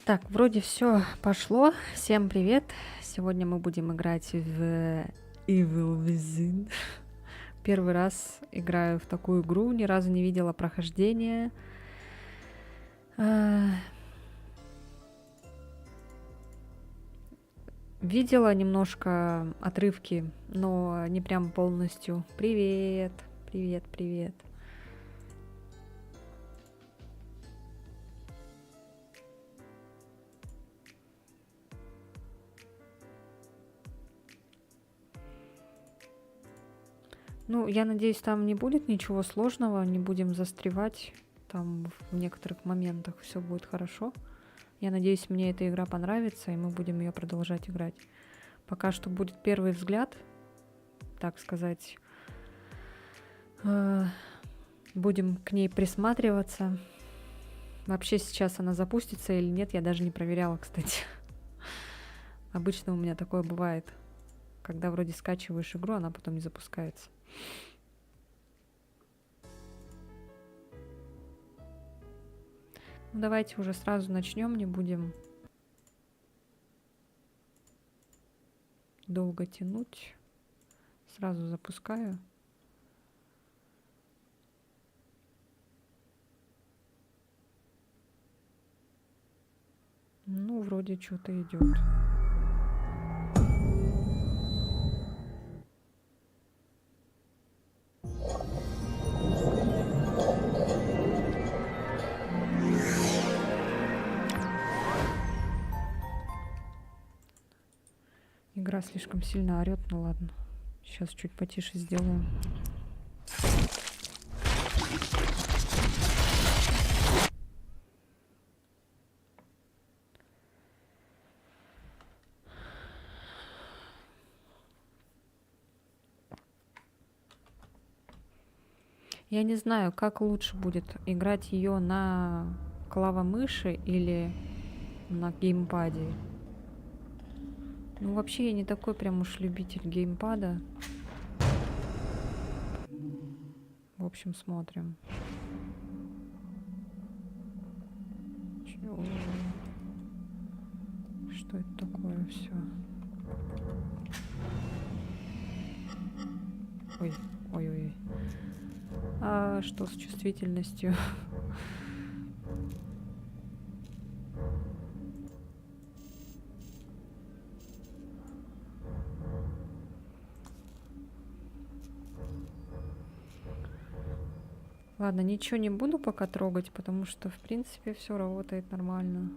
Так, вроде все пошло. Всем привет. Сегодня мы будем играть в Evil Within. Первый раз играю в такую игру, ни разу не видела прохождения. Видела немножко отрывки, но не прям полностью. Привет, привет, привет. Ну, я надеюсь, там не будет ничего сложного, не будем застревать. Там в некоторых моментах все будет хорошо. Я надеюсь, мне эта игра понравится, и мы будем ее продолжать играть. Пока что будет первый взгляд, так сказать. Будем к ней присматриваться. Вообще сейчас она запустится или нет, я даже не проверяла, кстати. Обычно у меня такое бывает. Когда вроде скачиваешь игру, она потом не запускается. Ну, давайте уже сразу начнем, не будем долго тянуть. Сразу запускаю. Ну, вроде что-то идет. Игра слишком сильно орет, ну ладно. Сейчас чуть потише сделаю. Я не знаю, как лучше будет играть ее на клавомыши или на геймпаде. Ну, вообще, я не такой прям уж любитель геймпада. В общем, смотрим. Чё? Что это такое все? Ой, ой-ой-ой. А что с чувствительностью? Ладно, ничего не буду пока трогать, потому что, в принципе, все работает нормально.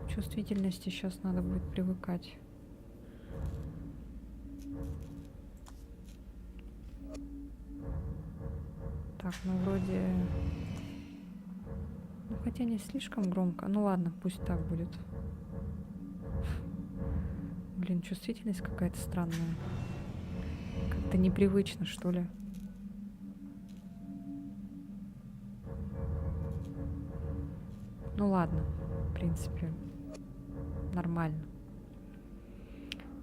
Чувствительности сейчас надо будет привыкать. Так, ну вроде... Ну, хотя не слишком громко. Ну ладно, пусть так будет. Блин, чувствительность какая-то странная. Как-то непривычно, что ли. Ну ладно, в принципе, нормально.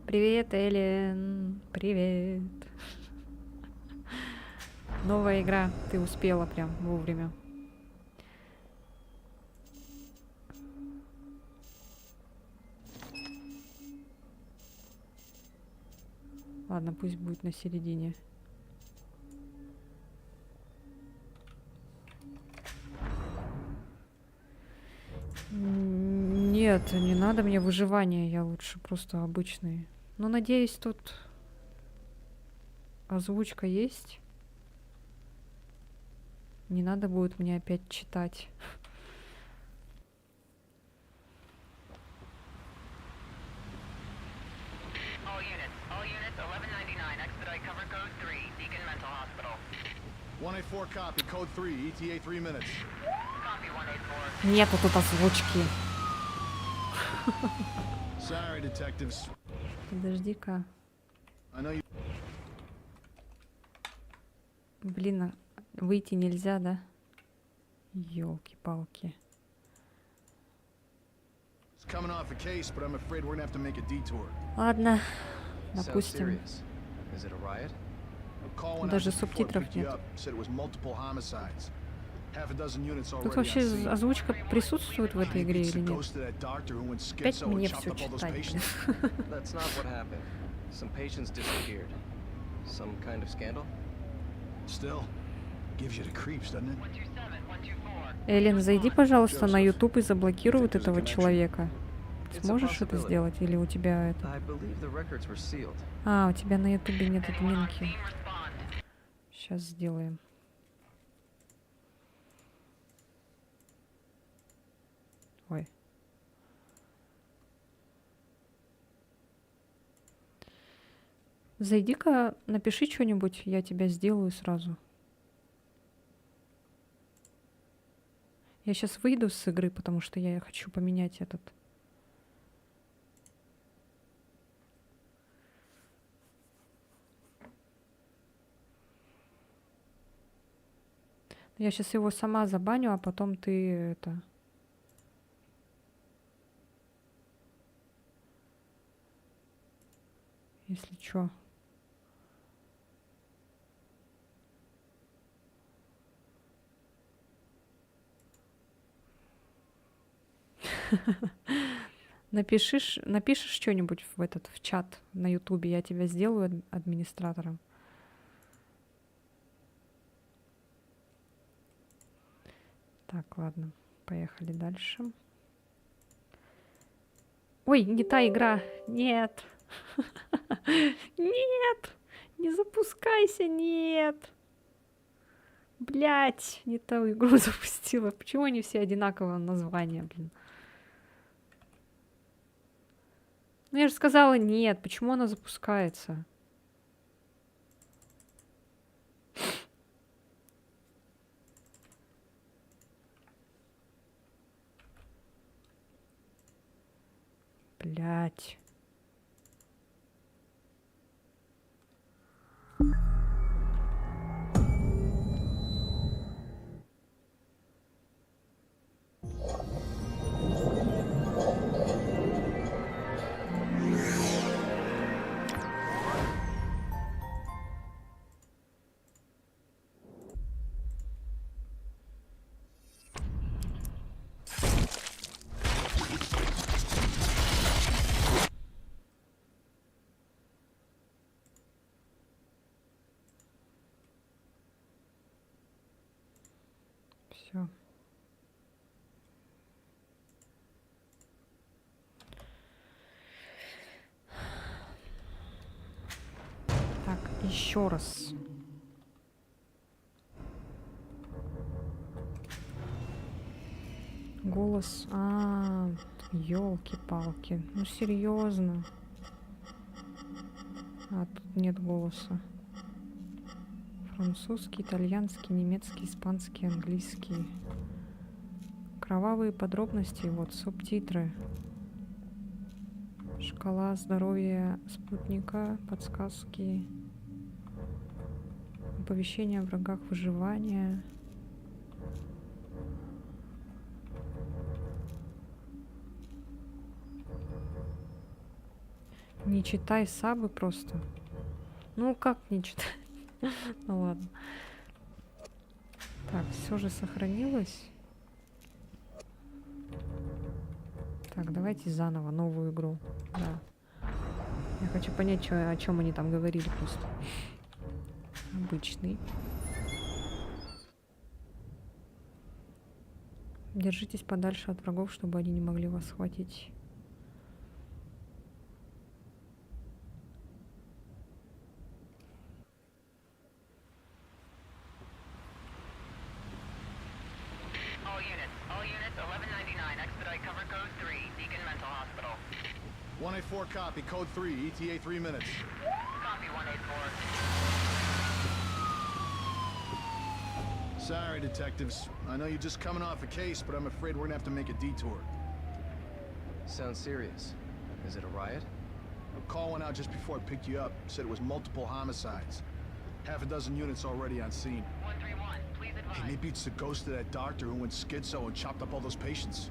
Привет, Эллен. Привет. Новая игра. Ты успела прям вовремя. Ладно, пусть будет на середине. Нет, не надо мне выживания, я лучше просто обычный. Ну, надеюсь, тут озвучка есть. Не надо будет мне опять читать. All units, 1199, expedite cover code 3, Deacon Mental Hospital. 184 copy, code 3, ETA 3 minutes. Copy 184. Нету тут озвучки. Sorry, detectives. Подожди-ка. I know you... Блин, выйти нельзя, да? Ёлки-палки. It's coming off a case, but I'm afraid we're gonna have to make a detour. Ладно, Sounds допустим. serious. Is it a riot? A call went out Даже just before it субтитров picked you нет. up, said it was multiple homicides. Half a dozen units Тут already вообще on scene. озвучка присутствует в этой игре Maybe it's или the нет? ghost of that doctor who went Опять schizo and мне chopped все up all those читать, блин. patients. That's not what happened. Some patients disappeared. Some kind of scandal? Still, gives you the creeps, doesn't it? 127, 124. Эллен, зайди, пожалуйста, на Джозеф, YouTube и заблокируй вот think there's a этого connection? человека. It's a Сможешь это possibility. сделать? Или у тебя это... I believe the records were sealed. А, у тебя на YouTube нет Anyone on админки. scene, respond. Сейчас сделаем. Ой. Зайди-ка, напиши что-нибудь, я тебя сделаю сразу. Я сейчас выйду с игры, потому что я хочу поменять этот. Я сейчас его сама забаню, а потом ты это... Если чё. Напишешь что-нибудь в этот в чат на Ютубе, я тебя сделаю администратором. Так, ладно, поехали дальше. Ой, не та игра. Нет. Нет. Не запускайся, нет. Блять, не ту игру запустила. Почему они все одинакового названия, блин? Ну я же сказала нет. Почему она запускается? Блять. Все. Так, еще раз. Голос. Елки-палки. Ну серьезно. А, тут нет голоса. Французский, итальянский, немецкий, испанский, английский. Кровавые подробности, вот субтитры. Шкала здоровья спутника, подсказки. Оповещение о врагах выживания. Не читай сабы просто. Ну как не читай? Ну ладно. Так, все же сохранилось. Так, давайте заново новую игру. Да. Я хочу понять, о чем они там говорили просто. Обычный. Держитесь подальше от врагов, чтобы они не могли вас схватить. All units, 1199, expedite cover code 3, Deacon Mental Hospital. 184 copy, code 3, ETA 3 minutes. Copy 184. Sorry, detectives. I know you're just coming off a case, but I'm afraid we're gonna have to make a detour. Sounds serious. Is it a riot? A call went out just before it picked you up, said it was multiple homicides. Half a dozen units already on scene. 131, please advise. Hey, maybe it's the ghost of that doctor who went schizo and chopped up all those patients.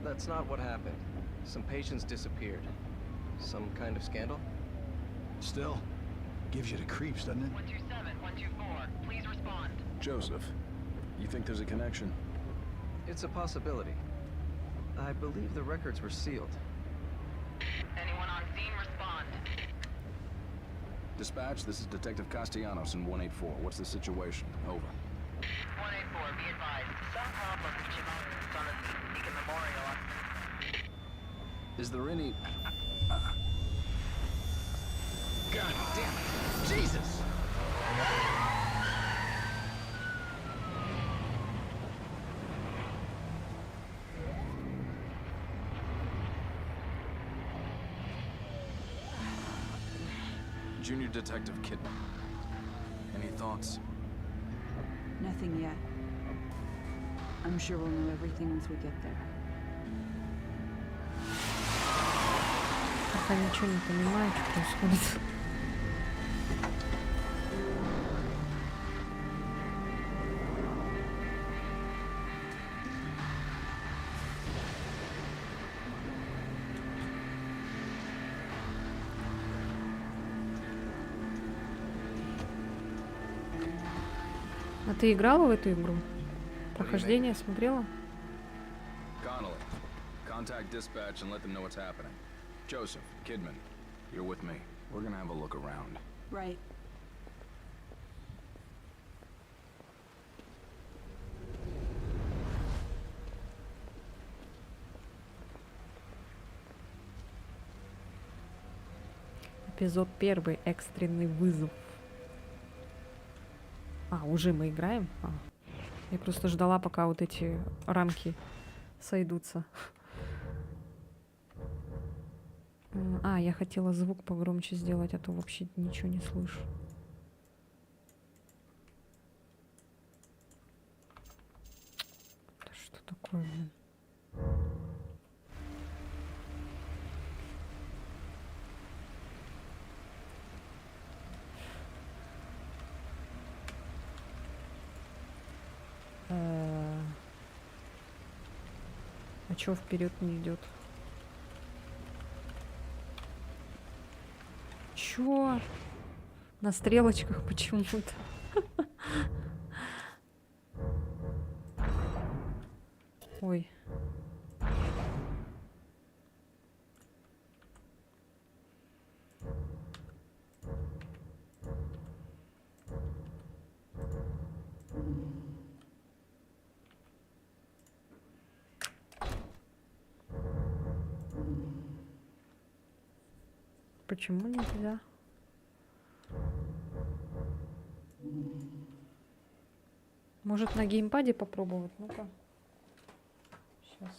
That's not what happened. Some patients disappeared. Some kind of scandal? Still, gives you the creeps, doesn't it? 127, 124, please respond. Joseph, you think there's a connection? It's a possibility. I believe the records were sealed. Anyone on scene, respond. Dispatch, this is Detective Castellanos in 184. What's the situation? Over. 184, be advised. Some problem reaching on the Beacon Memorial. Is there any... God damn it! Jesus! Junior Detective Kidman. Any thoughts? Nothing yet. I'm sure we'll know everything once we get there. Пока ничего не понимаю, что происходит. А ты играла в эту игру? Прохождение смотрела? Connolly, contact dispatch and let them know what's happening. Joseph, Kidman, you're with me. We're gonna have a look around. Right. Эпизод 1. Экстренный вызов. А, уже мы играем? А. Я просто ждала, пока вот эти рамки сойдутся. А, я хотела звук погромче сделать, а то вообще ничего не слышу. Это что такое, блин? А чё вперед не идет? Чё? На стрелочках почему-то. Ой. Почему нельзя? Может, на геймпаде попробовать? Ну-ка. Сейчас.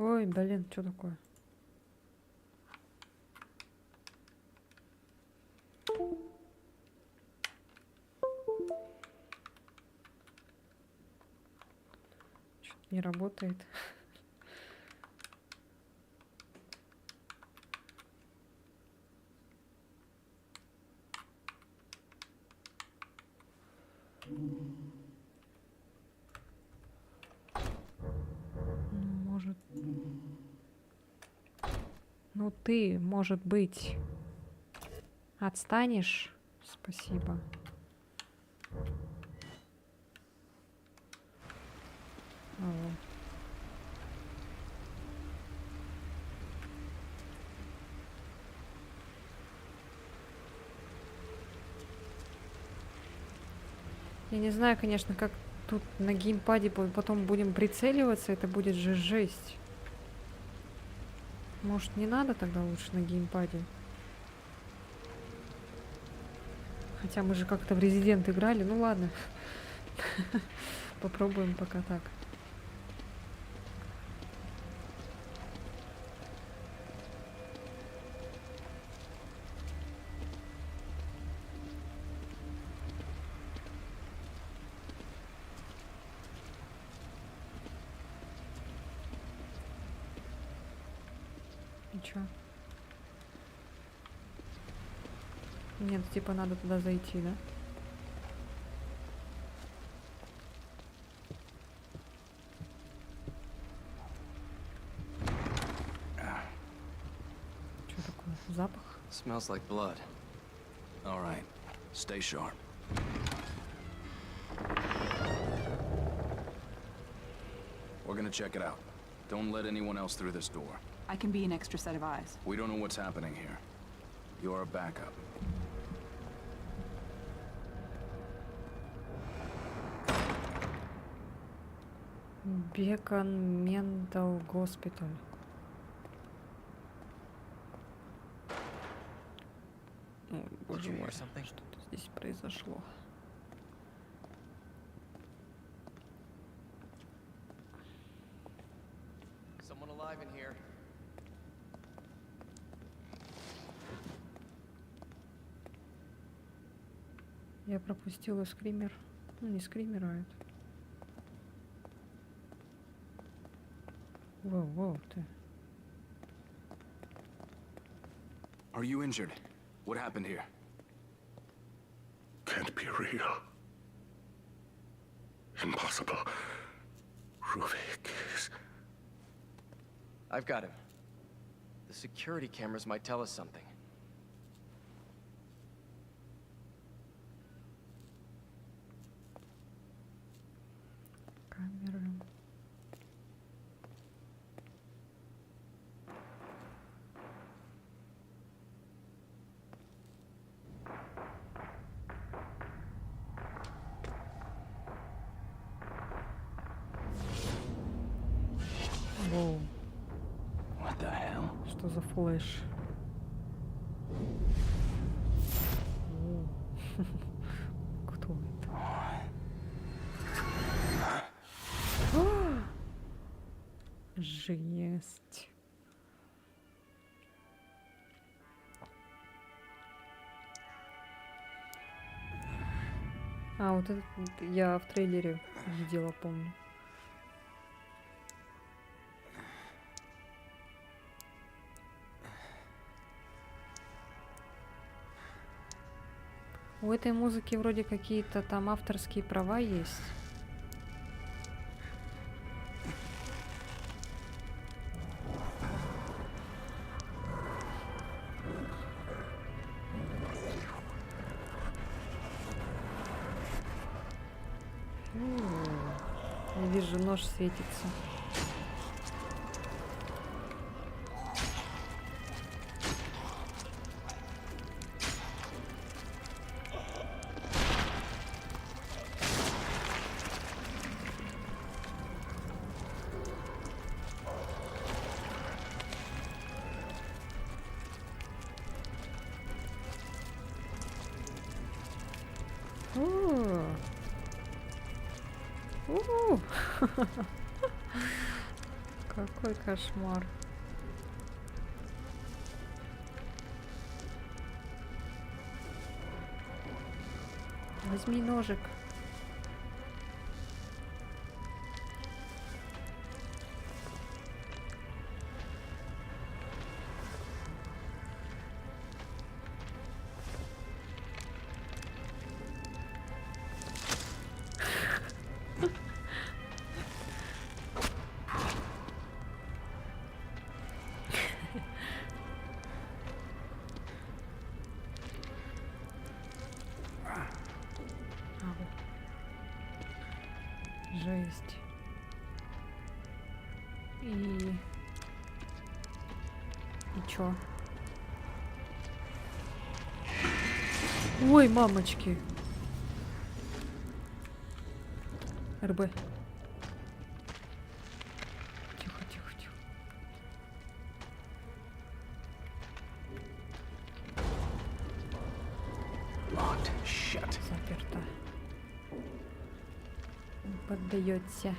Ой, блин, что такое? Что-то не работает. Может... Ну ты, может быть, отстанешь? Спасибо. Алло. Я не знаю, конечно, как тут на геймпаде потом будем прицеливаться, это будет же жесть. Может, не надо тогда лучше на геймпаде? Хотя мы же как-то в Резидент играли. Ну ладно. Попробуем пока так. И чё? Нет, типа надо туда зайти, да? Что такое? Запах? Smells like blood. All right. Stay sharp. We're gonna check it out. Don't let anyone else through this door. I can be an extra set of eyes. We don't know what's happening here. You're a backup. Бекон Ментал Госпиталь. Ой, боже you hear мой, something? что-то здесь произошло. Someone alive in here. Я пропустила скример. Ну, не скример, а это. Воу, ты. Are you injured? What happened here? Can't be real. Impossible. Ruvik is... I've got him. The security cameras might tell us something. Камера. Воу, What the hell? что за флэш? Воу. Кто это? А! Жесть. А, вот этот вот я в трейлере видела, помню. У этой музыки вроде какие-то там авторские права есть. Я вижу, нож светится. О! У! Какой кошмар. Возьми ножик. Жесть. И чё? Ой, мамочки. РБ. Тихо, тихо, тихо. Locked. Shut. Заперто. Не поддается.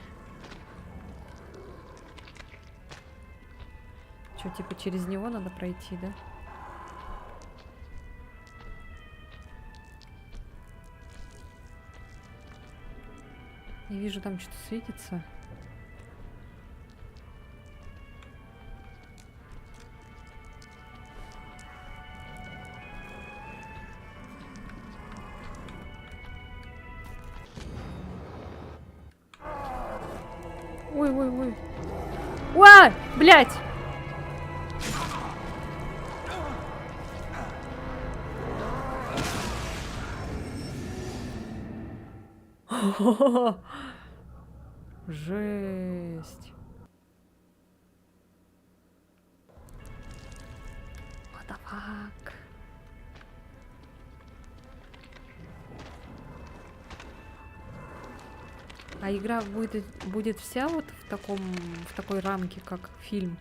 Что, типа через него надо пройти, да? Я вижу, там что-то светится. Ой-ой-ой. Ой, блядь! Жесть. What the fuck? А игра будет вся вот в такой рамке, как фильм?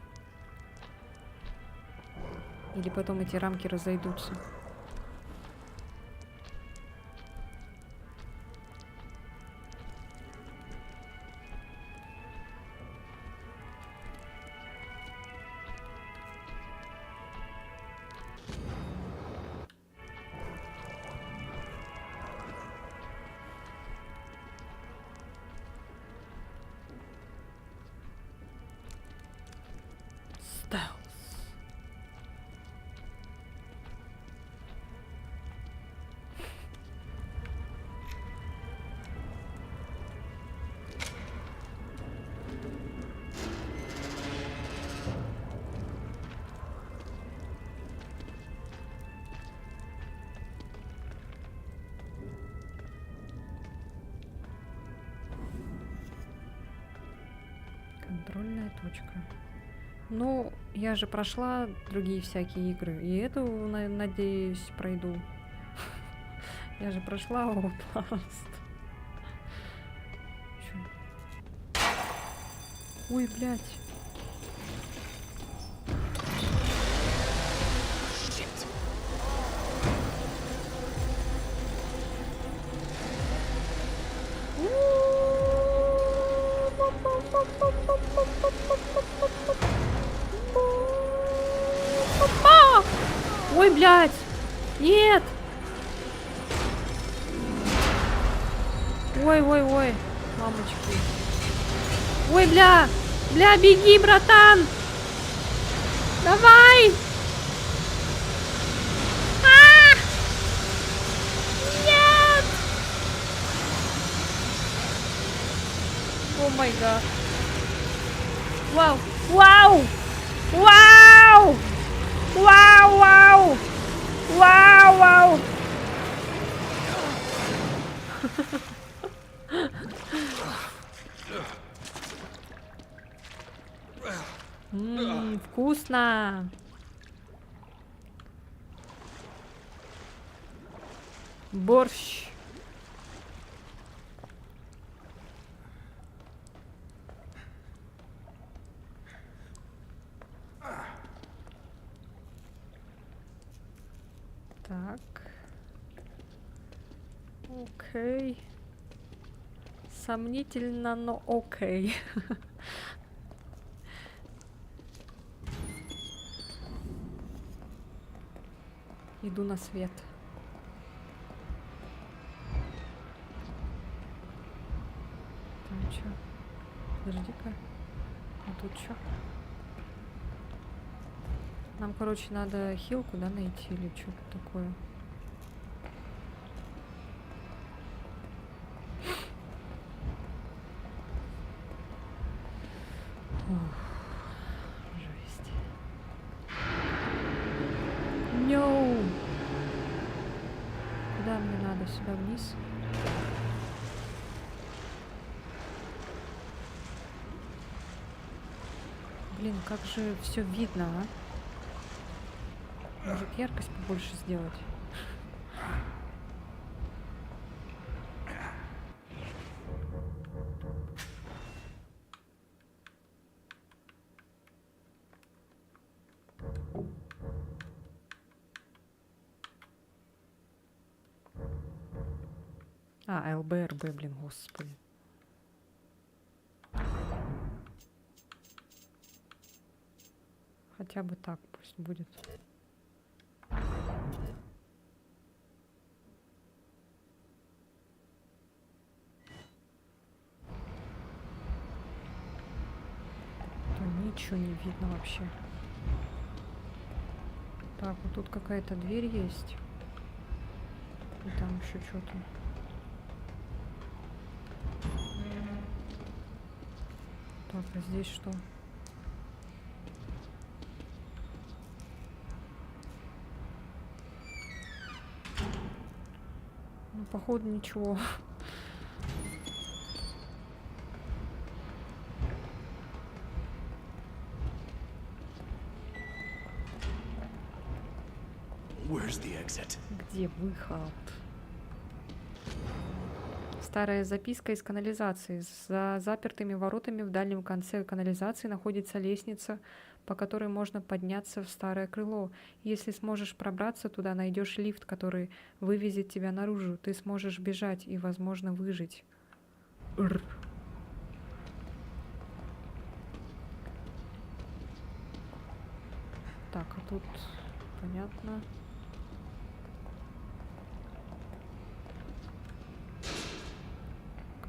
Или потом эти рамки разойдутся? Стелс. Контрольная точка. Ну, я же прошла другие всякие игры, и эту, надеюсь, пройду. Я же прошла Outlast. Чё? Ой, блядь. Ой, блядь! Нет! Ой-ой-ой, мамочки. Ой, бля! Бля, беги, братан! Давай! А! Нет! О май гад. Вау! Вау! Вау! Вау, вау! Вау, вау! Вкусно! Борщ! Так. Окей. Сомнительно, но окей. Иду на свет. Там чё? Подожди-ка. А тут чё? Нам, короче, надо хилку, да, найти или что-то такое. Ух, жесть. No! Куда мне надо? Сюда вниз? Блин, как же все видно, а? Может, яркость побольше сделать? А, ЛБРБ, блин, господи. Хотя бы так пусть будет. Да ничего не видно вообще. Так, вот тут какая-то дверь есть. И там еще что-то. Так, а здесь что? Ну, походу, ничего. Where's the exit? Где выход? Старая записка из канализации. За запертыми воротами в дальнем конце канализации находится лестница, по которой можно подняться в старое крыло. Если сможешь пробраться туда, найдешь лифт, который вывезет тебя наружу. Ты сможешь бежать и, возможно, выжить. Р. Так, а тут понятно.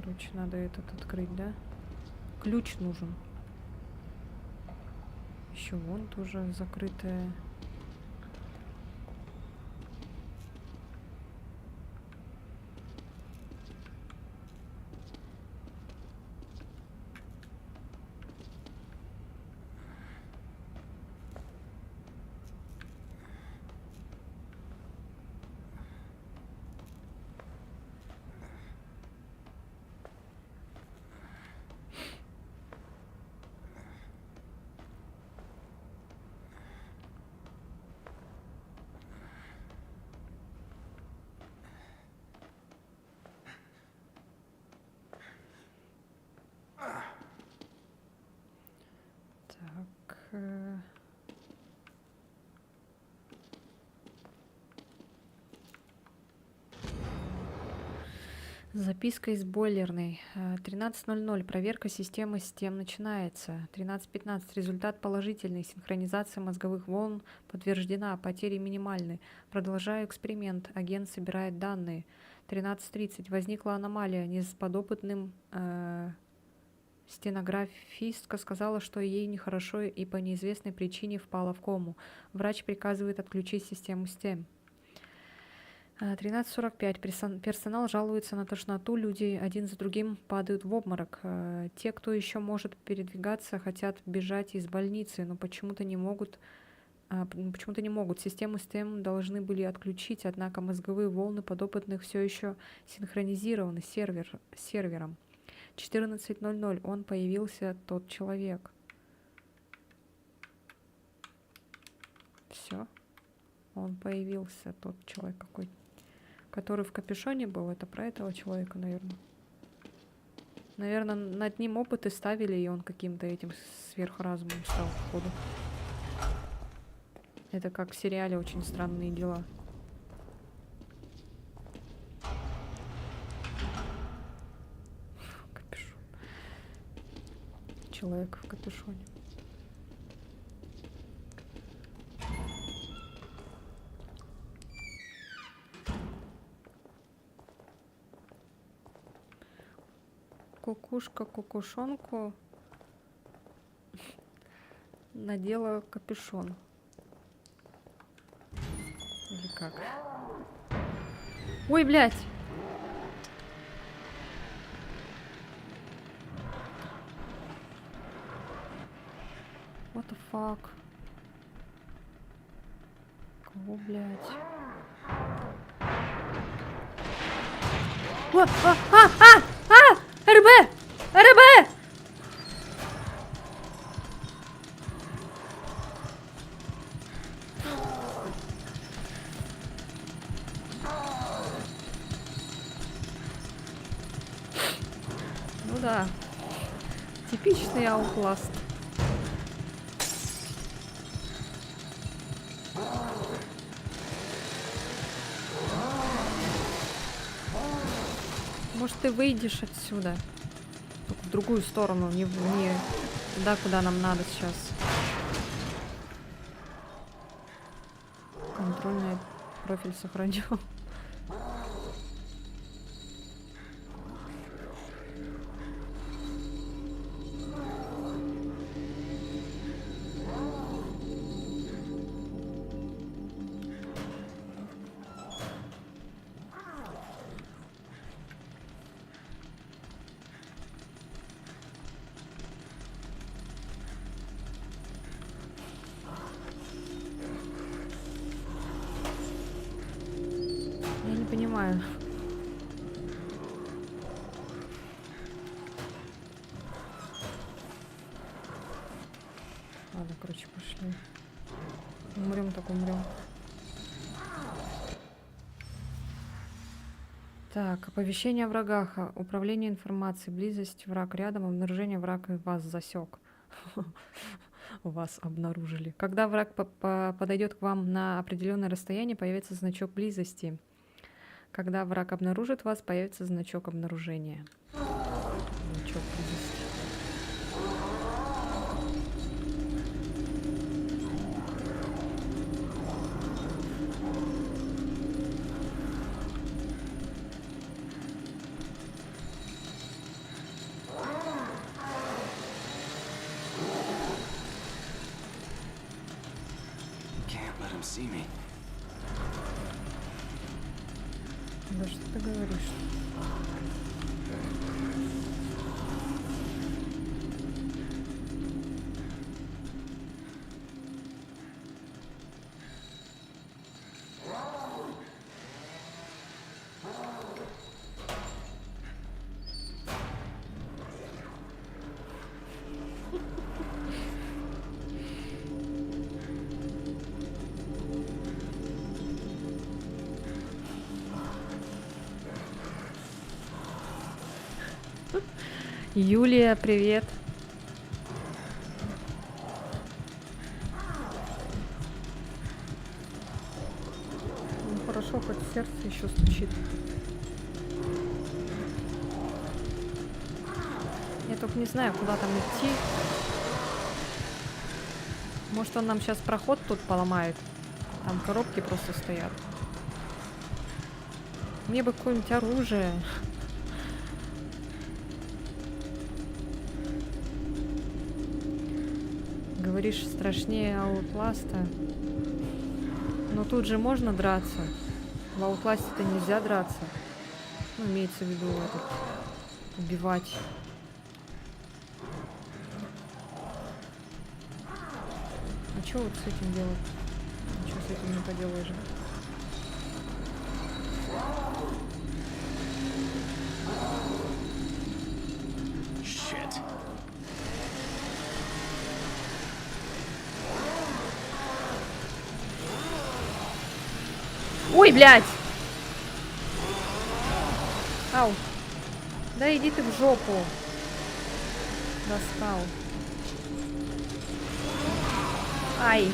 Короче, надо этот открыть, да? Ключ нужен. Еще вон тоже закрытая. Так. Записка из бойлерной. 13:00. Проверка системы систем начинается. 13:15. Результат положительный. Синхронизация мозговых волн подтверждена. Потери минимальны. Продолжаю эксперимент. Агент собирает данные. 13:30. Возникла аномалия. Несподопытным стенографистка сказала, что ей нехорошо и по неизвестной причине впала в кому. Врач приказывает отключить систему STEM. 13:45. Персонал жалуется на тошноту. Люди один за другим падают в обморок. Те, кто еще может передвигаться, хотят бежать из больницы, но почему-то не могут. Систему STEM должны были отключить, однако мозговые волны подопытных все еще синхронизированы с сервером. 14:00. Он появился, тот человек. Все. Он появился, тот человек какой-то, который в капюшоне был. Это про этого человека, наверное. Наверное, над ним опыты ставили, и он каким-то этим сверхразумом стал, походу. Это как в сериале «Очень странные дела». Капюшон. Человек в капюшоне. Кукушка кукушонку надела капюшон. Или как? Ой, блядь! What the fuck? Кого, блядь? РБ! РБ! Ну да. Типичный Outlast. Может, ты выйдешь отсюда? Только в другую сторону, не туда, куда нам надо сейчас. Контрольный профиль сохранил. Ладно, короче, пошли. Умрем, так умрем. Так, оповещение о врагах, управление информацией, близость, враг рядом, обнаружение врага вас засек. Вас обнаружили. Когда враг подойдет к вам на определенное расстояние, появится значок близости. Когда враг обнаружит вас, появится значок обнаружения. Значок близости. Can't let him see me. Да что ты говоришь? Юлия, привет. Ну хорошо, хоть сердце еще стучит. Я только не знаю, куда там идти. Может, он нам сейчас проход тут поломает. Там коробки просто стоят. Мне бы какое-нибудь оружие. Говоришь, страшнее Аутласта. Но тут же можно драться. В Аутласте-то нельзя драться. Ну, имеется в виду этот, убивать. А что вот с этим делать? Ничего с этим не поделаешь, да? Shit. Ой, блядь! Ау. Да иди ты в жопу. Достал. Ай.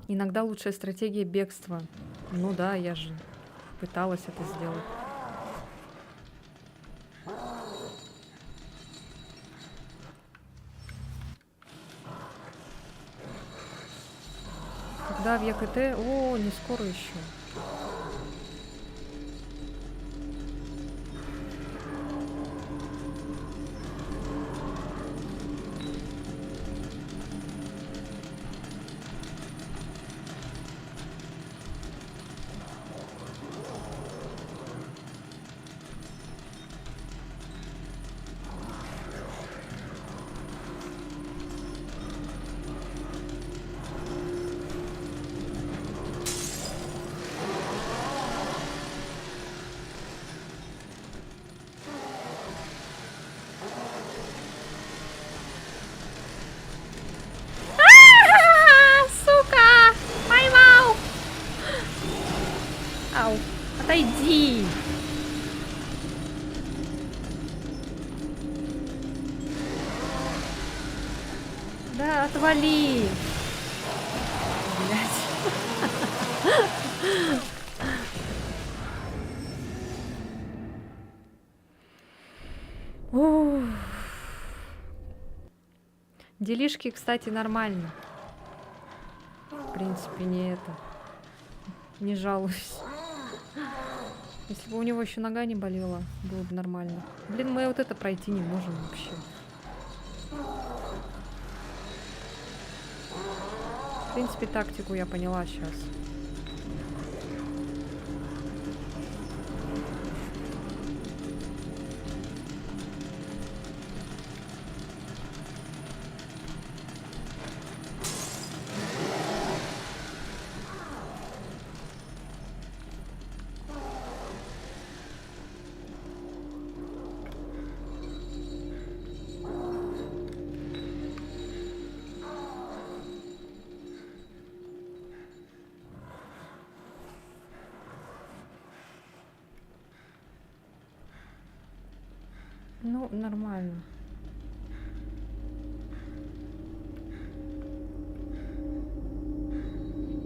Иногда лучшая стратегия бегства. Ну да, я же пыталась это сделать. Когда в ЕКТ... О, не скоро еще. Сука! Поймал! Ау, отойди! Да, отвали! Блять. Делишки, кстати, нормально. В принципе, не это. Не жалуюсь. Если бы у него еще нога не болела, было бы нормально. Блин, мы вот это пройти не можем вообще. В принципе, тактику я поняла сейчас. Ну, нормально.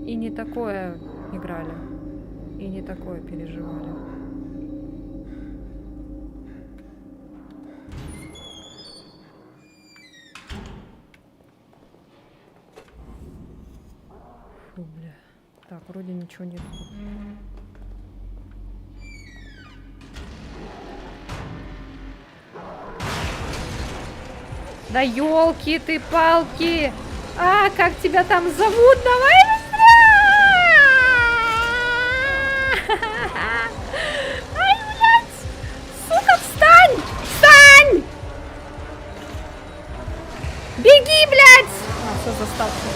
И не такое играли. И не такое переживали. Фу, бля. Так, вроде ничего нет. Да елки ты палки! А, как тебя там зовут? Давай быстрее! Ай, блядь! Сука, встань! Встань! Беги, блядь! А, все, заставка.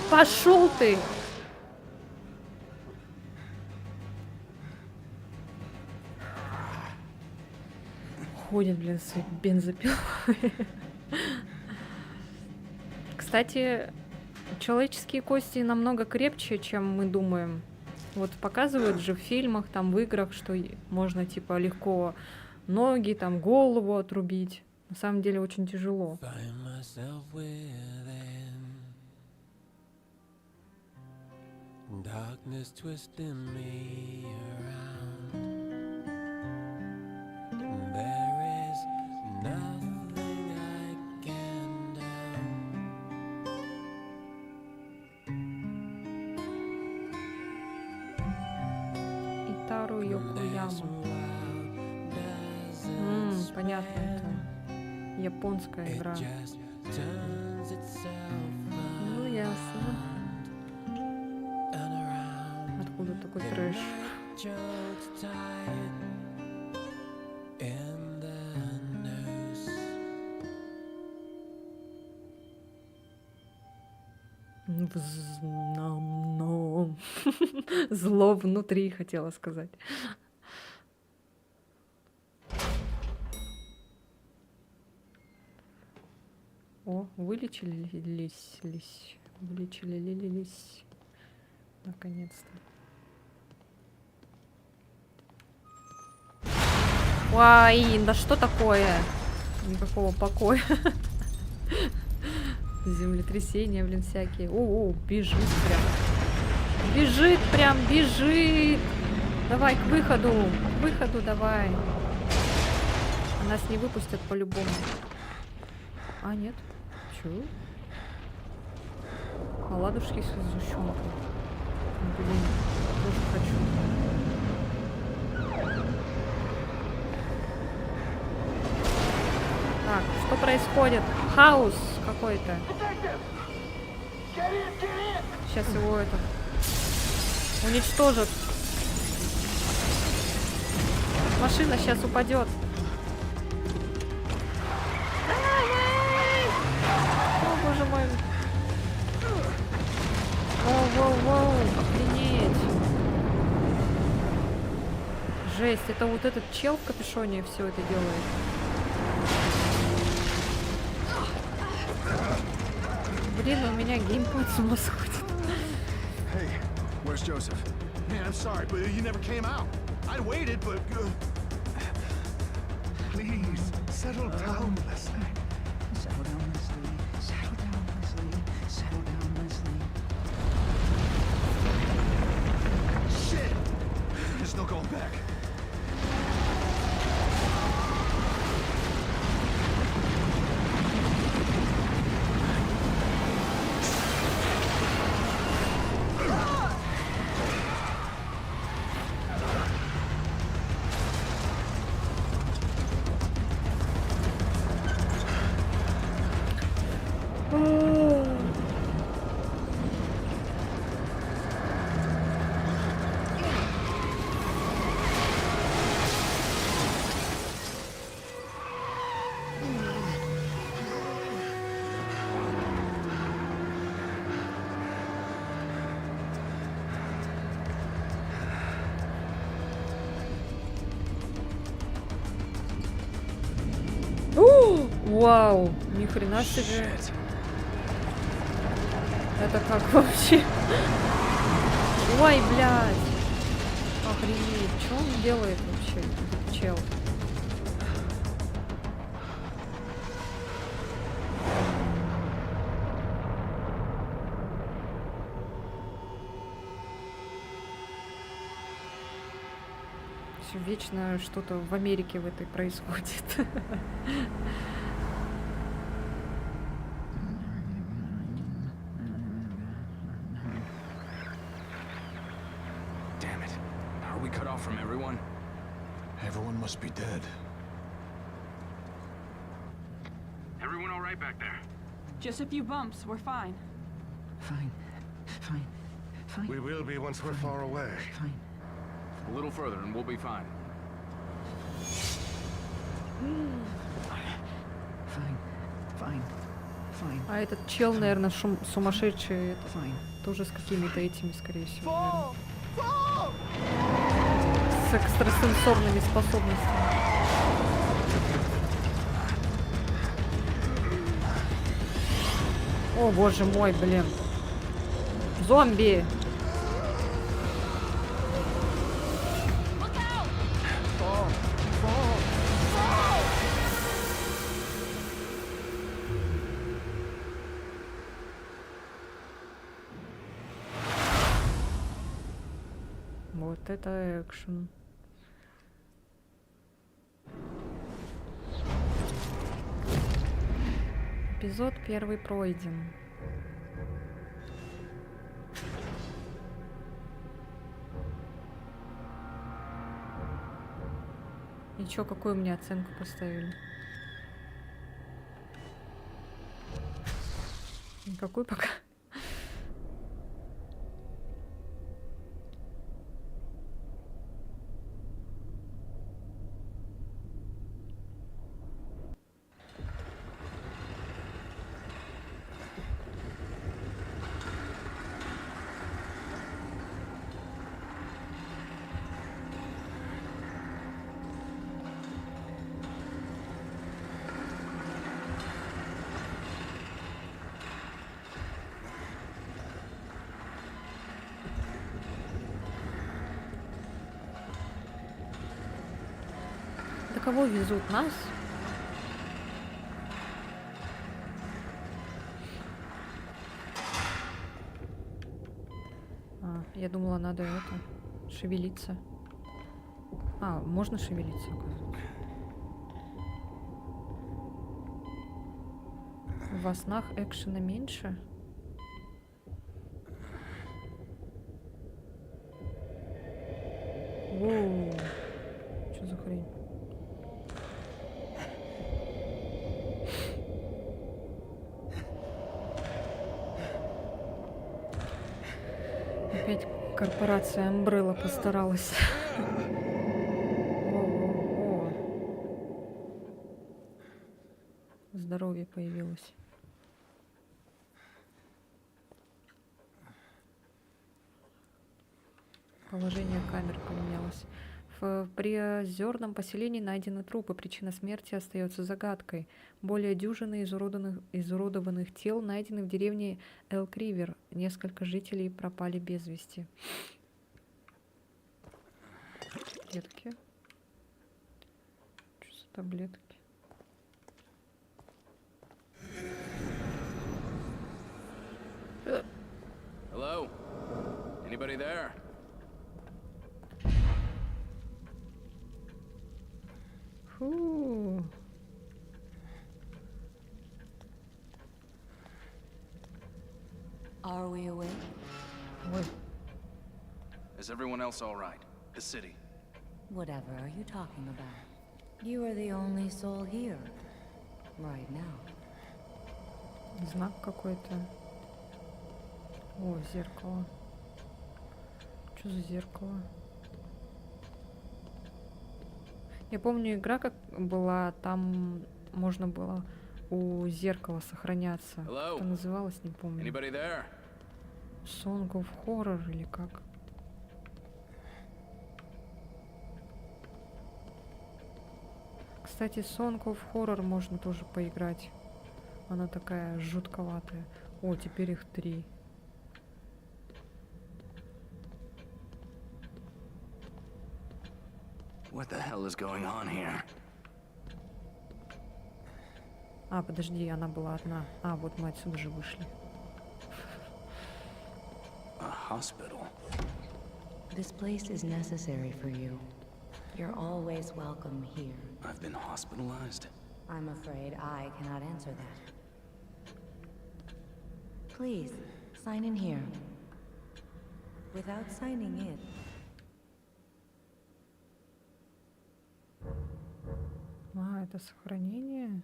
Пошел ты! Ходит, блин, с бензопилой. Кстати, человеческие кости намного крепче, чем мы думаем. Вот показывают же в фильмах, там в играх, что можно типа легко ноги, там голову отрубить. На самом деле очень тяжело. Darkness twisting me around. There is nothing I can do. Итару Йокояма. Понятно, это японская игра. Ну, ясно. Откуда такой трэш? Зло внутри, хотела сказать. О, вылечились. Вылечились. Наконец-то. Ой, да что такое? Никакого покоя. Землетрясения, блин, всякие. О, бежит прям. Бежит. Давай к выходу. К выходу давай. Нас не выпустят по-любому. А, нет. Чё? Оладушки с сгущенкой. Блин, тоже хочу. Так, что происходит? Хаос какой-то. Сейчас его это уничтожат. Машина сейчас упадет. О, боже мой. Воу, охренеть. Жесть, это вот этот чел в капюшоне все это делает. Блин, у меня геймпад с ума сходит. Hey, where's Joseph? Man, I'm sorry, but you never came out. I waited, but... Please, settle down, Leslie. Settle down, Leslie. Settle down, Leslie. Settle down, Leslie. Shit! There's no going back. Вау, ни хрена себе. Это как вообще? Ой, блядь! Охренеть, что он делает вообще, этот чел? Всё вечно что-то в Америке в этой происходит. Damn it. Are we cut off from everyone? Everyone must be dead. Everyone all right back there? Just a few bumps, we're fine. Fine. Fine. Fine. We will be once we're far away. Fine. A little further and we'll be fine. Fine. Fine. Fine. А этот чел, наверное, сумасшедший, это, Fine. тоже с какими-то этими, скорее всего. Наверное. С экстрасенсорными способностями. О, боже мой, блин. Зомби! Вот это экшен. Эпизод 1 пройден. И чё, какую мне оценку поставили? Никакой пока. До кого везут? Нас? Я думала, надо это шевелиться. Можно шевелиться, оказывается. Во снах экшена меньше? Воу. Что за хрень? Опять корпорация Umbrella постаралась. О. Здоровье появилось. Положение камер поменялось. В приозерном поселении найдены трупы. Причина смерти остается загадкой. Более дюжины изуродованных тел найдены в деревне Элк-Ривер. Несколько жителей пропали без вести. Таблетки. Что за таблетки? Hello? Anybody there? Фу. Are we awake? Ой. Is everyone else all right? The city. Whatever are you talking about? You are the only soul here. Right now. Знак какой-то. О, зеркало. Что за зеркало? Я помню, игра как была, там можно было у зеркала сохраняться. Hello? Как это называлось, не помню. Anybody there? Song of Horror или как? Кстати, Song of Horror можно тоже поиграть. Она такая жутковатая. О, теперь их 3. What the hell is going on here? А, подожди, она была одна. А, вот мы отсюда же вышли. A hospital. This place is necessary for you. You're always welcome here. I've been hospitalized. I'm afraid I cannot answer that. Please, sign in here. Without signing in, А, это сохранение?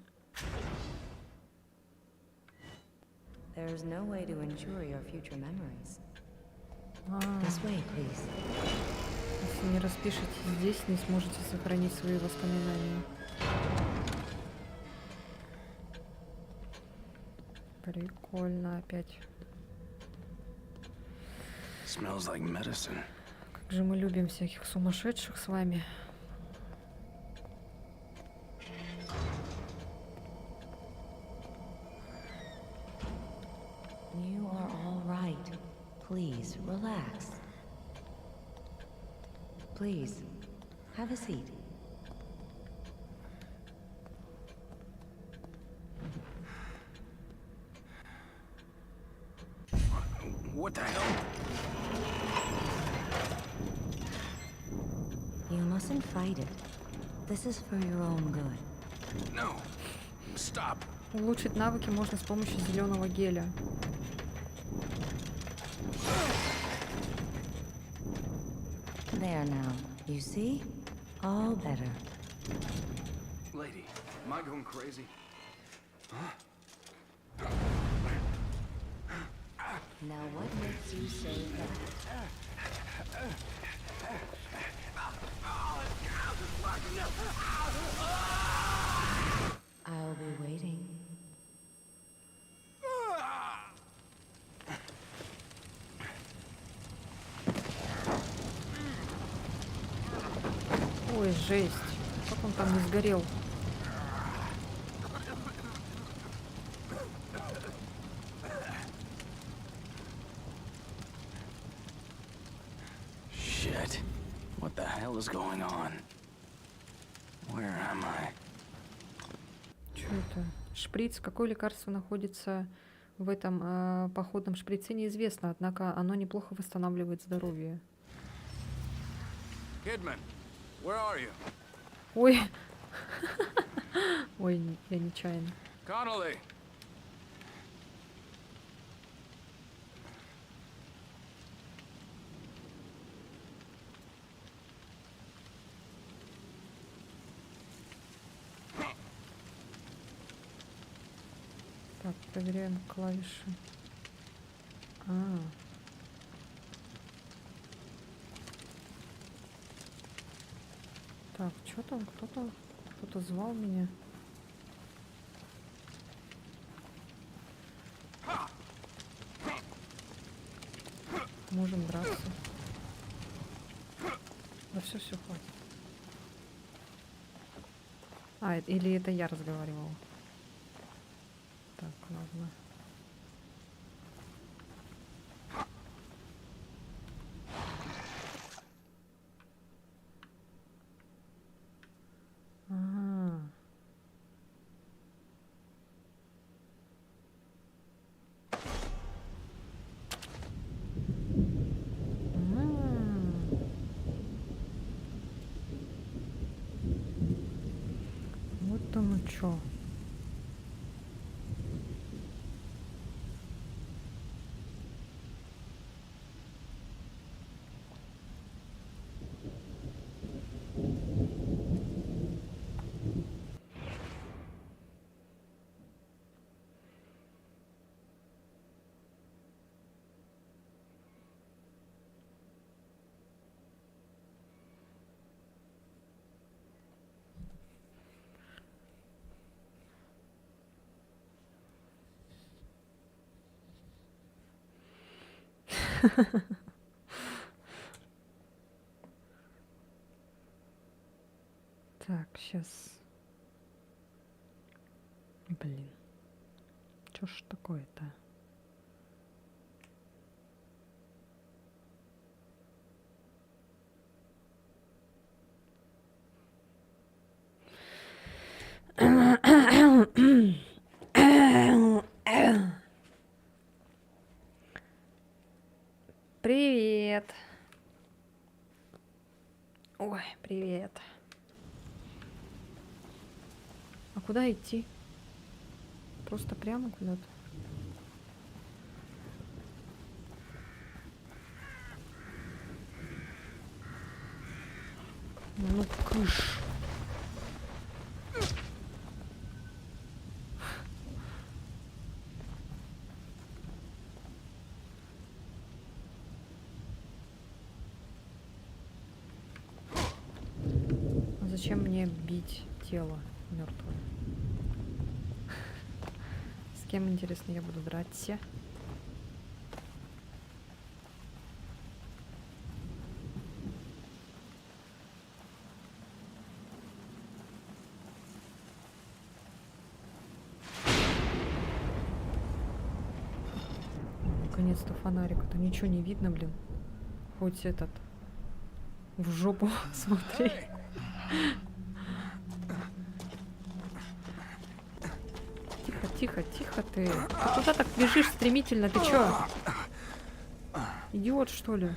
there's no way to ensure your future memories. А, This way, please. если не распишете здесь, не сможете сохранить свои воспоминания. Прикольно опять. Smells like medicine. Как же мы любим всяких сумасшедших с вами. You are all right. Please, relax. Please, have a seat. What the hell? You mustn't fight it. This is for your own good. No. Stop. Улучшить навыки можно с помощью зеленого геля. There now. You see? All better. Lady, am I going crazy? Now what makes you say that? I'll be waiting. Ой, жесть. Как он там не сгорел? Shit. What the hell is going on? Where am I? Что это? Шприц. Какое лекарство находится в этом походном шприце, неизвестно, однако оно неплохо восстанавливает здоровье. Kidman, where are you? Ой. Ой, я нечаянно. Connolly! Так, проверяем клавиши. А. Так, что там? Кто-то звал меня. Можем драться. Да все, хватит. А, или это я разговаривала? Так, ладно. Ага. Вот оно чё. Так, сейчас. Блин. Чё ж такое-то? куда идти? Просто прямо куда-то. Ну, кыш. А зачем мне бить тело мертвое? С кем, интересно, я буду драться? Наконец-то фонарик. А то ничего не видно, блин. Хоть этот в жопу смотри. Тихо, тихо, тихо ты. Ты куда так бежишь стремительно? Ты чё? Идиот, что ли?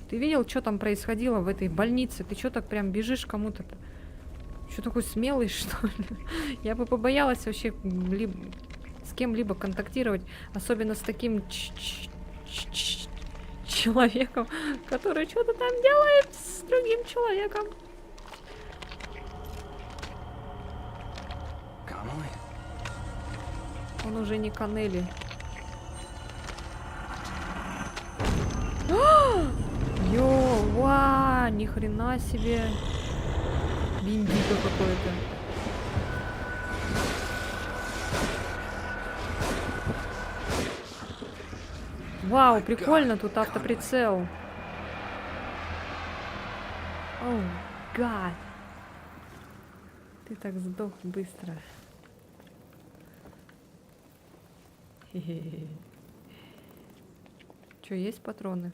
Ты видел, что там происходило в этой больнице? Ты чё так прям бежишь кому-то? Чё такой смелый, что ли? Я бы побоялась вообще с кем-либо контактировать, особенно с таким человеком, который что-то там делает с другим человеком. Connelly? Он уже не Канели. Йо, ва, ни хрена себе. Биндика какой-то. Вау, прикольно, тут автоприцел. Оу, гад. Ты так сдох быстро. Хе-хе-хе. Чё, есть патроны?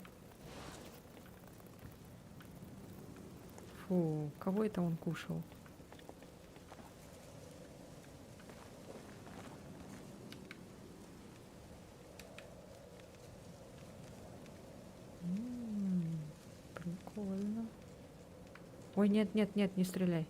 Фу, кого это он кушал? Прикольно. Ой, нет, нет, нет, не стреляй.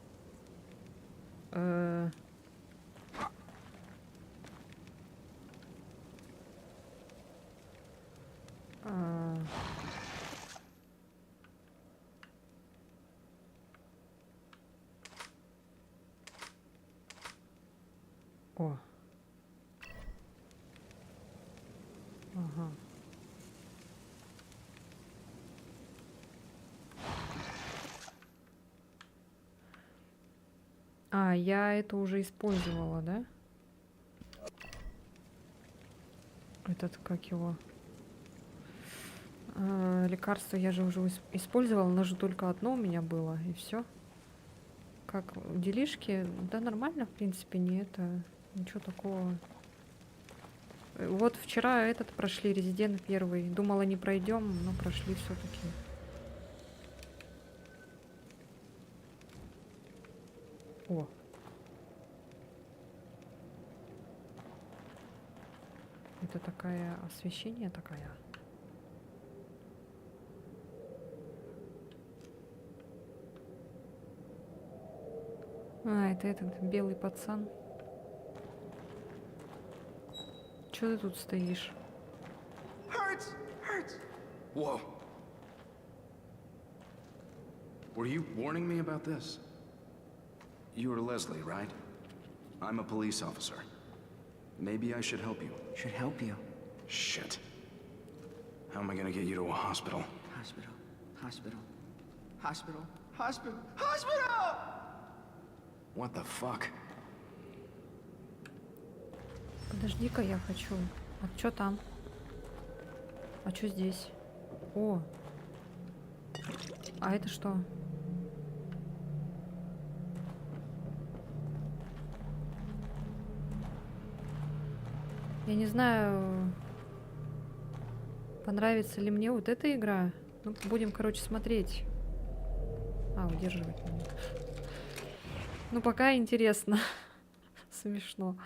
О. Ага. А, я это уже использовала, да? Этот, как его? Лекарство я же уже использовала, но же только одно у меня было, и все. Как делишки? Да нормально, в принципе, не это... Ничего такого. Вот вчера этот прошли, Резидент первый. Думала, не пройдем, но прошли все-таки. О. Это такая освещение такая. А, это этот белый пацан. Чё ты тут стоишь? Hurts! Hurts! Whoa. Were you warning me about this? You are Leslie, right? I'm a police officer. Maybe I should help you. Should help you. Shit. How am I gonna get you to a hospital? Hospital. Hospital. Hospital. Hospital. Hospital! What the fuck? Подожди-ка, я хочу. А чё там? А чё здесь? О. А это что? Я не знаю, понравится ли мне вот эта игра. Ну, будем, короче, смотреть. А, удерживать. Ну, пока интересно. Смешно.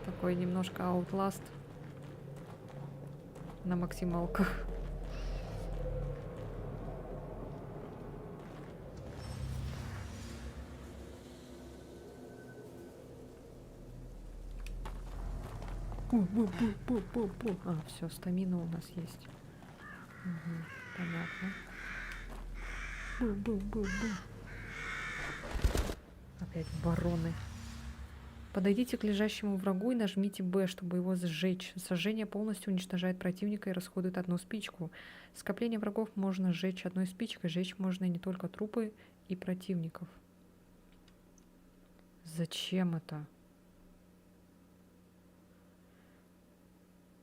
Такой немножко Outlast на максималках. Бу-бу-бу-бу-бу-бу. А, все, стамина у нас есть. Мгм, понятно. Бу-бу-бу-бу. Опять вороны. Подойдите к лежащему врагу и нажмите Б, чтобы его сжечь. Сожжение полностью уничтожает противника и расходует одну спичку. Скопление врагов можно сжечь одной спичкой. Сжечь можно не только трупы и противников. Зачем это?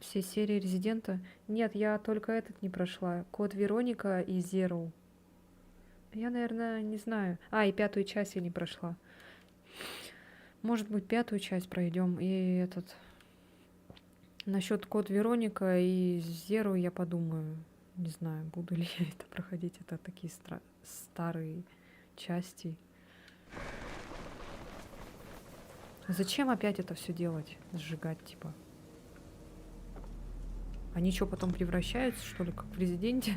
Все серии Резидента? Нет, я только этот не прошла. Код Вероника и Zero. Я, наверное, не знаю. А, и 5-ю часть я не прошла. Может быть, 5-ю часть пройдем. И этот... Насчет Код Вероника и Zero я подумаю. Не знаю, буду ли я это проходить. Это такие старые части. Зачем опять это все делать? Сжигать, типа. Они что, потом превращаются, что ли, как в Резиденте?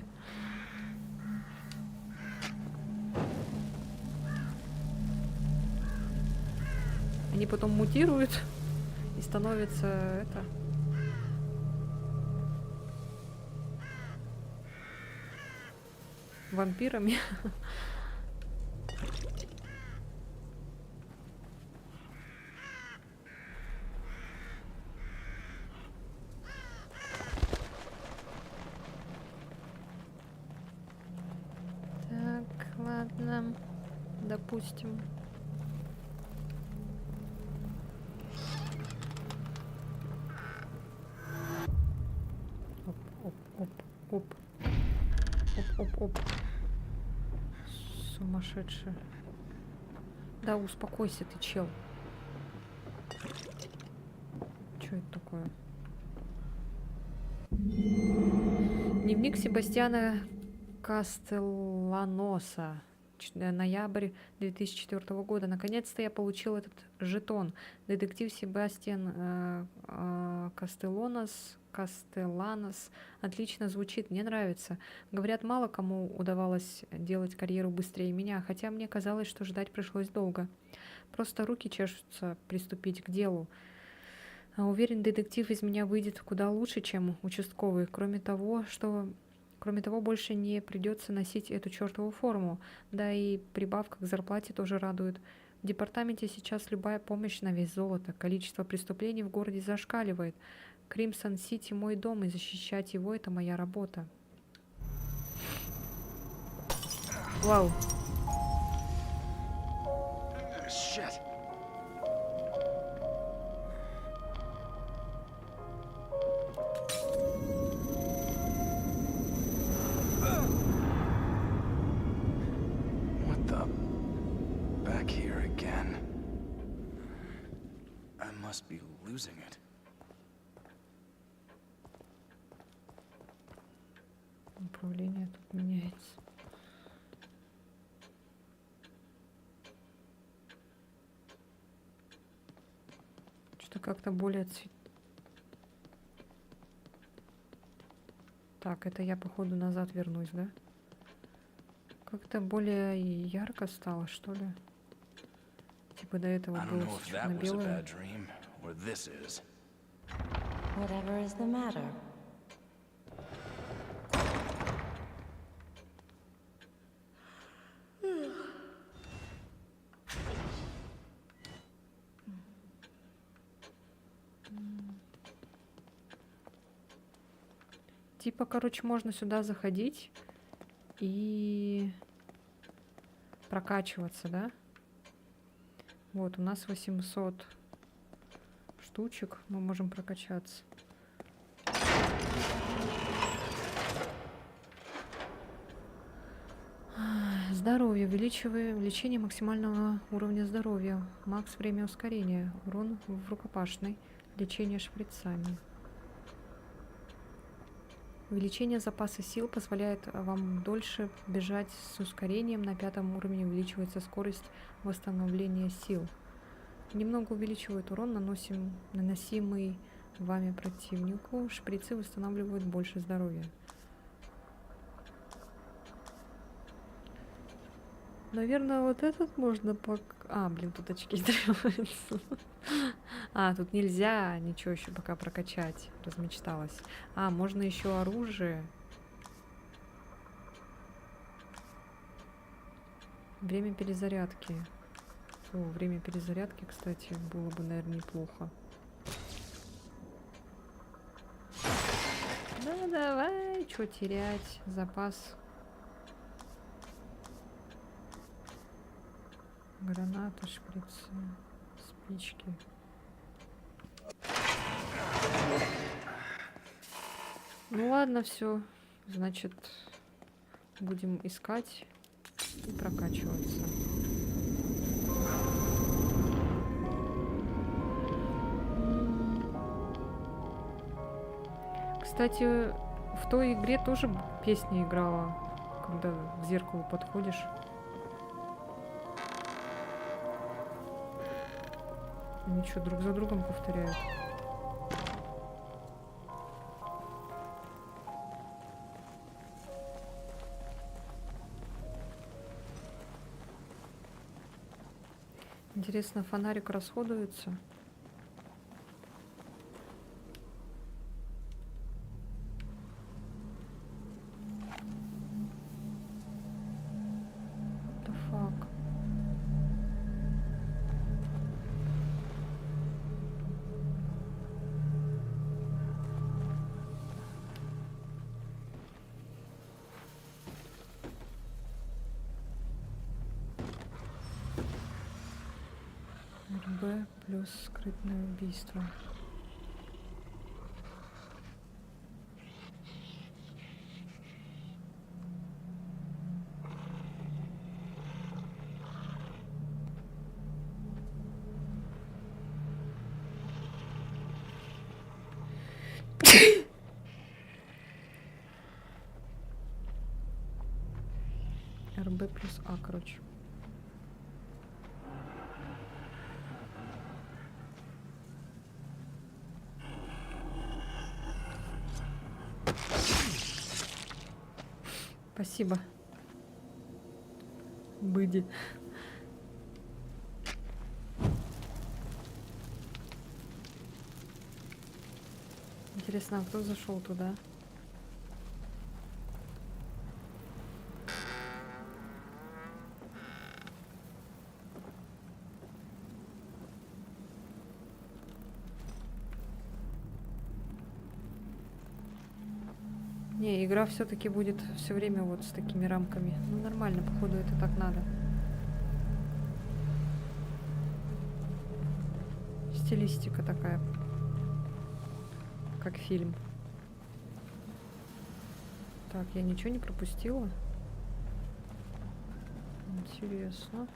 Они потом мутируют и становятся это... вампирами. Так, ладно. Допустим. Оп, оп, оп, оп. Оп, оп, оп. Сумасшедший. Да, успокойся ты, чел. Что это такое? Дневник Себастьяна Кастелланоса. Ноябрь 2004 года. Наконец-то я получил этот жетон. Детектив Себастьян Кастелланос отлично звучит, мне нравится. Говорят, мало кому удавалось делать карьеру быстрее меня, хотя мне казалось, что ждать пришлось долго. Просто руки чешутся приступить к делу. Уверен, детектив из меня выйдет куда лучше, чем участковый. Кроме того, больше не придется носить эту чертову форму. Да и прибавка к зарплате тоже радует. В департаменте сейчас любая помощь на вес золота. Количество преступлений в городе зашкаливает. Кримсон-Сити мой дом, и защищать его — это моя работа. Вау. Shit. What the? Back here again. I must be losing it. Управление тут меняется. Что-то как-то более Так, это я, походу, назад вернусь, да? Как-то более ярко стало, что ли? Типа до этого было черно-белое. Whatever is the matter? Типа, короче, можно сюда заходить и прокачиваться, да? Вот, у нас 800 штучек, мы можем прокачаться. Здоровье. Увеличение максимального уровня здоровья. Макс время ускорения. Урон в рукопашной. Лечение шприцами. Увеличение запаса сил позволяет вам дольше бежать с ускорением. На 5-м уровне увеличивается скорость восстановления сил. Немного увеличивает урон, наносимый вами противнику. Шприцы восстанавливают больше здоровья. Наверное, вот этот можно А, блин, тут очки требуются. А, тут нельзя ничего еще пока прокачать. Размечталась. А, можно еще оружие. Время перезарядки. О, время перезарядки, кстати, было бы, наверное, неплохо. Да, давай, что терять? Запас. Гранаты, шприцы, спички. Ну ладно, все. Значит, будем искать и прокачиваться. Кстати, в той игре тоже песня играла, когда к зеркалу подходишь. Они что, друг за другом повторяют? Интересно, фонарик расходуется? What the fuck? РБ плюс скрытное убийство. РБ плюс А, короче. Спасибо. Быди. Интересно, а кто зашел туда? Не, игра все-таки будет все время вот с такими рамками. Ну нормально, походу это так надо. Стилистика такая, как фильм. Так, я ничего не пропустила? Интересно.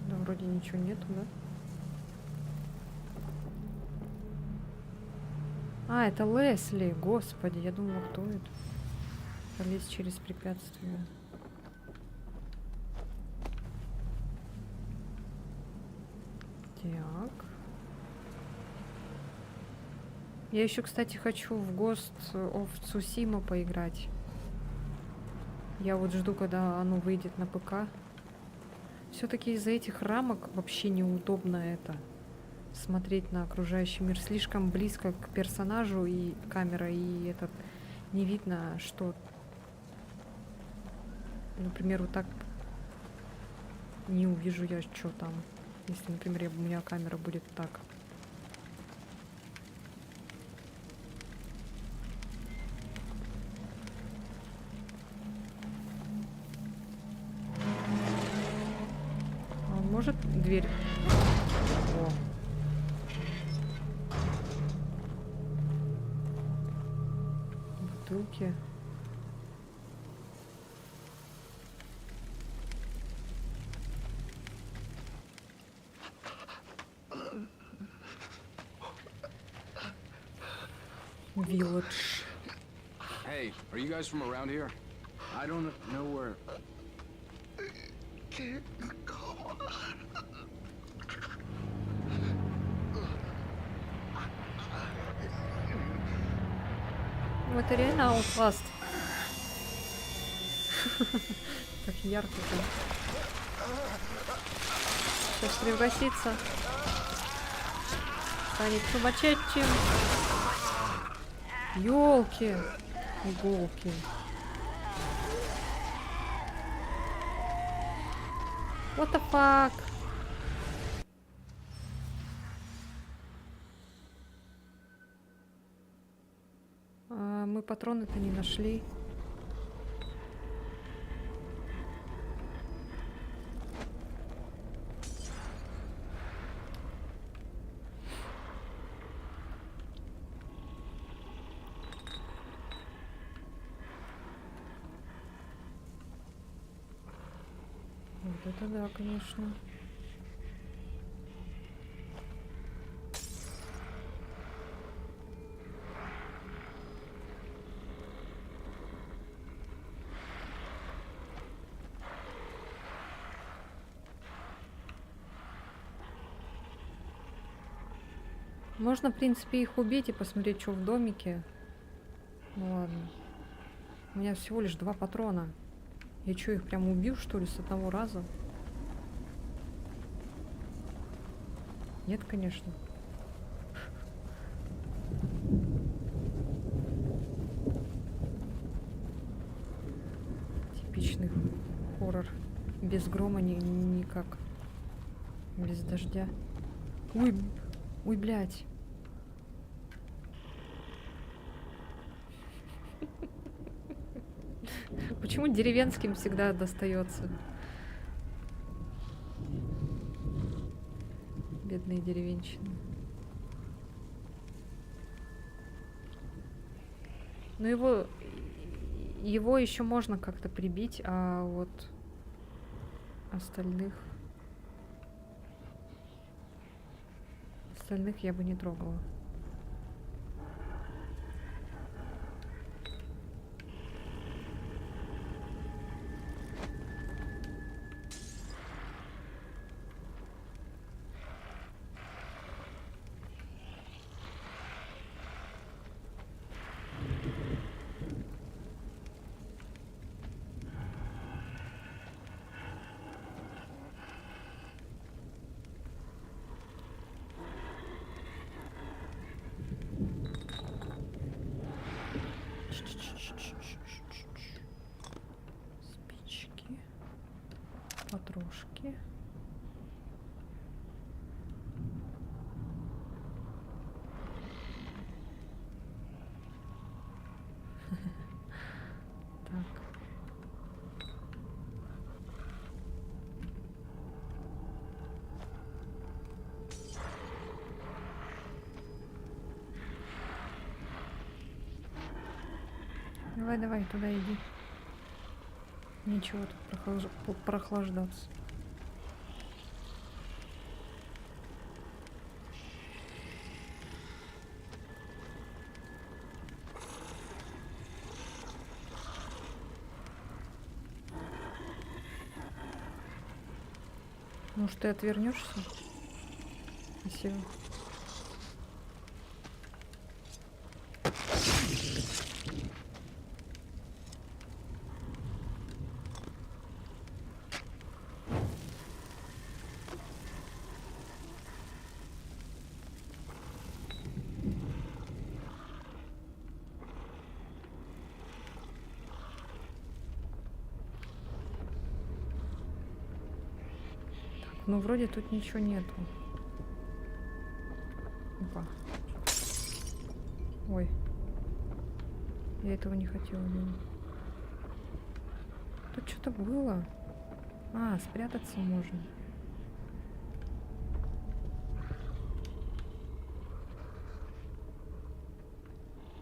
Да, вроде ничего нету, да? А, это Лесли, господи, я думала, кто это? Пролезть через препятствие. Так. Я еще, кстати, хочу в Ghost of Tsushima поиграть. Я вот жду, когда оно выйдет на ПК. Все-таки из-за этих рамок вообще неудобно это смотреть на окружающий мир. Слишком близко к персонажу и камера, и этот не видно, что, например, вот так не увижу я, что там. Если, например, у меня камера будет так. А он может дверь? О. Бутылки. Village. Hey, are you guys from around here? I don't know where... Can't go on. Ну, это реально Outlast. Так ярко-то. Сейчас превратится. Станет сумасшедшим. Ёлки. Иголки. What the fuck? Мы патроны-то не нашли. Вот это да, конечно. Можно, в принципе, их убить и посмотреть, что в домике. Ну ладно. У меня всего лишь 2 патрона. Я что, их прям убью, что ли, с одного раза? Нет, конечно. Типичный хоррор. Без грома никак. Без дождя. Ой, ой, блядь. Почему деревенским всегда достается? Бедные деревенщины. Ну его еще можно как-то прибить, а вот остальных я бы не трогала. Спички, потрошки. Так. Давай, туда иди. Ничего тут прохлаждаться. Может, ты отвернешься? Спасибо. Ну, вроде тут ничего нету. Опа. Ой. Я этого не хотела делать. Тут что-то было. А, спрятаться можно.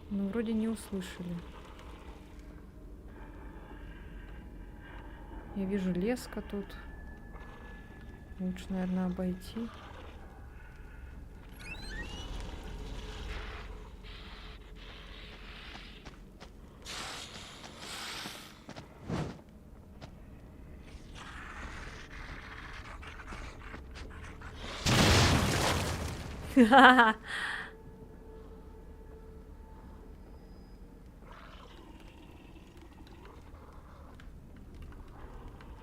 Ну, вроде не услышали. Я вижу леска тут. Лучше, наверное, обойти.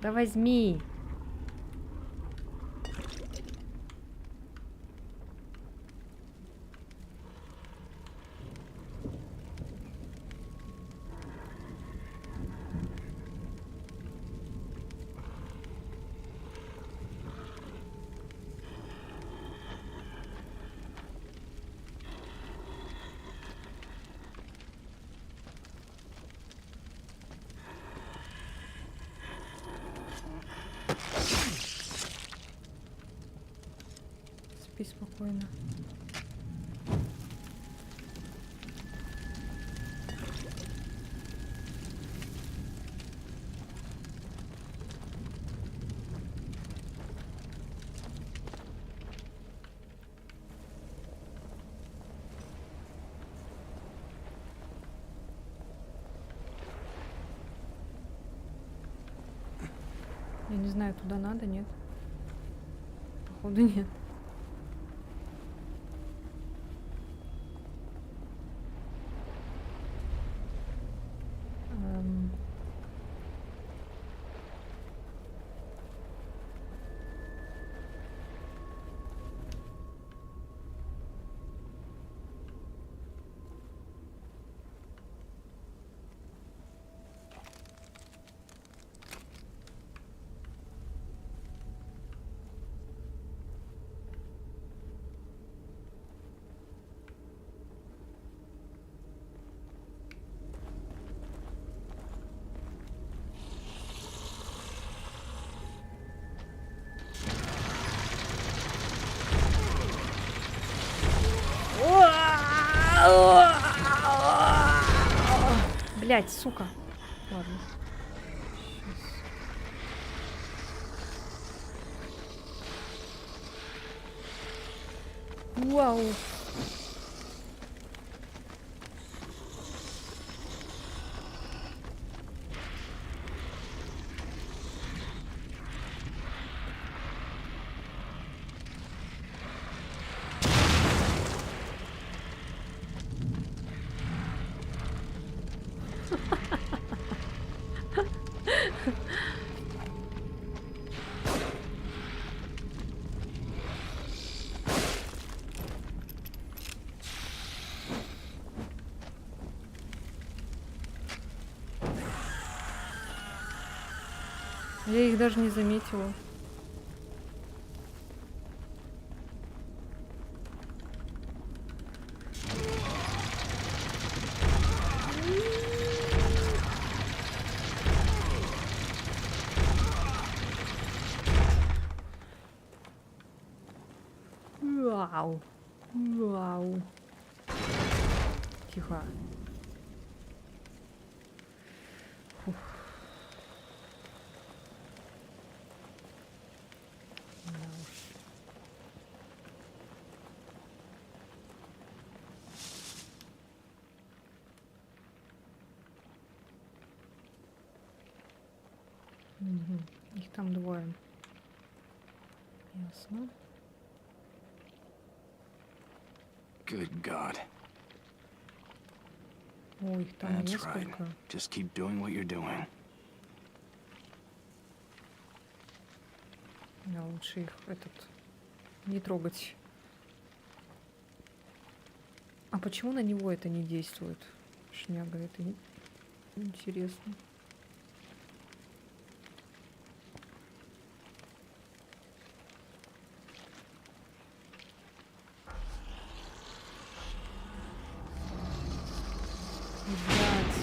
Да возьми. Спи спокойно. Я не знаю, туда надо, нет? Походу нет. Блять, сука. Ладно. Щас. Вау. Я их даже не заметила. Вау. Вау. Тихо. Фух. Да уж. Мгм. Их там двое. Ясно. Good God. Ой, их там That's right. несколько. Just keep doing what you're doing. Да, лучше их не трогать. А почему на него это не действует? Шняга, это интересно. Блядь.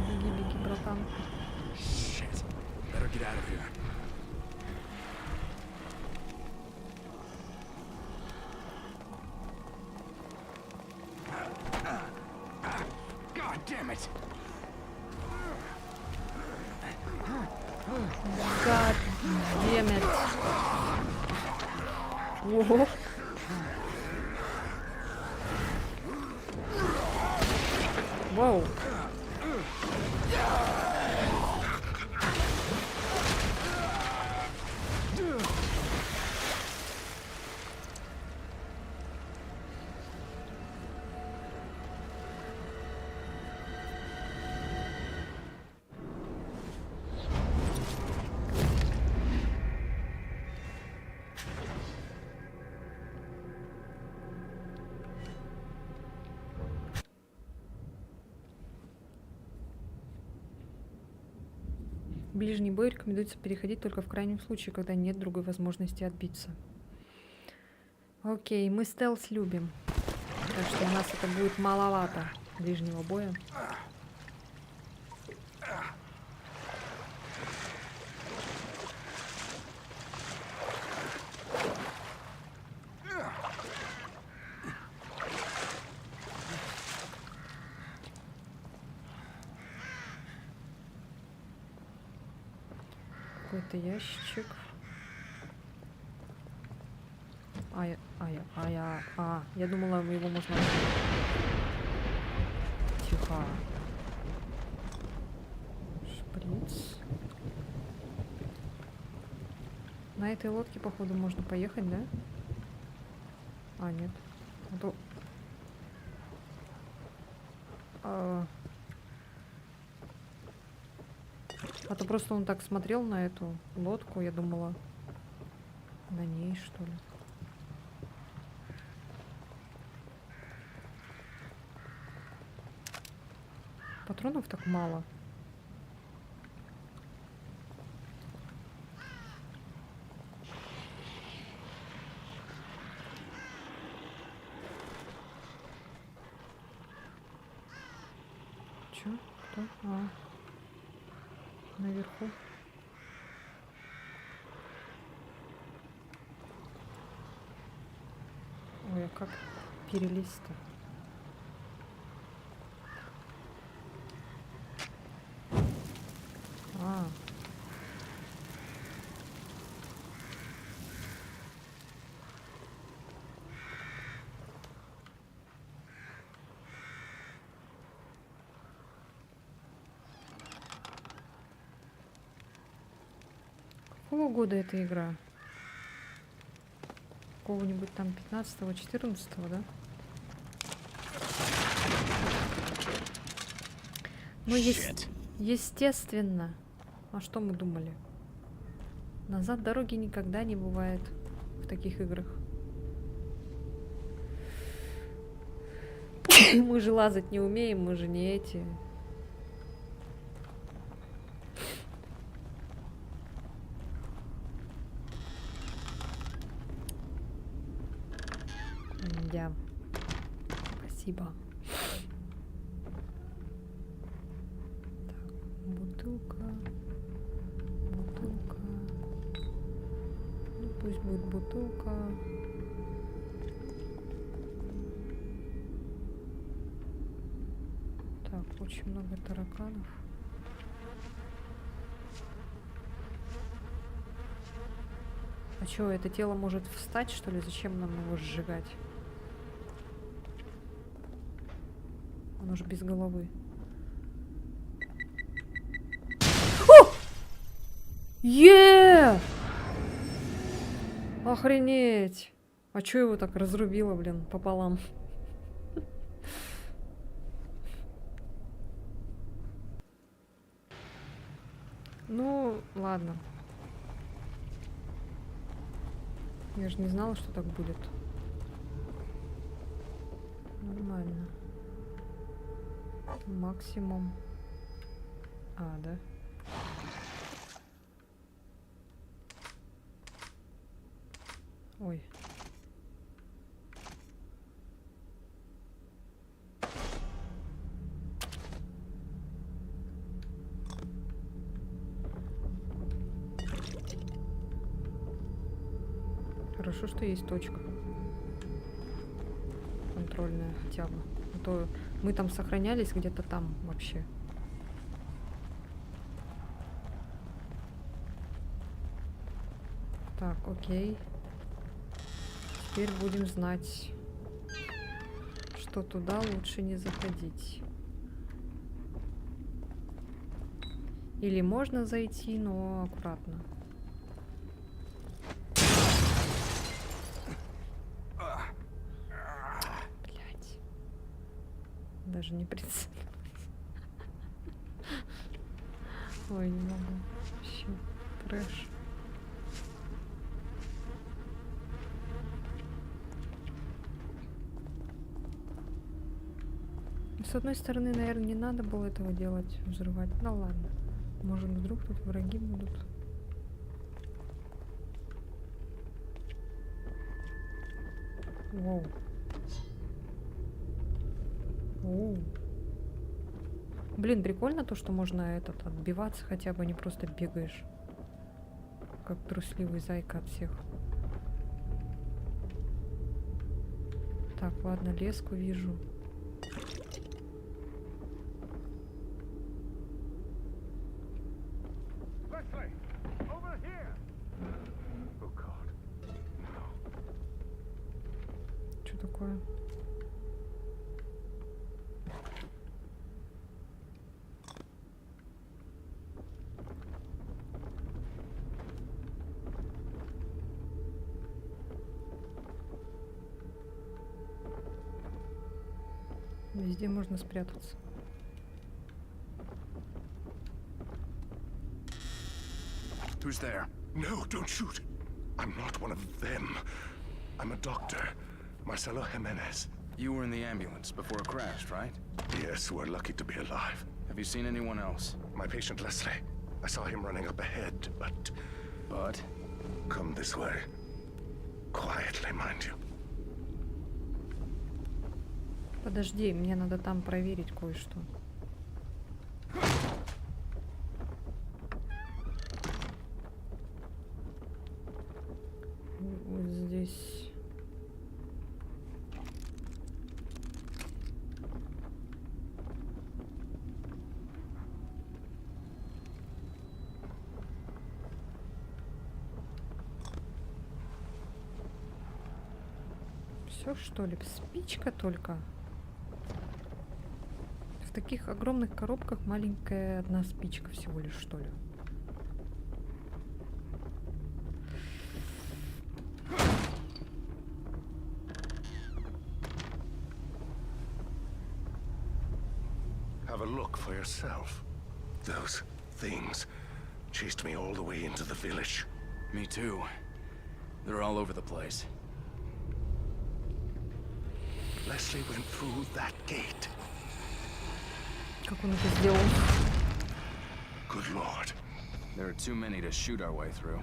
Беги, беги, братан. Shit. Better get out of here. God damn it! God damn it. Ого. Вау. ближний бой рекомендуется переходить только в крайнем случае, когда нет другой возможности отбиться. Окей, мы стелс любим. Так что у нас это будет маловато ближнего боя. Какой-то ящичек. Я думала, его можно... Тихо. Шприц. На этой лодке, походу, можно поехать, да? А, нет. А то просто он так смотрел на эту лодку, я думала, на ней, что ли. Патронов так мало. Чё? Кто? А. Наверху. Ой, а как перелезть-то? А. Какого года эта игра? Какого-нибудь там 15-го, 14-го, да? Ну, естественно. А что мы думали? Назад дороги никогда не бывает в таких играх. Мы же лазать не умеем, мы же не эти. Да. Спасибо. Так, бутылка. Бутылка. Ну, пусть будет бутылка. Так, очень много тараканов. А чё, это тело может встать, что ли? Зачем нам его сжигать? Оно же без головы. О! Охренеть! А чё его так разрубило, блин, пополам? Ну, ладно. Я же не знала, что так будет. Нормально. Максимум. А, да? Ой. Хорошо, что есть точка контрольная хотя бы. А то мы там сохранялись где-то там вообще. Так, окей. Теперь будем знать, что туда лучше не заходить. Или можно зайти, но аккуратно. Блять. Даже не прицелилась. Ой, не могу. Вообще трэш. С одной стороны, наверное, не надо было этого делать, взрывать. Ну ладно. Может, вдруг тут враги будут. Воу. Оу. Блин, прикольно то, что можно отбиваться хотя бы, не просто бегаешь. Как трусливый зайка от всех. Так, ладно, леску вижу. Что такое? Везде можно спрятаться. Who's there? No, don't shoot. I'm not one of them. I'm a doctor. Marcelo Jimenez. You were in the ambulance before it crashed, right? Yes, we're lucky to be alive. Have you seen anyone else? My patient Leslie. I saw him running up ahead, but... But? Come this way. Quietly, mind you. Подожди, мне надо там проверить кое-что. Вот здесь. Все, что ли? Спичка только. В таких огромных коробках маленькая одна спичка всего лишь, что ли. Have a look for yourself. Those things chased me all the way into the village. Me too. They're all over the place. Leslie went through that gate. Как он это сделал? Good Lord. There are too many to shoot our way through.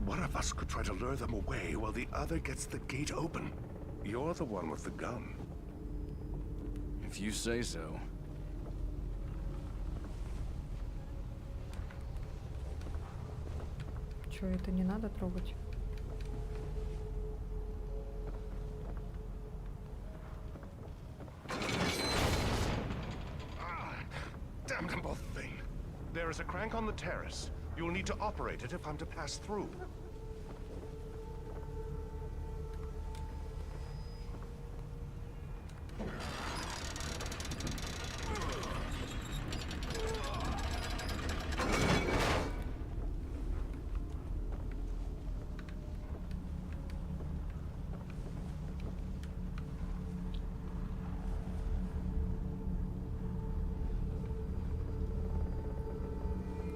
One of us could try to lure them away while the other gets the gate open. You're the one with the gun. If you say so. Чё, это не надо трогать? Damnable thing. There is a crank on the terrace. You'll need to operate it if I'm to pass through.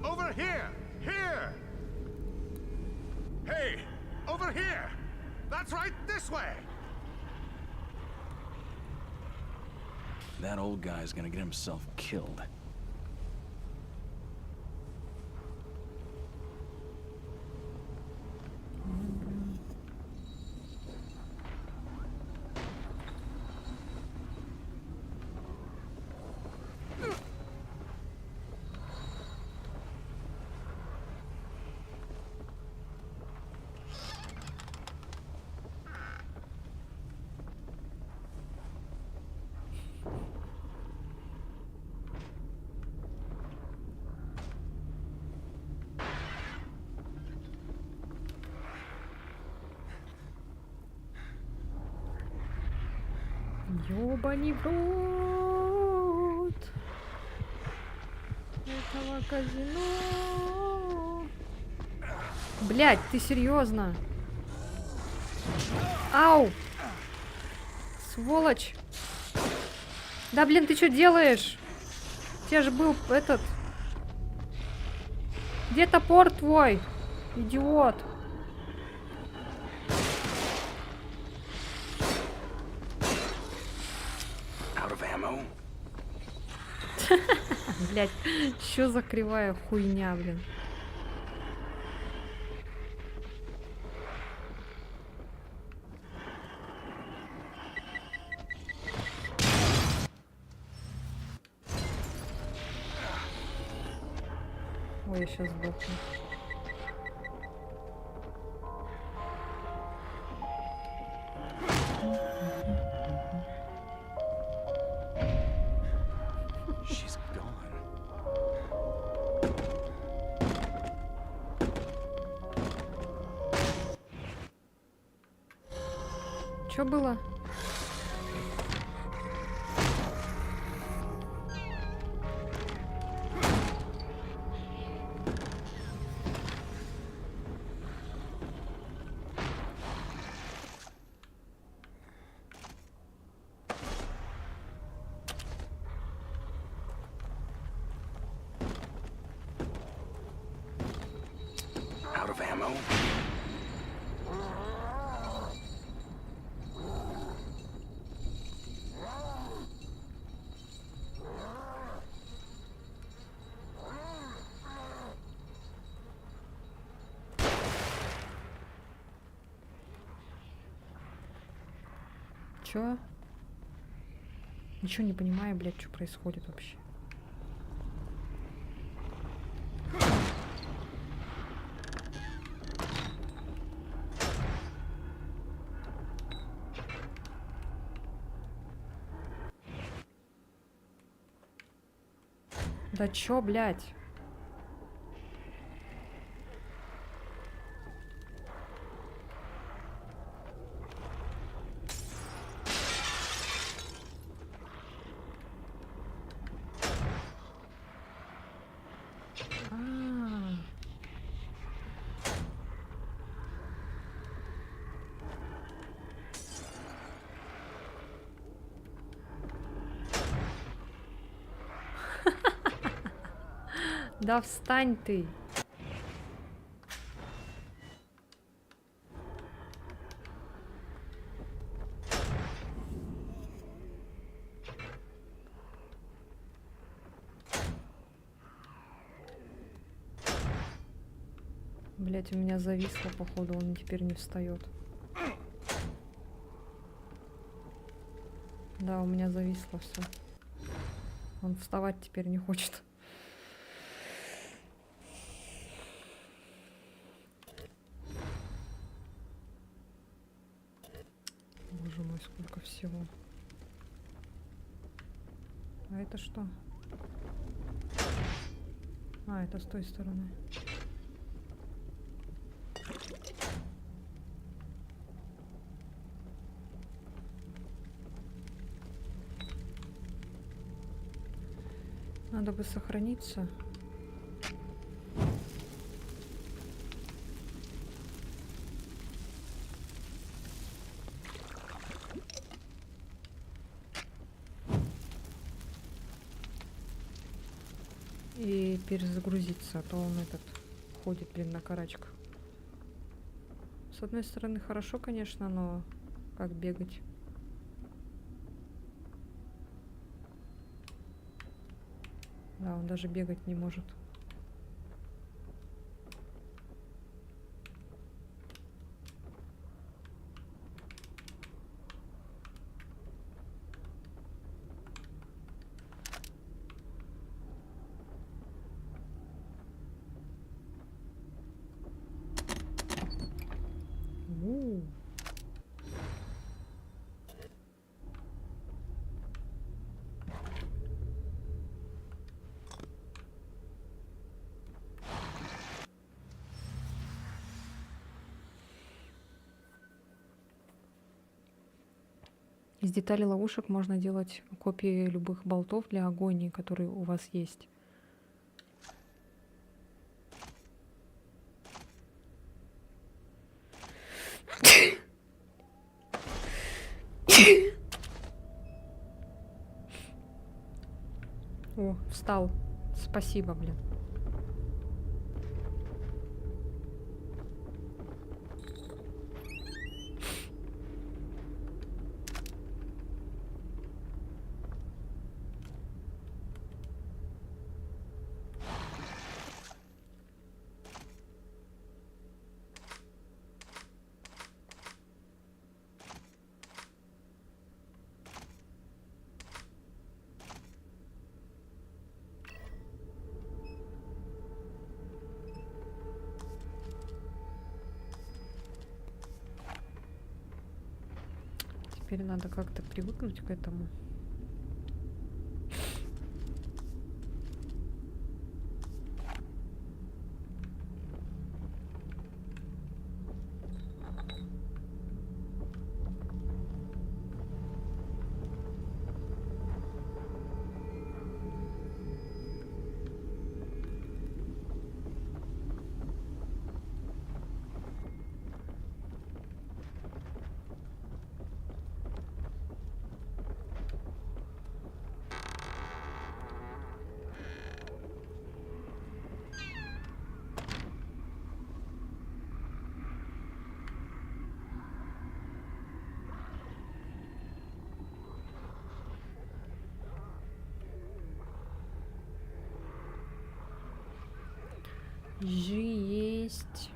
Over here! Here! Hey! Over here! That's right, this way! That old guy's gonna get himself killed. Ёбаный в рот этого казино. Блять, ты серьезно? Ау! Сволочь! Да блин, ты что делаешь? У тебя же был этот... Где топор твой? Идиот! Блять, что за кривая хуйня, блин. Ой, я сейчас сдохну. She's gone. Чё было? Out of ammo. Чё? Ничего не понимаю, блядь, что происходит вообще. Да чё, блядь? А. Да встань ты. Блять, у меня зависло, походу, он теперь не встает. Да, у меня зависло все. Он вставать теперь не хочет. Боже мой, сколько всего. А это что? А, это с той стороны. Надо бы сохраниться. И перезагрузиться, а то он этот ходит, блин, на карачках. С одной стороны хорошо, конечно, но как бегать? Да, он даже бегать не может. Из деталей ловушек можно делать копии любых болтов для агонии, которые у вас есть. О, встал. Спасибо, блин. Теперь надо как-то привыкнуть к этому. Есть.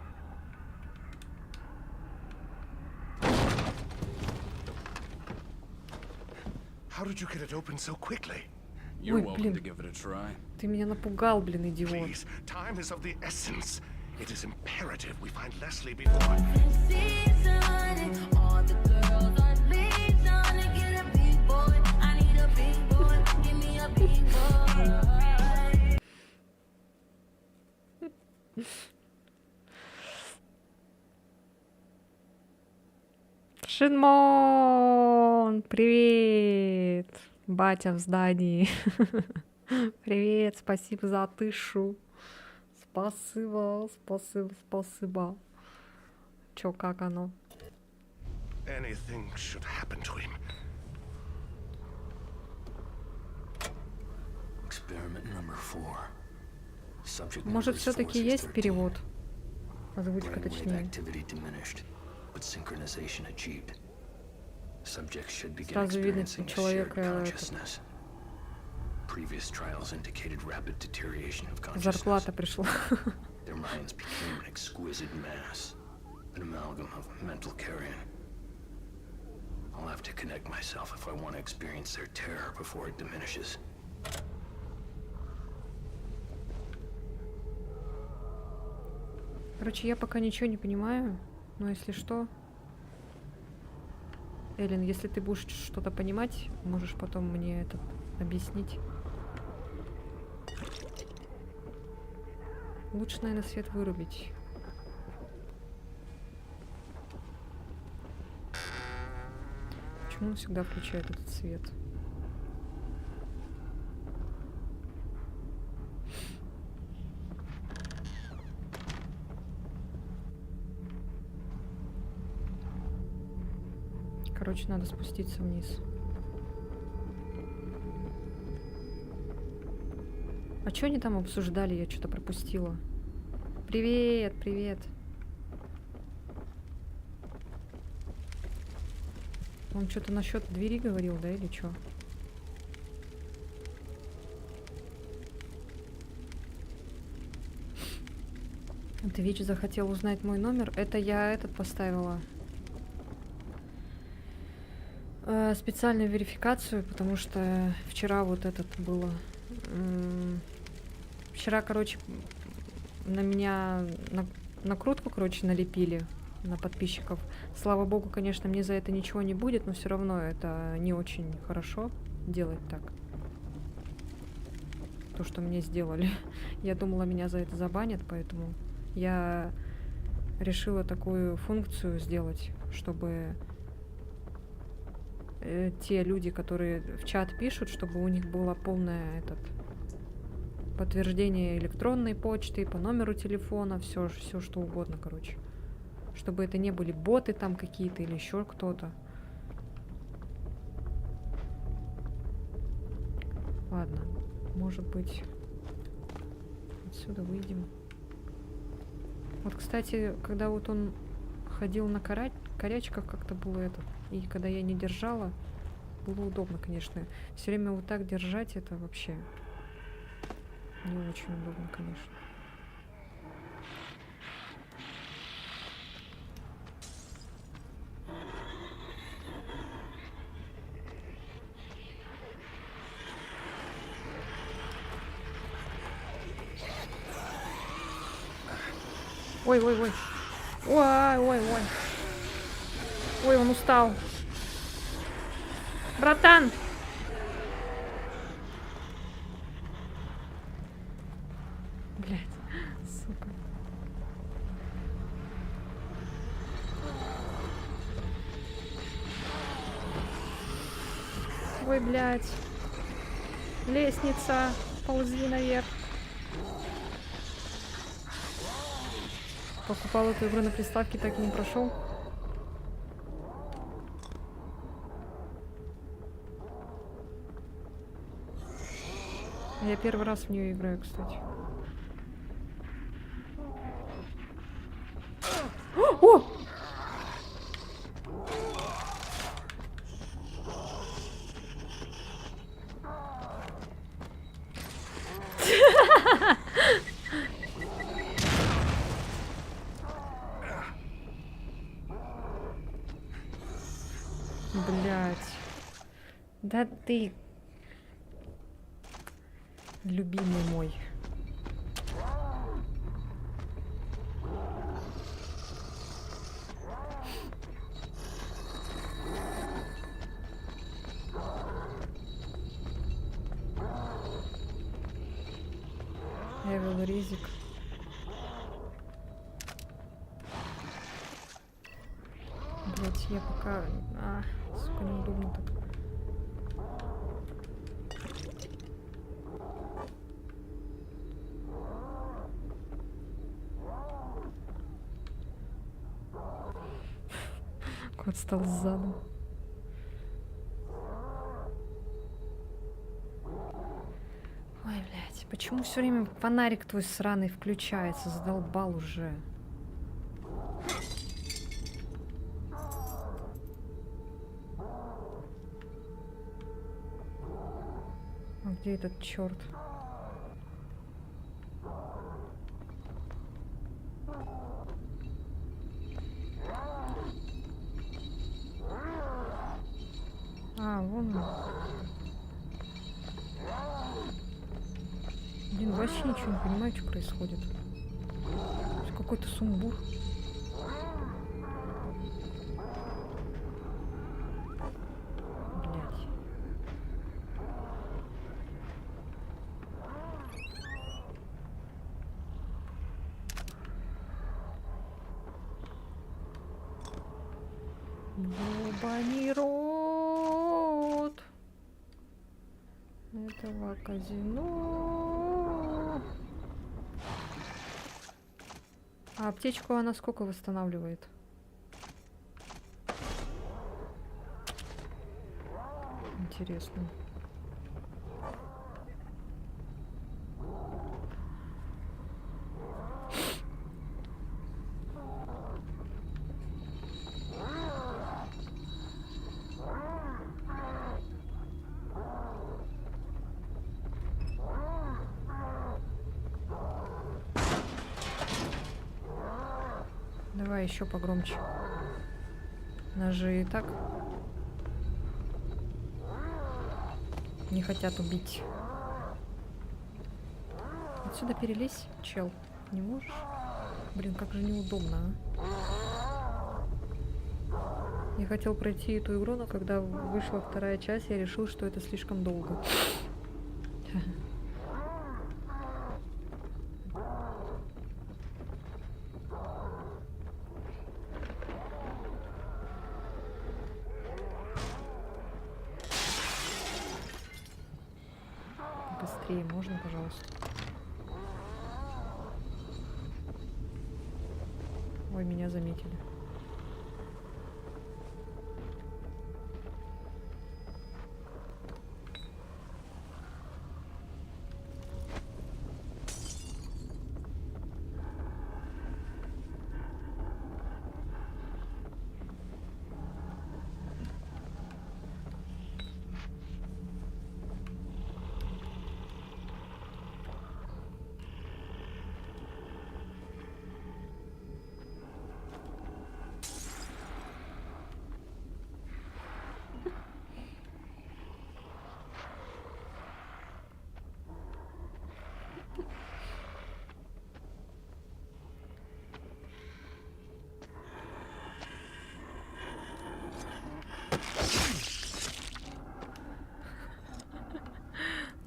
How did you get it open so quickly? You're Ой, welcome to блин. give it a try. Ты меня напугал, блин, идиот. Please, time is of the essence. It is imperative we find Leslie before. Шинмон, привет! Батя в здании. Привет, спасибо за тышу. Спасибо, спасибо, спасибо. Чё, как оно? Anything should happen to him. Experiment number 4. Subject Может, number is все-таки есть 4613. перевод? Озвучка Brainwave точнее. activity diminished, but synchronization achieved. Subject should begin Сразу видно, experiencing что a shared человека consciousness. Previous trials indicated rapid deterioration of consciousness. Зарплата пришла. Their minds became an exquisite mass, an amalgam of mental carrion. I'll have to connect myself if I want to experience their terror before it diminishes. Короче, я пока ничего не понимаю, но если что... Эллен, если ты будешь что-то понимать, можешь потом мне это объяснить. Лучше, наверное, свет вырубить. Почему он всегда включает этот свет? Короче, надо спуститься вниз. А что они там обсуждали? Я что-то пропустила. Привет, привет. Он что-то насчет двери говорил, да, или что? Ты, Вич, захотел узнать мой номер? Это я этот поставила. Специальную верификацию, потому что вчера вот этот было. Вчера, короче, на меня накрутку, короче, налепили на подписчиков. Слава богу, конечно, мне за это ничего не будет, но все равно это не очень хорошо делать так. То, что мне сделали. Я думала, меня за это забанят, поэтому я решила такую функцию сделать, чтобы те люди, которые в чат пишут, чтобы у них было полное подтверждение электронной почты, по номеру телефона, все что угодно, короче. Чтобы это не были боты там какие-то или еще кто-то. Ладно, может быть, отсюда выйдем. Вот, кстати, когда вот он ходил на корячках, как-то было это. И когда я не держала, было удобно, конечно. Все время вот так держать, это вообще не очень удобно, конечно. Ой, ой, ой. Ой, ой, ой. Ой, он устал. Братан! Блядь, сука. Ой, блядь. Лестница. Ползи наверх. Покупал эту игру на приставке, так и не прошел. Я первый раз в нее играю, кстати. О! Блять. Да ты... Любимый мой. Эвел Ризик. Блять, я пока... сука, неудобно так. Кот стал сзаду. Ой, блядь, почему все время фонарик твой сраный включается? Задолбал уже. А где этот черт? Вон он. Блин, вообще ничего не понимаю, что происходит. Какой-то сумбур. Блять. Ёбаный рот этого казино. А аптечку она сколько восстанавливает? Интересно. Давай еще погромче. Нас же и так не хотят убить. Отсюда перелезь, чел. Не можешь? Блин, как же неудобно, а. Я хотел пройти эту игру, но когда вышла вторая часть, я решил, что это слишком долго. Быстрее можно, пожалуйста? Ой, меня заметили.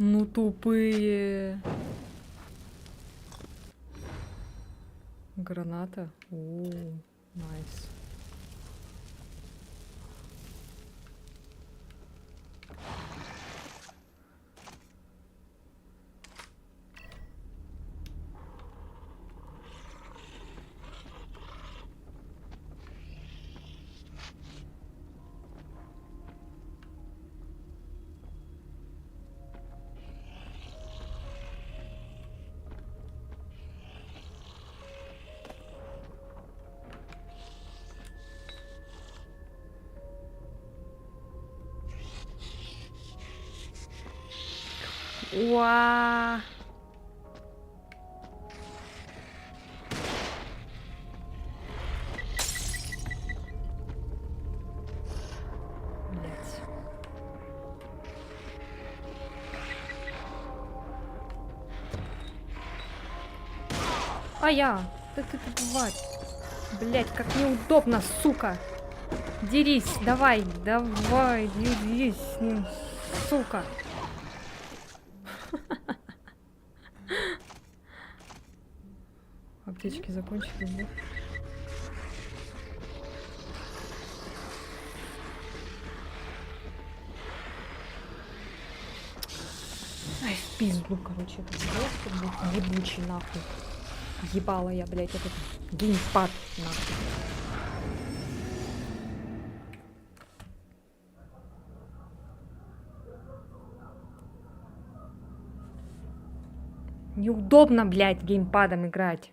Ну тупые. Граната. О, найс. Уа! Блять. А я! Да ты тварь! Блять, как неудобно, сука! Дерись, давай, дерись с ним, сука! Аптечки закончились, да? Ай, в пизду, короче, этот доступ, блядь, ебучий, нахуй. Ебала я, блядь, этот геймпад, нахуй. Неудобно, блядь, геймпадом играть.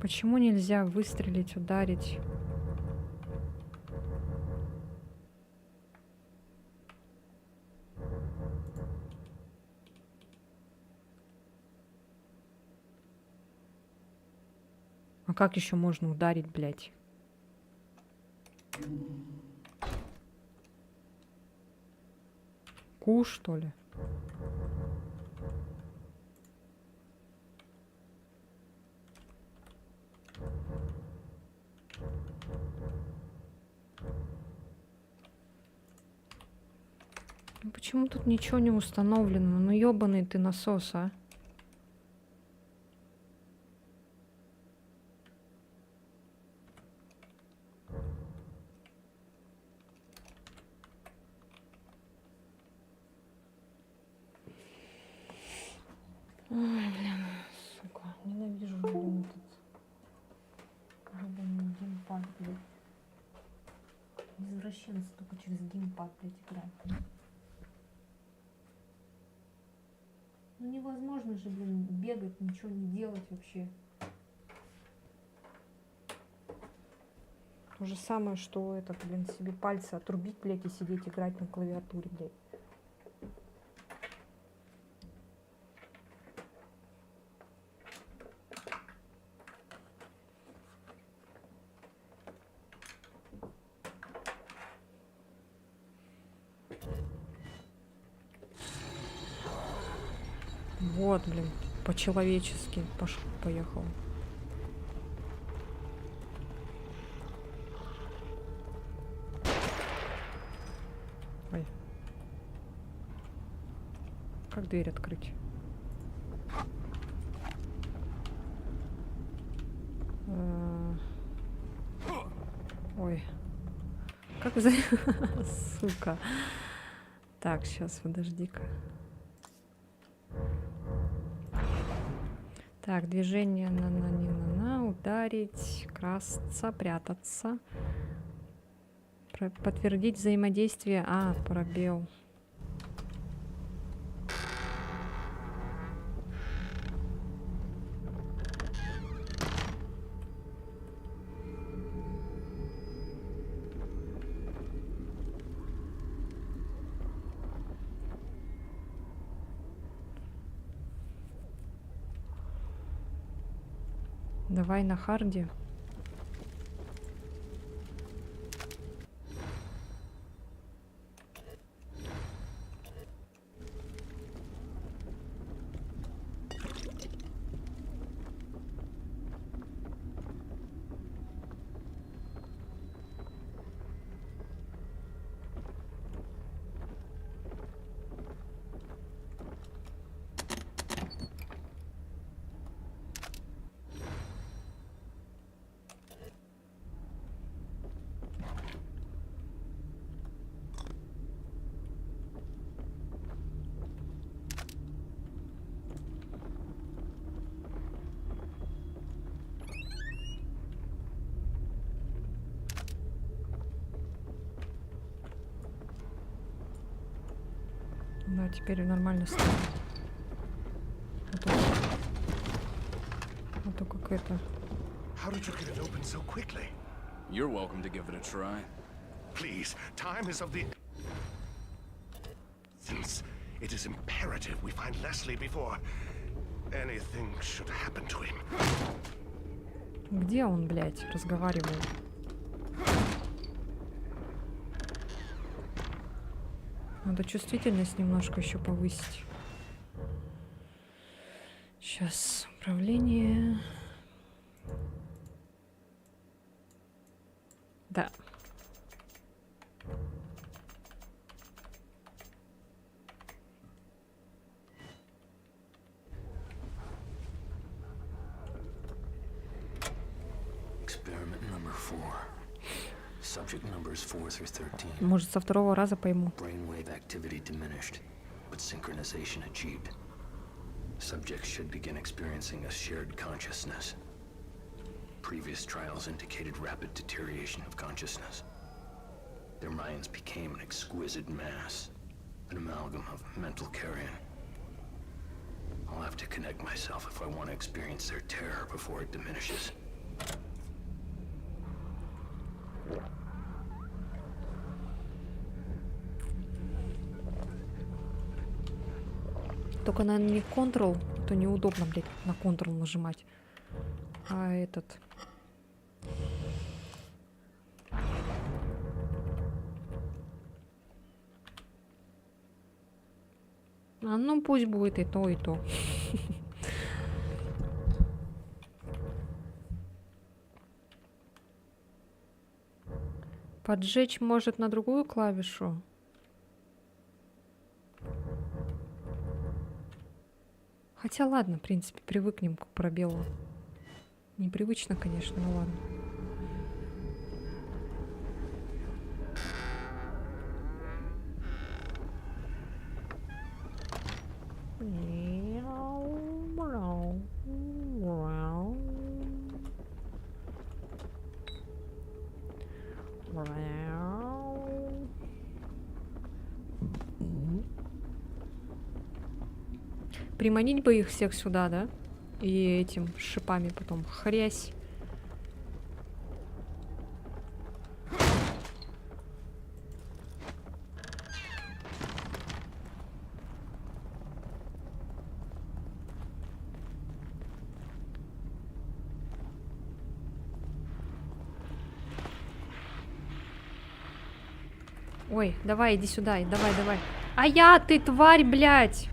Почему нельзя выстрелить, ударить? А как еще можно ударить, блядь? Ку, что ли? Ну почему тут ничего не установлено? Ну ёбаный ты насос, а? Ой, блин, сука, ненавижу, блин, этот ёбаный геймпад, блядь. Извращенцы только через геймпад, блядь, играют. Ну невозможно же, блин, бегать, ничего не делать вообще. То же самое, что это, блин, себе пальцы отрубить, блядь, и сидеть играть на клавиатуре, блядь. Вот, блин, по-человечески пошел, поехал. Ой. Как дверь открыть? Ой. Как за... Сука. Так, сейчас, подожди-ка. Так, движение на ударить, красться, прятаться. Подтвердить взаимодействие. А, пробел. Давай на харде. Да, теперь нормально стало. А то как это. How did you get it open so quickly? You're welcome to give it a try. Please, time is of the... Since it is imperative we find Leslie before anything should happen to him. Где он, блядь, разговаривал? Надо чувствительность немножко еще повысить. Сейчас управление. Да. Experiment number 4. Subject numbers 4 through 13. Может, со второго раза пойму. Brainwave activity diminished, but synchronization achieved. Subjects should begin experiencing a shared consciousness. Previous trials indicated rapid deterioration of consciousness. Their minds became an exquisite mass, an amalgam of mental carrion. I'll have to connect myself if I want to experience their terror before it diminishes. Только, наверное, не Ctrl, а то неудобно, блядь, на Ctrl нажимать. А этот... А ну пусть будет и то, и то. Поджечь может на другую клавишу. Хотя ладно, в принципе, привыкнем к пробелу. Непривычно, конечно, но ладно. Приманить бы их всех сюда, да? И этим шипами потом хрясь. Ой, давай, иди сюда, давай, давай. А я, ты тварь, блядь!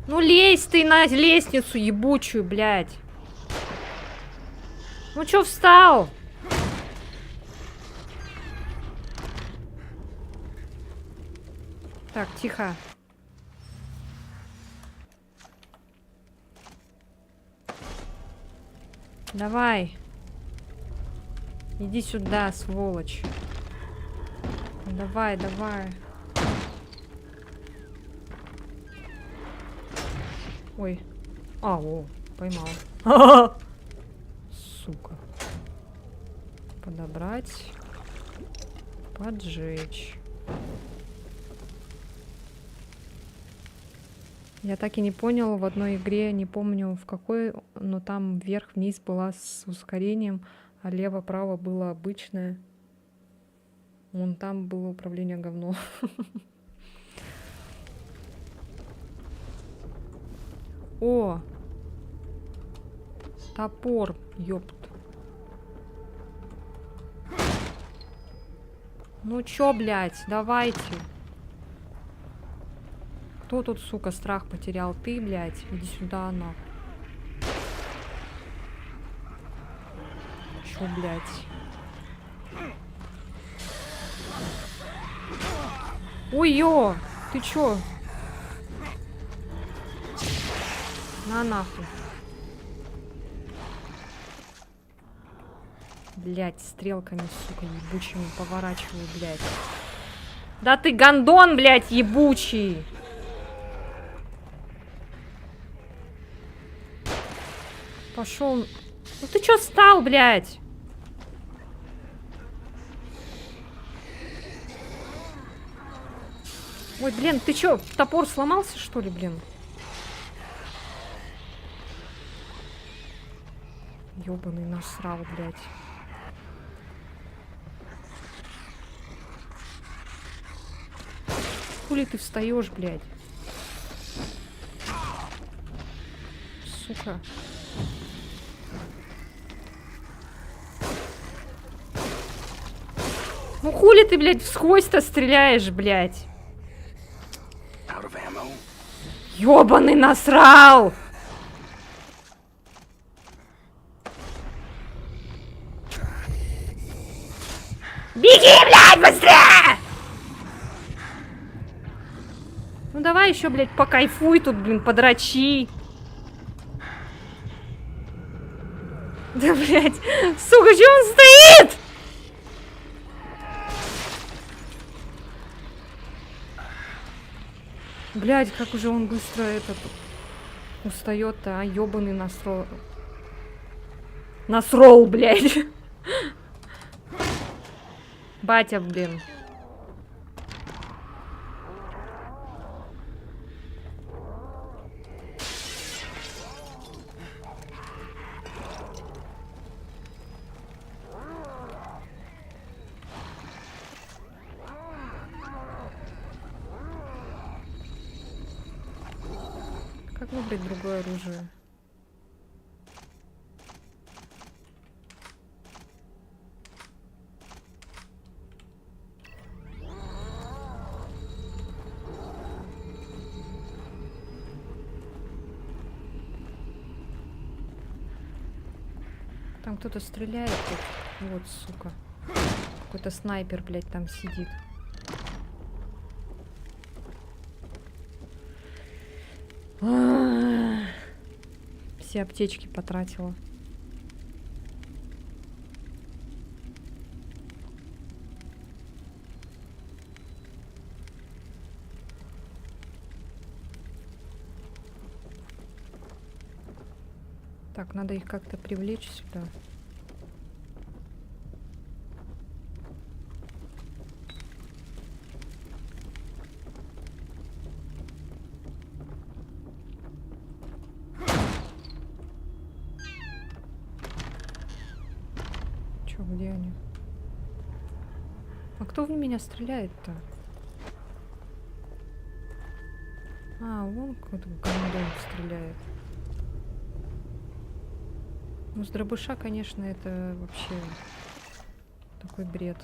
Ну лезь ты на лестницу ебучую, блядь. Ну чё встал? Так, тихо. Давай. Иди сюда, сволочь. Давай, давай. Ой. А, о, поймал. Сука. Подобрать. Поджечь. Я так и не понял в одной игре, не помню в какой, но там вверх-вниз была с ускорением, а лево-право было обычное. Вон там было управление говно. О! Топор, ёпт. Ну чё, блядь, давайте. Кто тут, сука, страх потерял? Ты, блядь, иди сюда, нахуй. Чё, блядь? Ой-ё! Ты чё? На нахуй. Блять, стрелками, сука, ебучими поворачиваю, блять. Да ты гондон, блять, ебучий. Пошел. Ну ты чё встал, блять? Ой, блин, ты чё, топор сломался, что ли, блин? Ёбаный насрал, блядь. Хули ты встаешь, блядь? Сука. Ну хули ты, блядь, всквозь-то стреляешь, блядь? Ёбаный насрал! Беги, блядь, быстрее! Ну давай еще, блядь, покайфуй тут, блин, подрачи. Да, блядь, сука, чё он стоит? Блядь, как уже он быстро этот устает-то, а, ёбаный насрол. Насрол, блядь. Батя, блин. Как выбрать другое оружие? Там кто-то стреляет тут. Вот, сука. Какой-то снайпер, блядь, там сидит. Все аптечки потратила. Так, надо их как-то привлечь сюда. Чё, где они? А кто в меня стреляет-то? А, вон какой-то гандон стреляет. Ну, с дробыша, конечно, это вообще такой бред.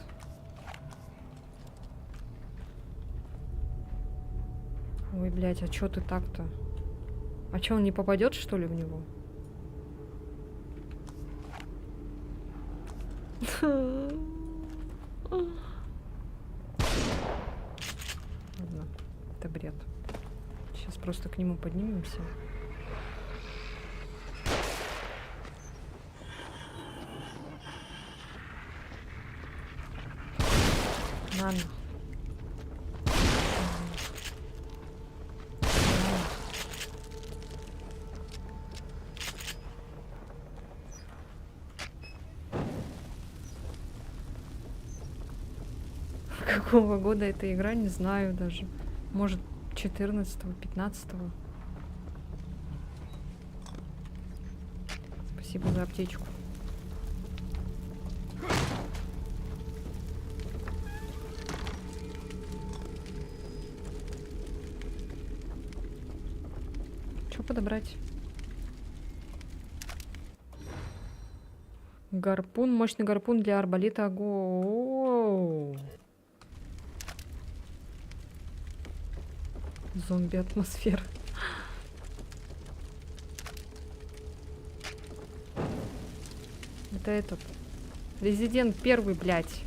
Ой, блядь, а чё ты так-то? А чё, он не попадет, что ли, в него? Ладно, это бред. Сейчас просто к нему поднимемся. Ладно. Какого года эта игра, не знаю даже. Может, 14-го, 15-го. Спасибо за аптечку. Что подобрать? Гарпун, мощный гарпун для арбалета. Ого! Зомби-атмосфера. Это этот. Резидент первый, блядь.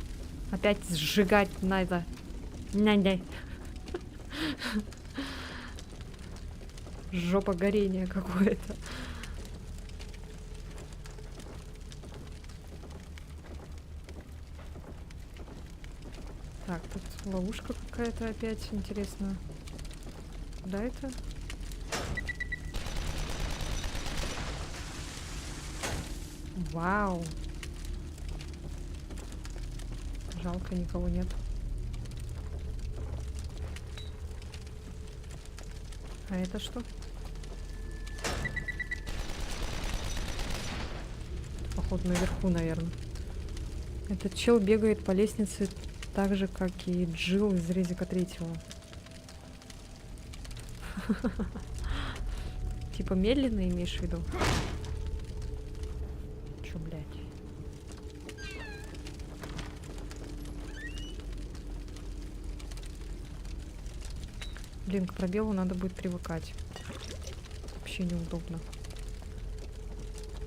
Опять сжигать надо. Надо. Жопа горения какое-то. Так, тут ловушка какая-то опять интересная. Куда это? Вау. Жалко, никого нет. А это что? Походу наверху, наверное. Этот чел бегает по лестнице так же, как и Джилл из Резика 3-го. Типа медленно имеешь в виду? Чё, блядь? Блин, к пробелу надо будет привыкать. Вообще неудобно.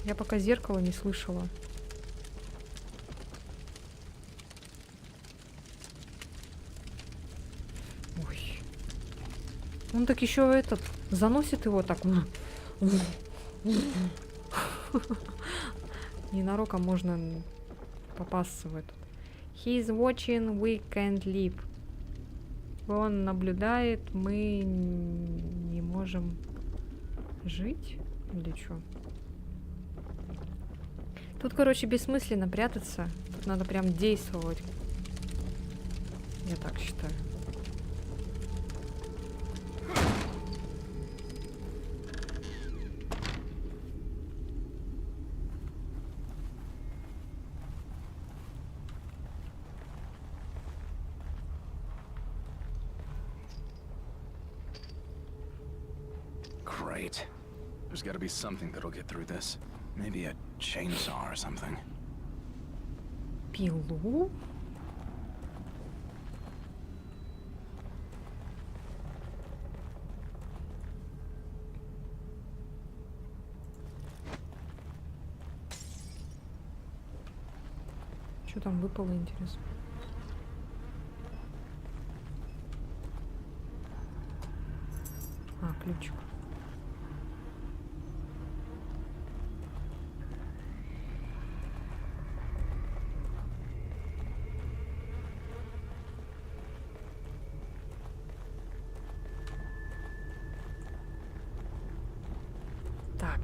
Я пока зеркало не слышала. Ой. Он так еще этот заносит его так. Ненароком можно попасться в этот. He's watching, we can't leave. Он наблюдает, мы не можем жить? Или что? Тут, короче, бессмысленно прятаться. Тут надо прям действовать. Я так считаю. Great. There's gotta be something that'll get through this. Maybe a chainsaw or something. Пилу? Что там выпало, интересно? А, ключик. Так.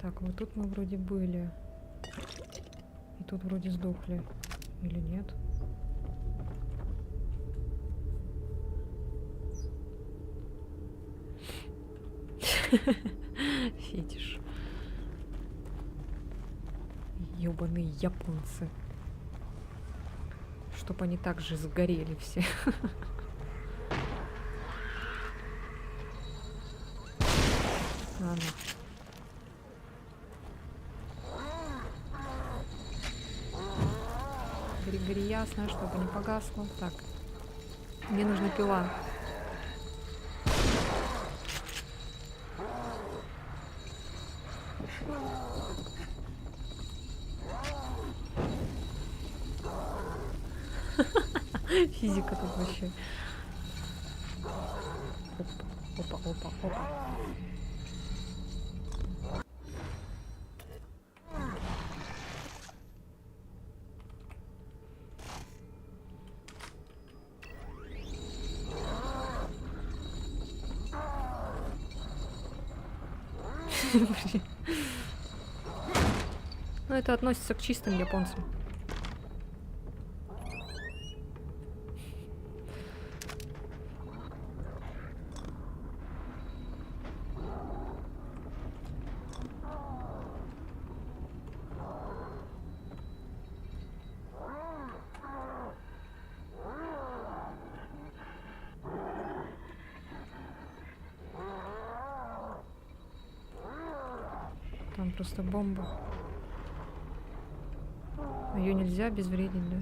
Так, вот тут мы вроде были. И тут вроде сдохли. Или нет? Фетиш. Ёбаные японцы. Чтоб они так же сгорели все. Ладно. Гори ясно, чтобы не погасло. Так. Мне нужна пила. Физика тут вообще. Опа, опа, опа, опа. Ну, это относится к чистым японцам. Там просто бомба. Ее нельзя обезвредить, да?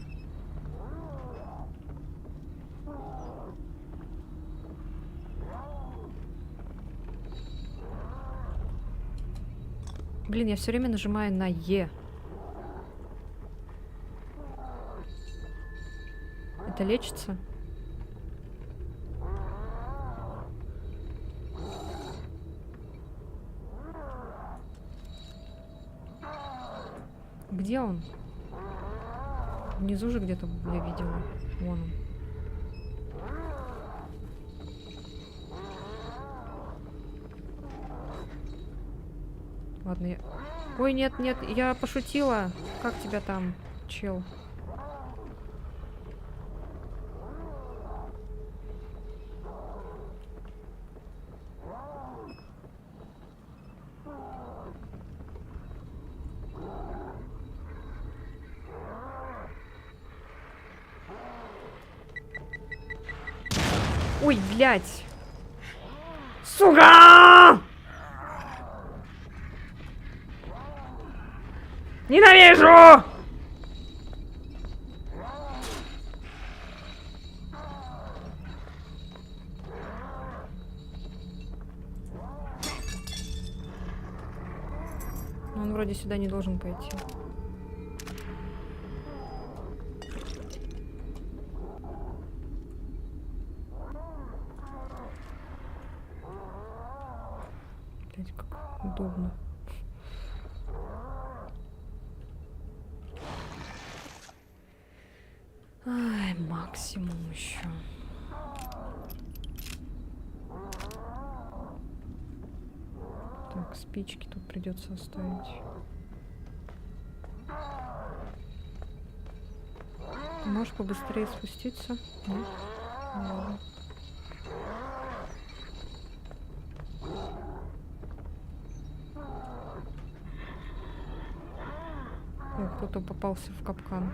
Блин, я все время нажимаю на Е. Это лечится? Где он? Внизу же где-то я видела. Вон он. Ладно, я... Ой, нет, нет, я пошутила. Как тебя там, чел? Ой, блядь. Сука! Ненавижу! Он вроде сюда не должен пойти. Блять, как удобно. Ай, максимум еще. Так, спички тут придется оставить. Можешь побыстрее спуститься? Нет? Ладно. О, кто-то попался в капкан.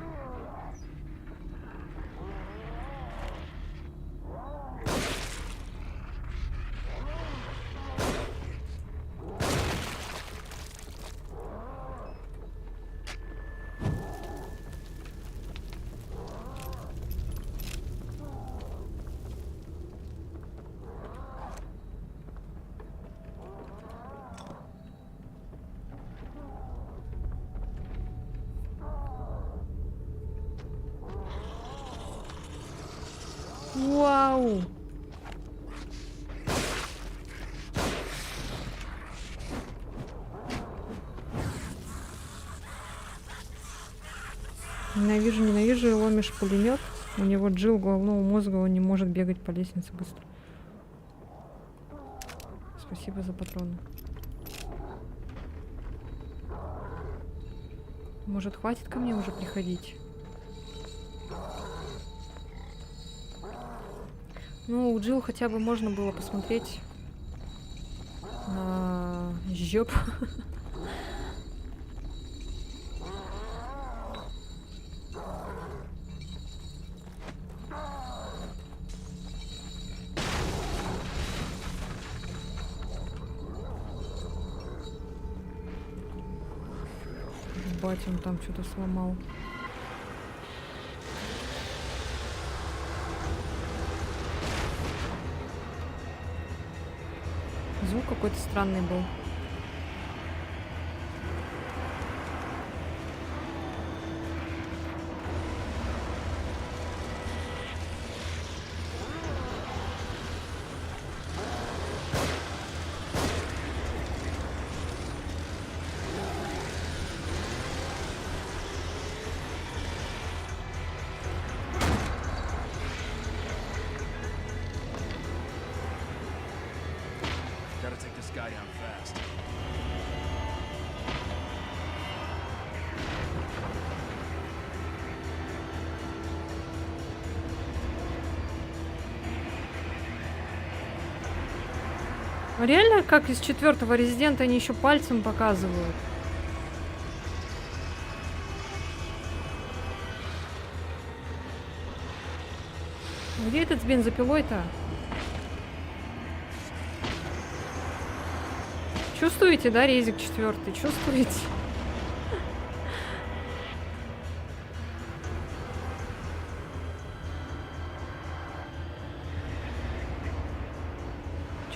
Вау! Ненавижу, ненавижу, и ломишь пулемет. У него джил головного мозга, он не может бегать по лестнице быстро. Спасибо за патроны. Может, хватит ко мне уже приходить? Ну, у Джилл хотя бы можно было посмотреть на жопу. Бать, он там что-то сломал. Звук какой-то странный был. Gotta take this guy down fast. Реально, как из 4-го Резидента, они еще пальцем показывают. Где этот с бензопилой-то? Чувствуете, да, резик 4-й? Чувствуете?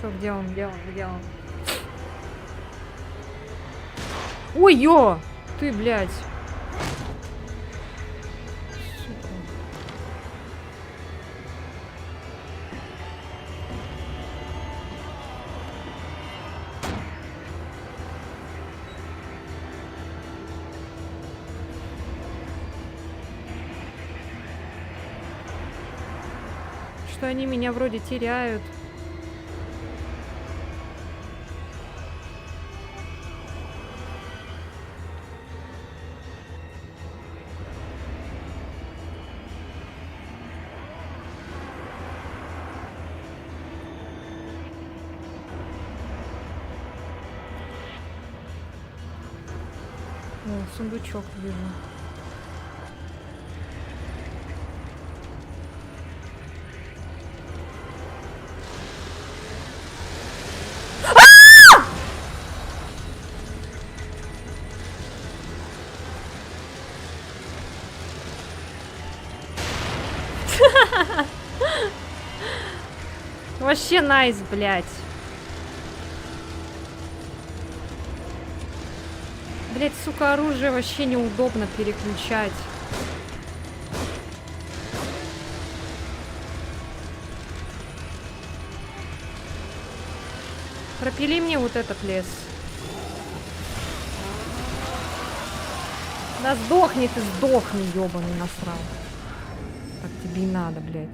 Чё, где он, где он, где он? Ой, ё! Ты, блядь. Сука. Что они меня вроде теряют. О, сундучок вижу. Вообще найс, блядь. Блядь, сука, оружие вообще неудобно переключать. Пропили мне вот этот лес. Да сдохни ты, сдохни, ёбаный насрал. Так тебе и надо, блядь.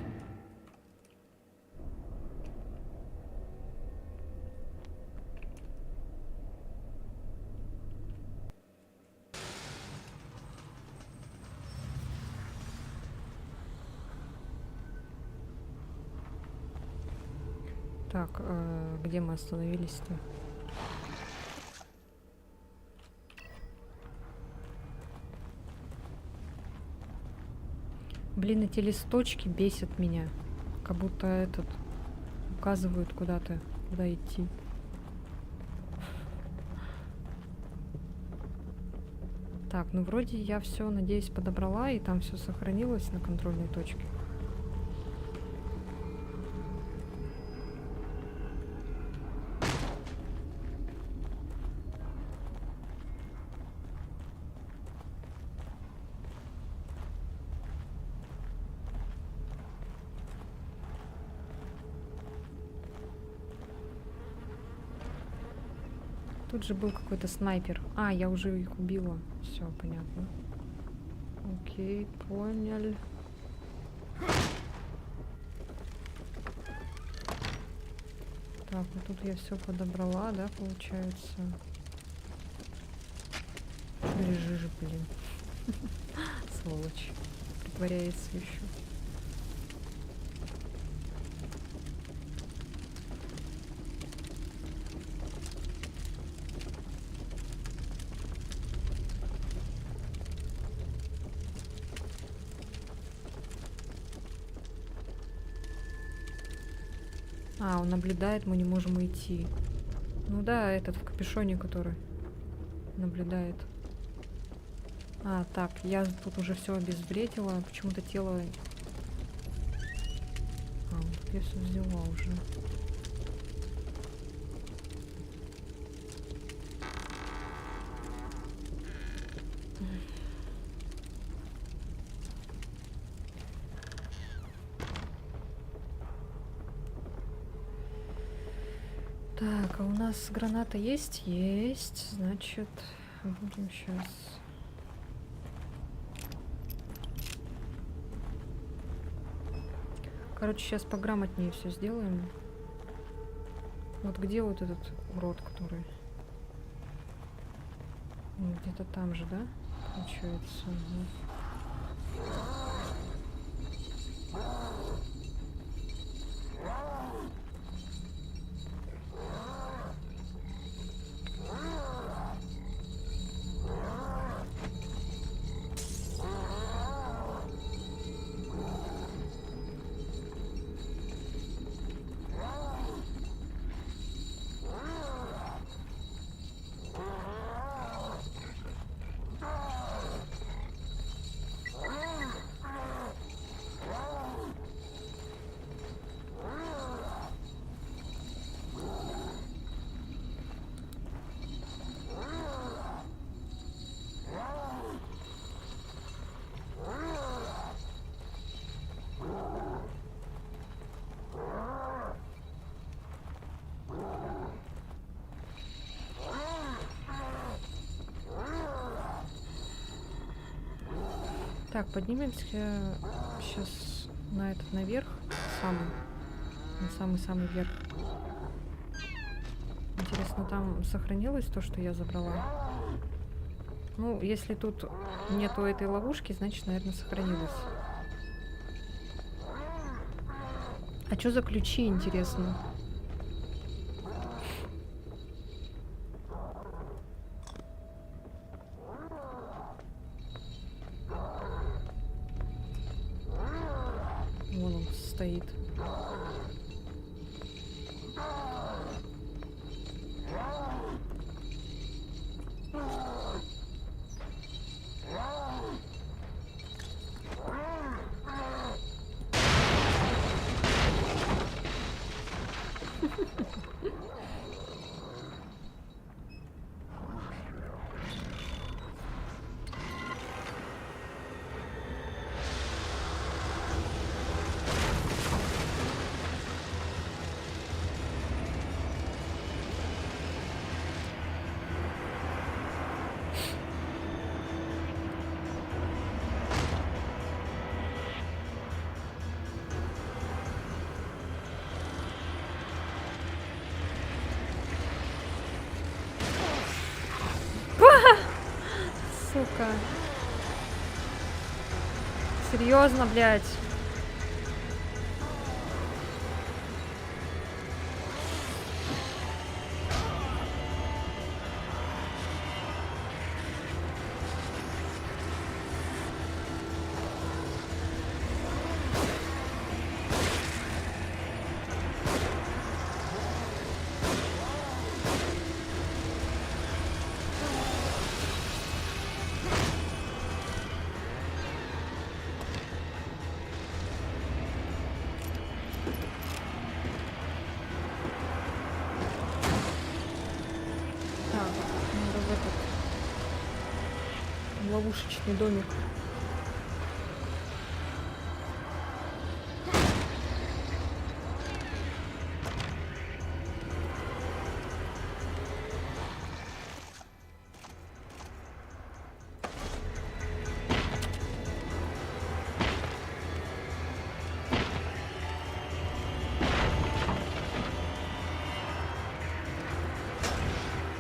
Так, где мы остановились-то? Блин, эти листочки бесят меня. Как будто этот указывают куда-то, куда идти. Так, ну вроде я все, надеюсь, подобрала, и там все сохранилось на контрольной точке. Тут же был какой-то снайпер. А, я уже их убила. Все, понятно. Окей, понял. Так, ну тут я все подобрала, да, получается. Лежишь, блин. Сволочь. Притворяется еще. А, он наблюдает, мы не можем уйти. Ну да, этот в капюшоне, который наблюдает. А, так, я тут уже все обезвредила. Почему-то тело... А, вот я все взяла уже. Так, а у нас граната есть? Есть. Значит, будем сейчас... Короче, сейчас пограмотнее все сделаем. Вот где вот этот урод, который... Ну, где-то там же, да? Получается. Так, поднимемся сейчас на этот наверх, на самый-самый верх. Интересно, там сохранилось то, что я забрала? Ну, если тут нету этой ловушки, значит, наверное, сохранилось. А что за ключи, интересно? Вон он стоит. сука. Серьезно, блядь. Так, надо в этот ловушечный домик.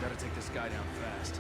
Gotta take this guy down fast.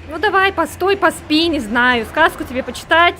Ну давай, постой, поспи, не знаю. Сказку тебе почитать.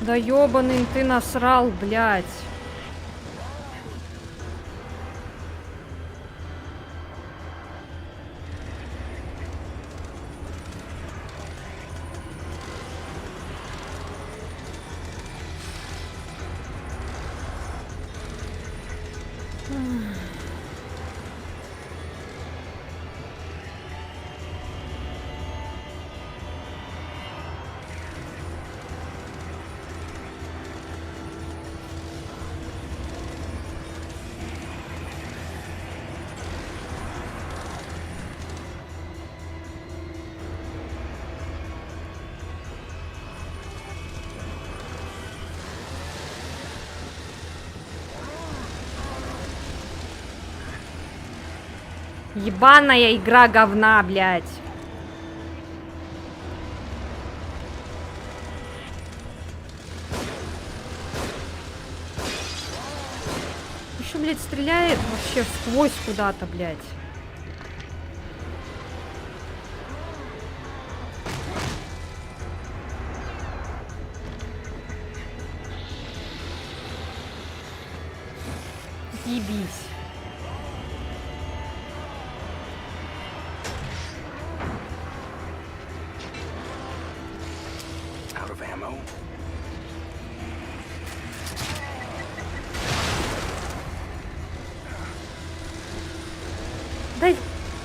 Да ёбаный ты насрал, блядь. Ебаная игра говна, блядь. Еще, блядь, стреляет вообще сквозь куда-то, блядь. Ебись. Out of ammo?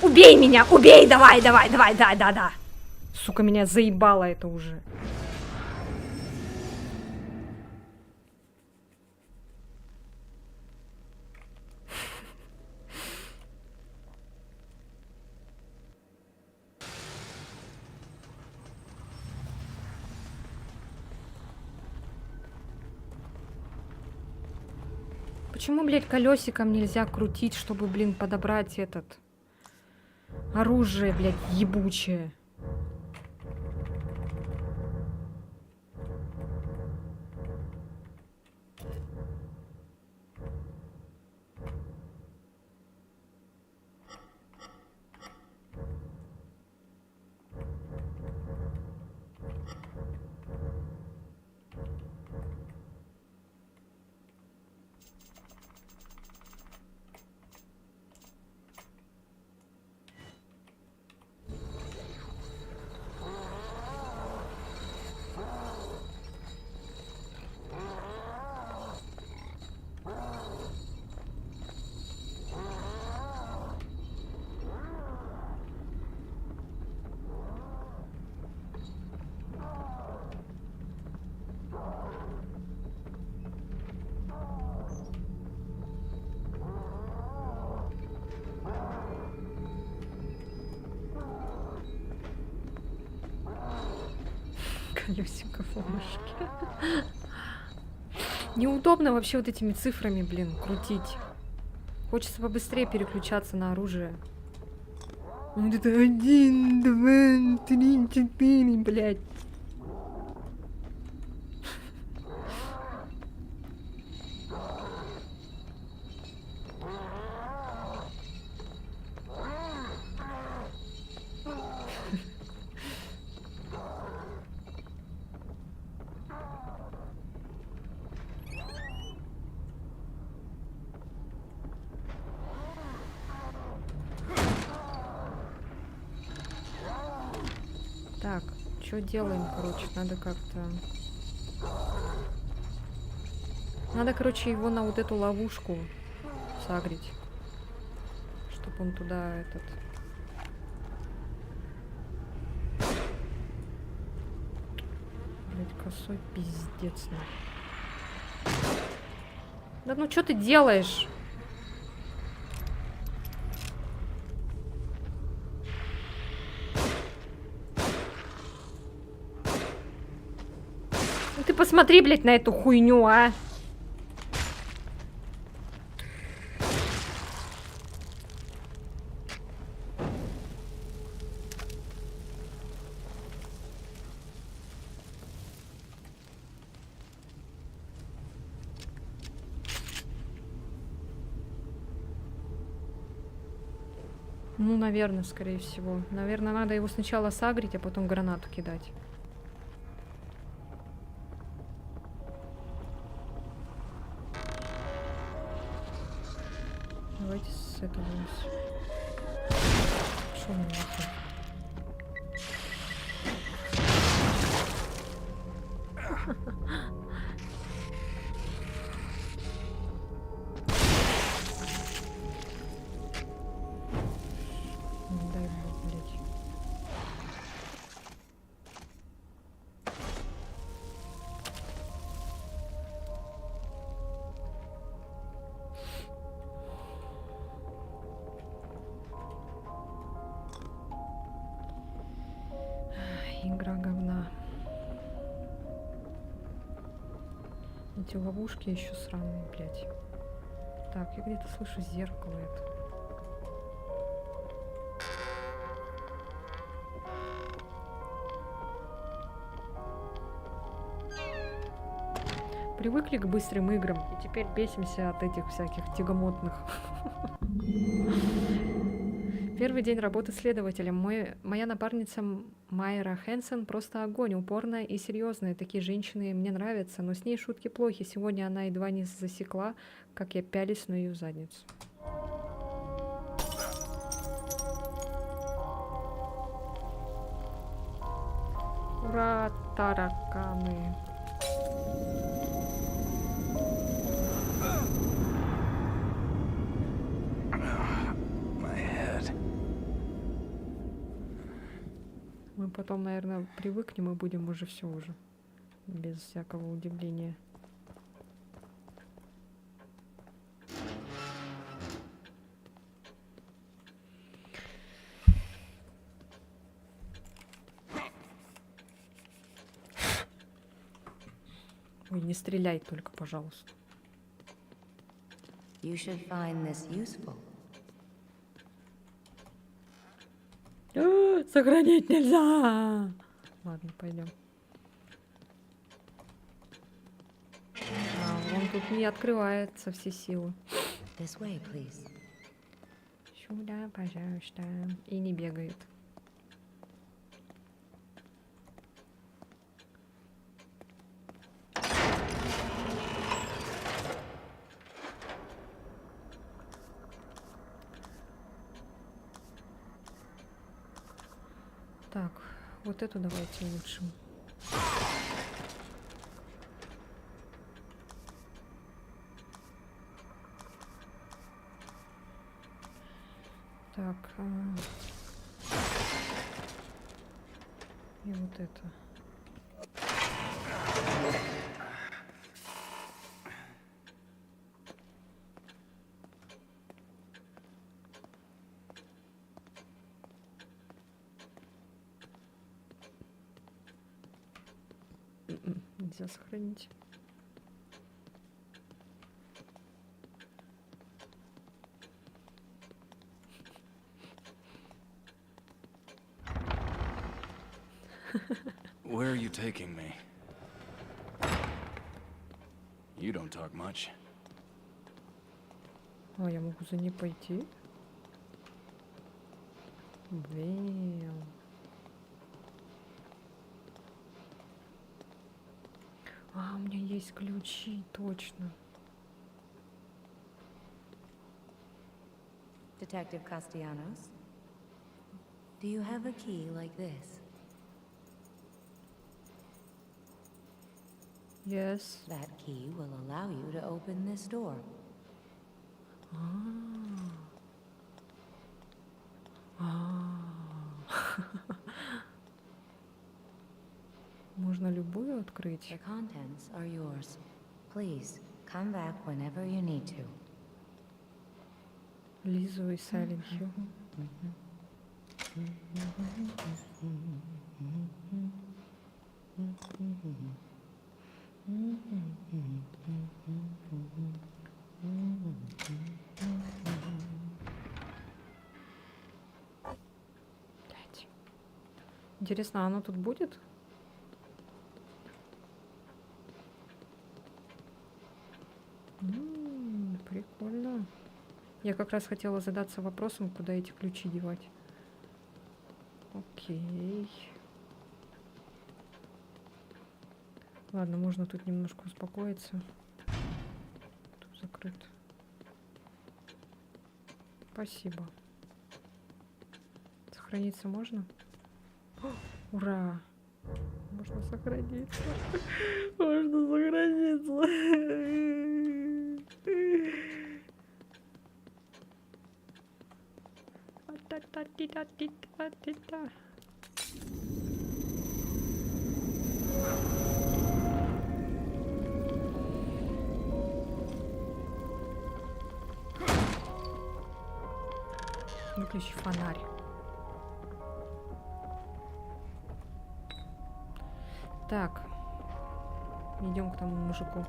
Убей меня! Убей! Давай, давай, давай, да. Сука, меня заебало это уже. Почему, блядь, колесиком нельзя крутить, чтобы, блин, подобрать этот оружие, блядь, ебучее? Колесико флешки. Неудобно вообще вот этими цифрами, блин, крутить. Хочется побыстрее переключаться на оружие. Вот это 1, 2, 3, 4, блядь. Так, что делаем, короче? Надо как-то... Надо, короче, его на вот эту ловушку сагрить. Чтоб он туда этот... Блять, косой пиздец. Да ну что ты делаешь? Ты посмотри, блядь, на эту хуйню, а! Ну, наверное, скорее всего. Наверное, надо его сначала сагрить, а потом гранату кидать. Давайте с этого. Шо мне нахуй? Дай бог, блядь. Игра говна. Эти ловушки еще сраные, блядь. Так, я где-то слышу зеркало это. Привыкли к быстрым играм, и теперь бесимся от этих всяких тягомотных. Первый день работы следователем. Моя напарница Майра Хэнсон просто огонь, упорная и серьезная. Такие женщины мне нравятся, но с ней шутки плохи. Сегодня она едва не засекла, как я пялись на ее задницу. Ура, тараканы. Мы потом, наверное, привыкнем и будем уже все уже. Без всякого удивления. Ой, не стреляй только, пожалуйста. You should find this useful. Сохранить нельзя! Ладно, пойдем. Он тут не открывается все силы. This way, please. Сюда, пожалуйста. И не бегает. Так, вот эту давайте улучшим. Так. И вот это. Нельзя сохранить. Where are you taking me? You don't talk much. А, я могу за ней пойти? Блин. А, у меня есть ключи, точно. Detective Castellanos, do you have a key like this? Yes. That key will allow you to open this door. Можно любую открыть. The contents are yours. Please, come back whenever you need to. Лизу и Silent Hill. Блядь. Интересно, оно тут будет? Прикольно. Я как раз хотела задаться вопросом, куда эти ключи девать. Окей. Ладно, можно тут немножко успокоиться. Тут закрыт. Спасибо. Сохраниться можно? О, ура! Можно сохраниться. Можно сохраниться. Та-та-та-ти-та-ти-та-ти-та. Выключи фонарь. Так. Идем к тому мужику.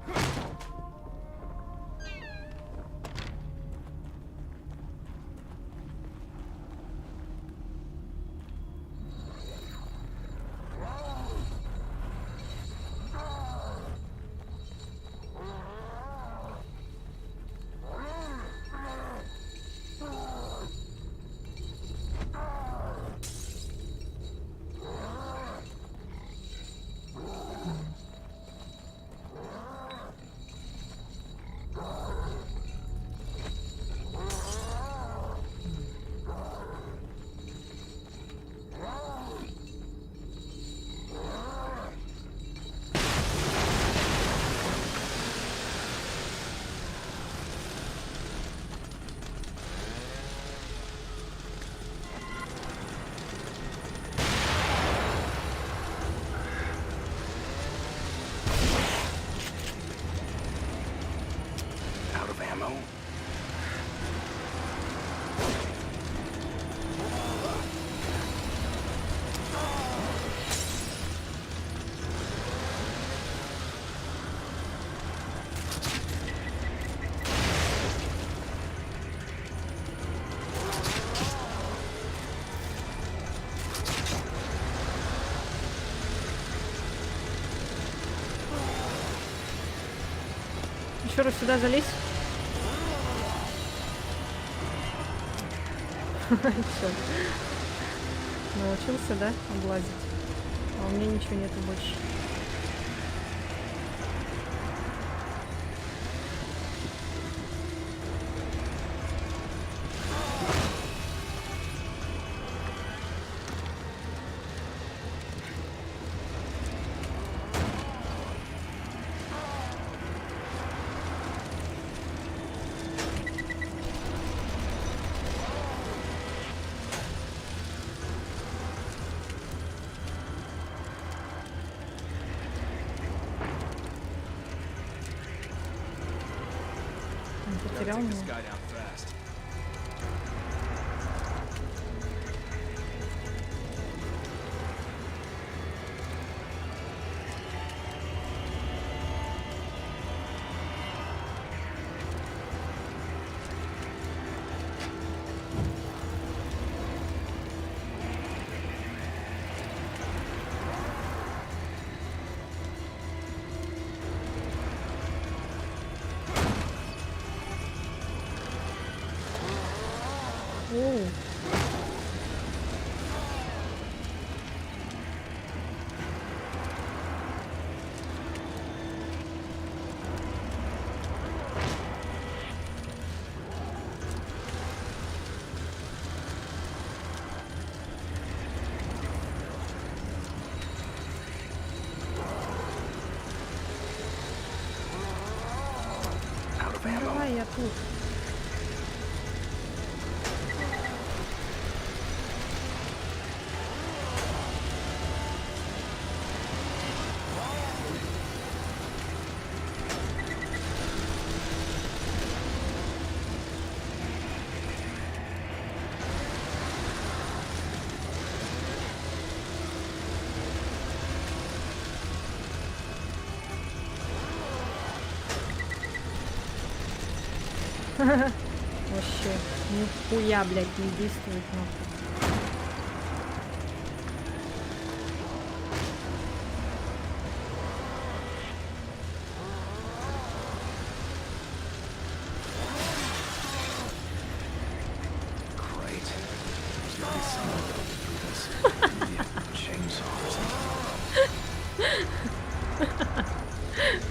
Еще раз сюда залезь. Всё. Научился, да, облазить? А у меня ничего нету больше. Потерял меня. Оу. Давай, я тут. Вообще, нихуя, блядь, не действует, нахуй.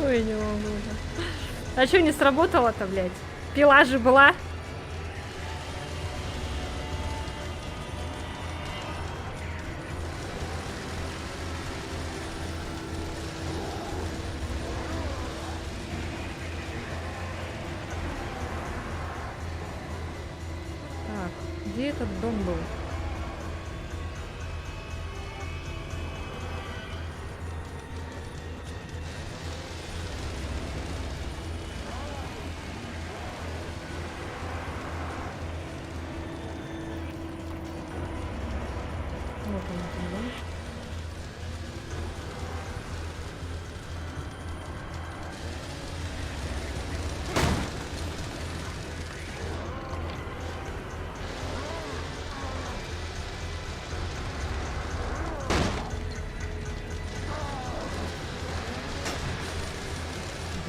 Ой, не могу, да. А что не сработало-то, блядь? Пила же была. Так, где этот дом был? Вот он, да?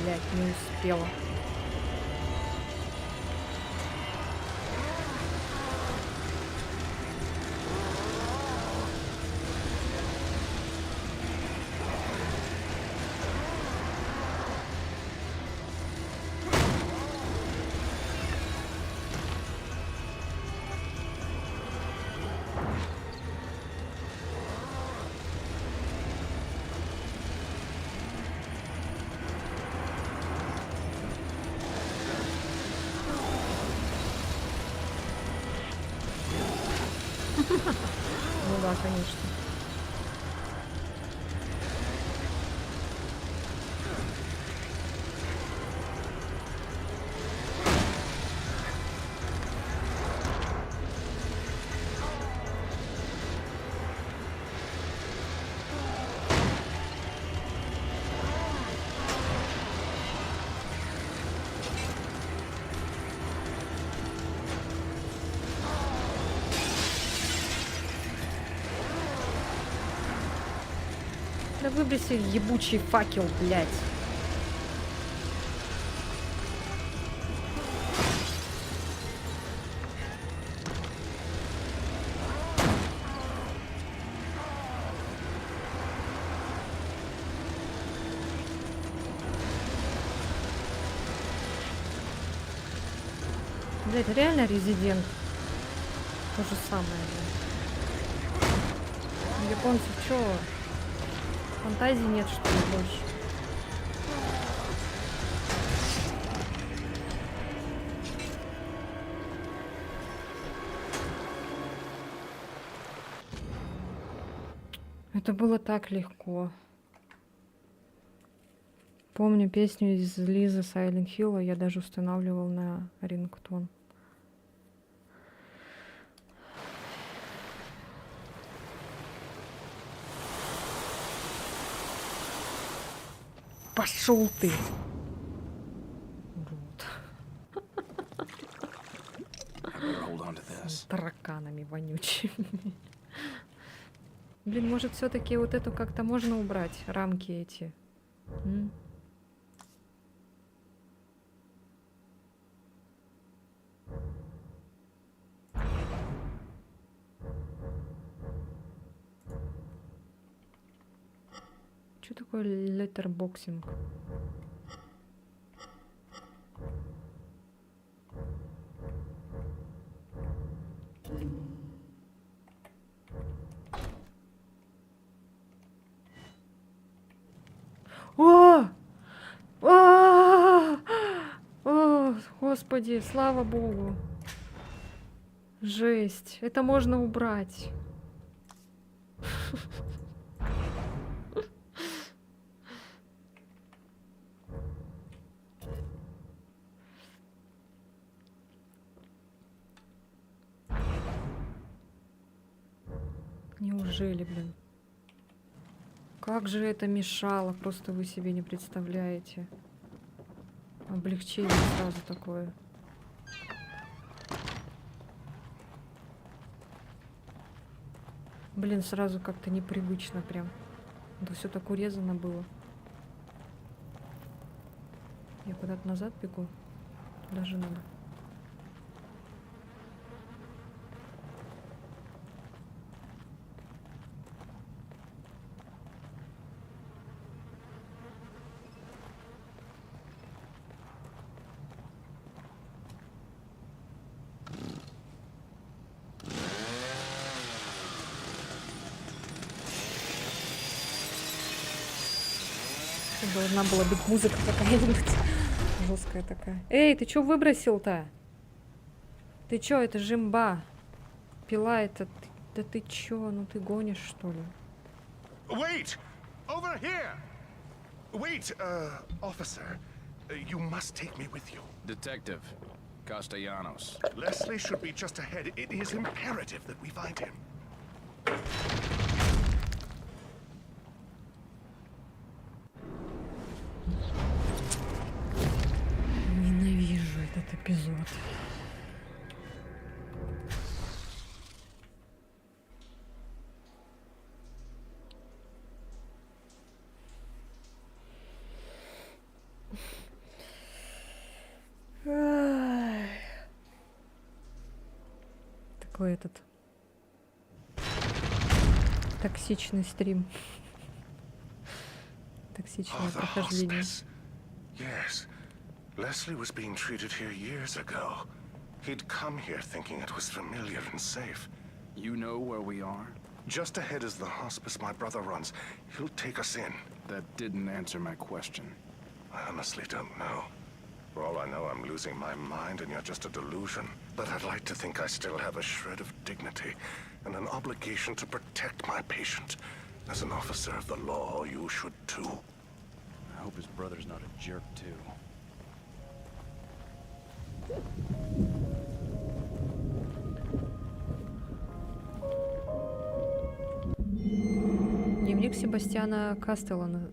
Блядь, не успела. Ну да, конечно. Да выброси ебучий факел, блядь. Блядь, реально резидент. То же самое. У японцев чё? Фантазии нет, что ли, больше? Это было так легко. Помню песню из Лизы Silent Hill, я даже устанавливал на рингтон. Пошел ты! Урод. С тараканами вонючими. Блин, может, все-таки вот эту как-то можно убрать, рамки эти? М? Что такое леттербоксинг? О! О, Господи, слава Богу. Жесть. Это можно убрать. Неужели, блин? Как же это мешало, просто вы себе не представляете. Облегчение сразу такое. Блин, сразу как-то непривычно прям. Да все так урезано было. Я куда-то назад бегу. Даже надо. Должна была быть музыка какая-нибудь жесткая такая. Эй, ты чё выбросил-то? Ты чё, это жимба? Пила это... Да ты чё, ну ты гонишь, что ли? Wait! Over here! Wait, officer. You must take me with you. Detective Castellanos. Leslie should be just ahead. It is imperative that we find him. Ненавижу этот эпизод. Такой этот токсичный стрим. Токсичное the прохождение. hospice. Yes. Leslie was being treated here years ago. He'd come here thinking it was familiar and safe. You know where we are? Just ahead is the hospice my brother runs. He'll take us in. That didn't answer my question. I honestly don't know. For all I know, I'm losing my mind and you're just a delusion. But I'd like to think I still have a shred of dignity and an obligation to protect my patient. As an officer of the law, you should too. I hope his brother's not a jerk, too. Дневник Себастьяна Кастеллана.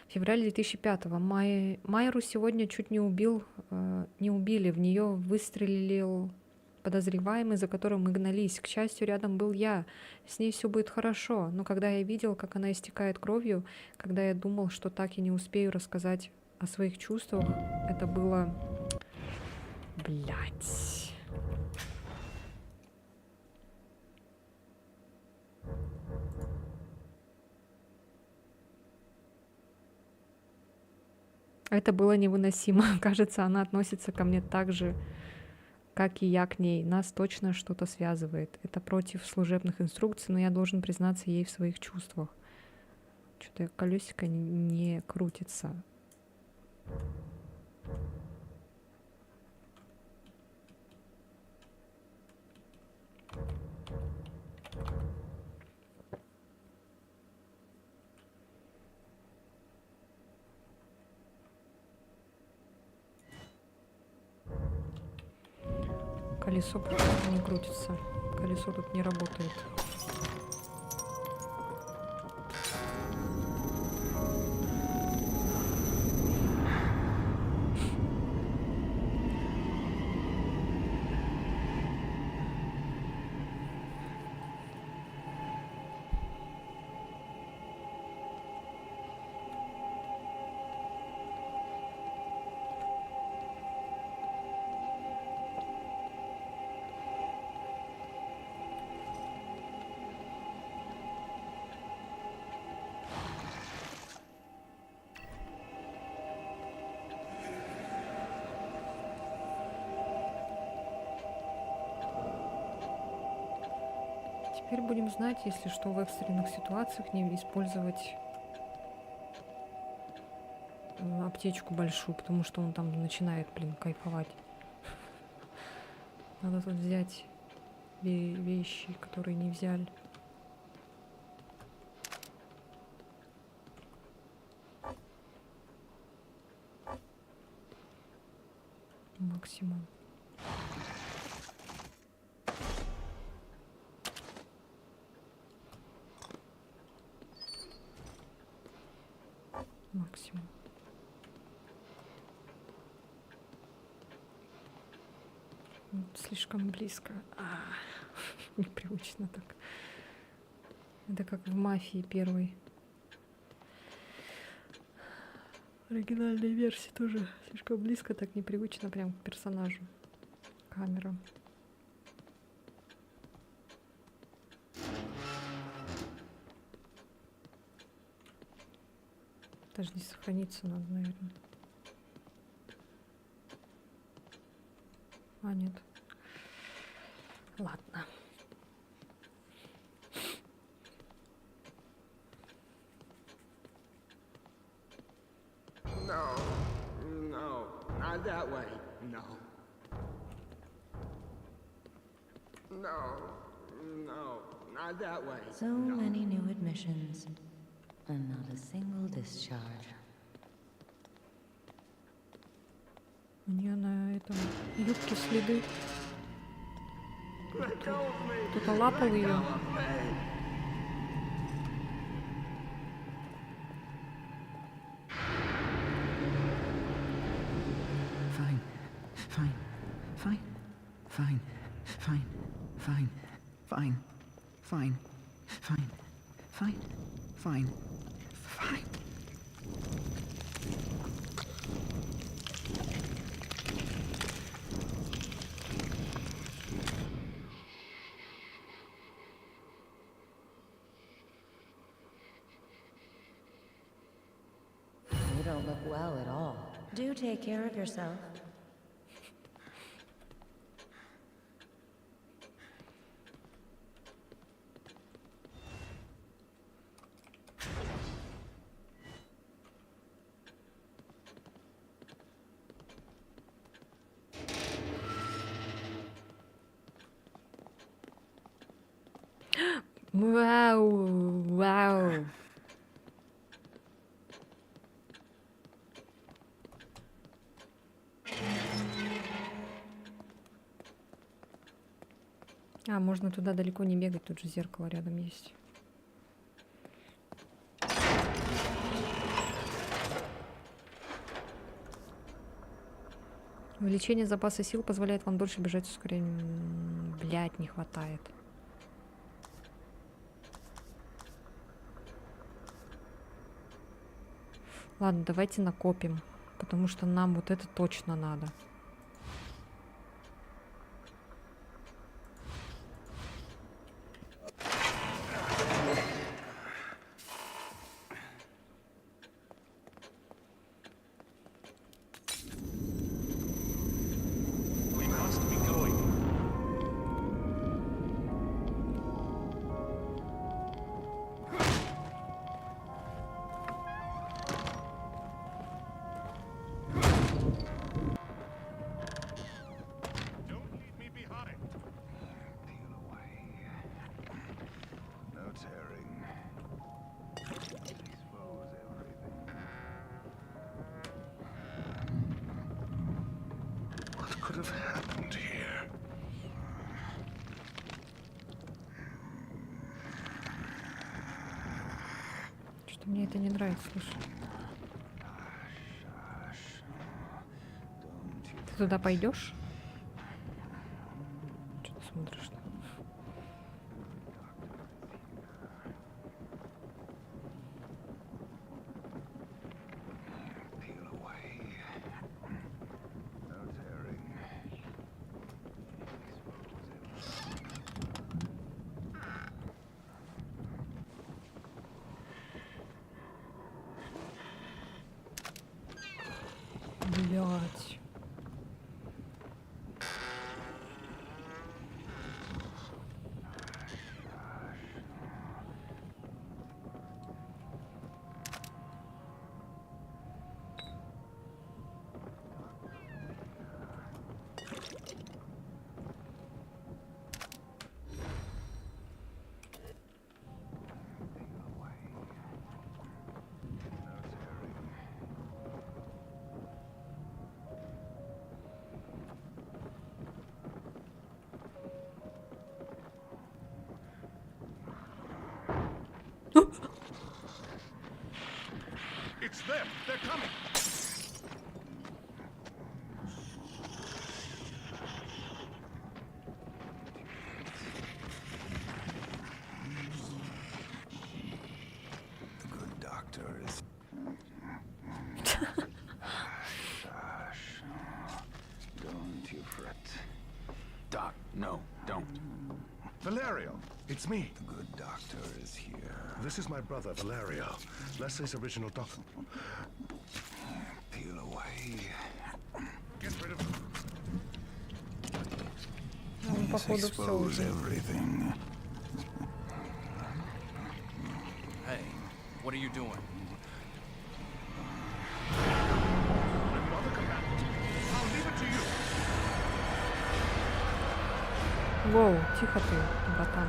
Февраль 2005-го. Майру сегодня чуть не убили. В нее выстрелил подозреваемый, за которым мы гнались. К счастью, рядом был я. С ней все будет хорошо. Но когда я видел, как она истекает кровью, когда я думал, что так и не успею рассказать о своих чувствах, это было... Блять. Это было невыносимо. Кажется, она относится ко мне так же, как и я к ней. Нас точно что-то связывает. Это против служебных инструкций, но я должен признаться ей в своих чувствах. Что-то колесико не крутится. Колесо просто не крутится. Колесо тут не работает. Теперь будем знать, если что, в экстренных ситуациях не использовать аптечку большую, потому что он там начинает, кайфовать. Надо тут взять вещи, которые не взяли. Максимум. Максимум. Слишком близко. Непривычно так. Это как в «Мафии» первой. Оригинальной версии тоже слишком близко, так непривычно прям к персонажу. Камера. Даже не сохраниться надо, наверное. А, нет. Ладно. No, no, not that way. No. No, no, not that way. So many new admissions, and not a single discharge. У нее на этом юбке следы. Кто-то лапал ее. Fine, fine, fine, fine, fine, fine, fine, fine, fine, fine, fine, fine. You don't look well at all. Do take care of yourself. Вау, вау. А, можно туда далеко не бегать, тут же зеркало рядом есть. Увеличение запаса сил позволяет вам дольше бежать с ускорением. Блять, не хватает. Ладно, давайте накопим, потому что нам вот это точно надо. Мне это не нравится, слушай. Ты туда пойдешь? Что ты смотришь? Блять. It's them! They're coming! The good doctor is... Don't you fret. Doc, no, don't. Valerio, it's me. The good doctor is here. This is my brother, Valerio. Leslie's original doctor. Peel away. Get rid of him. Он, походу, все Expose уже. everything. Hey, what are you doing? My brother, come back. I'll leave it to you. Воу, тихо ты, братан.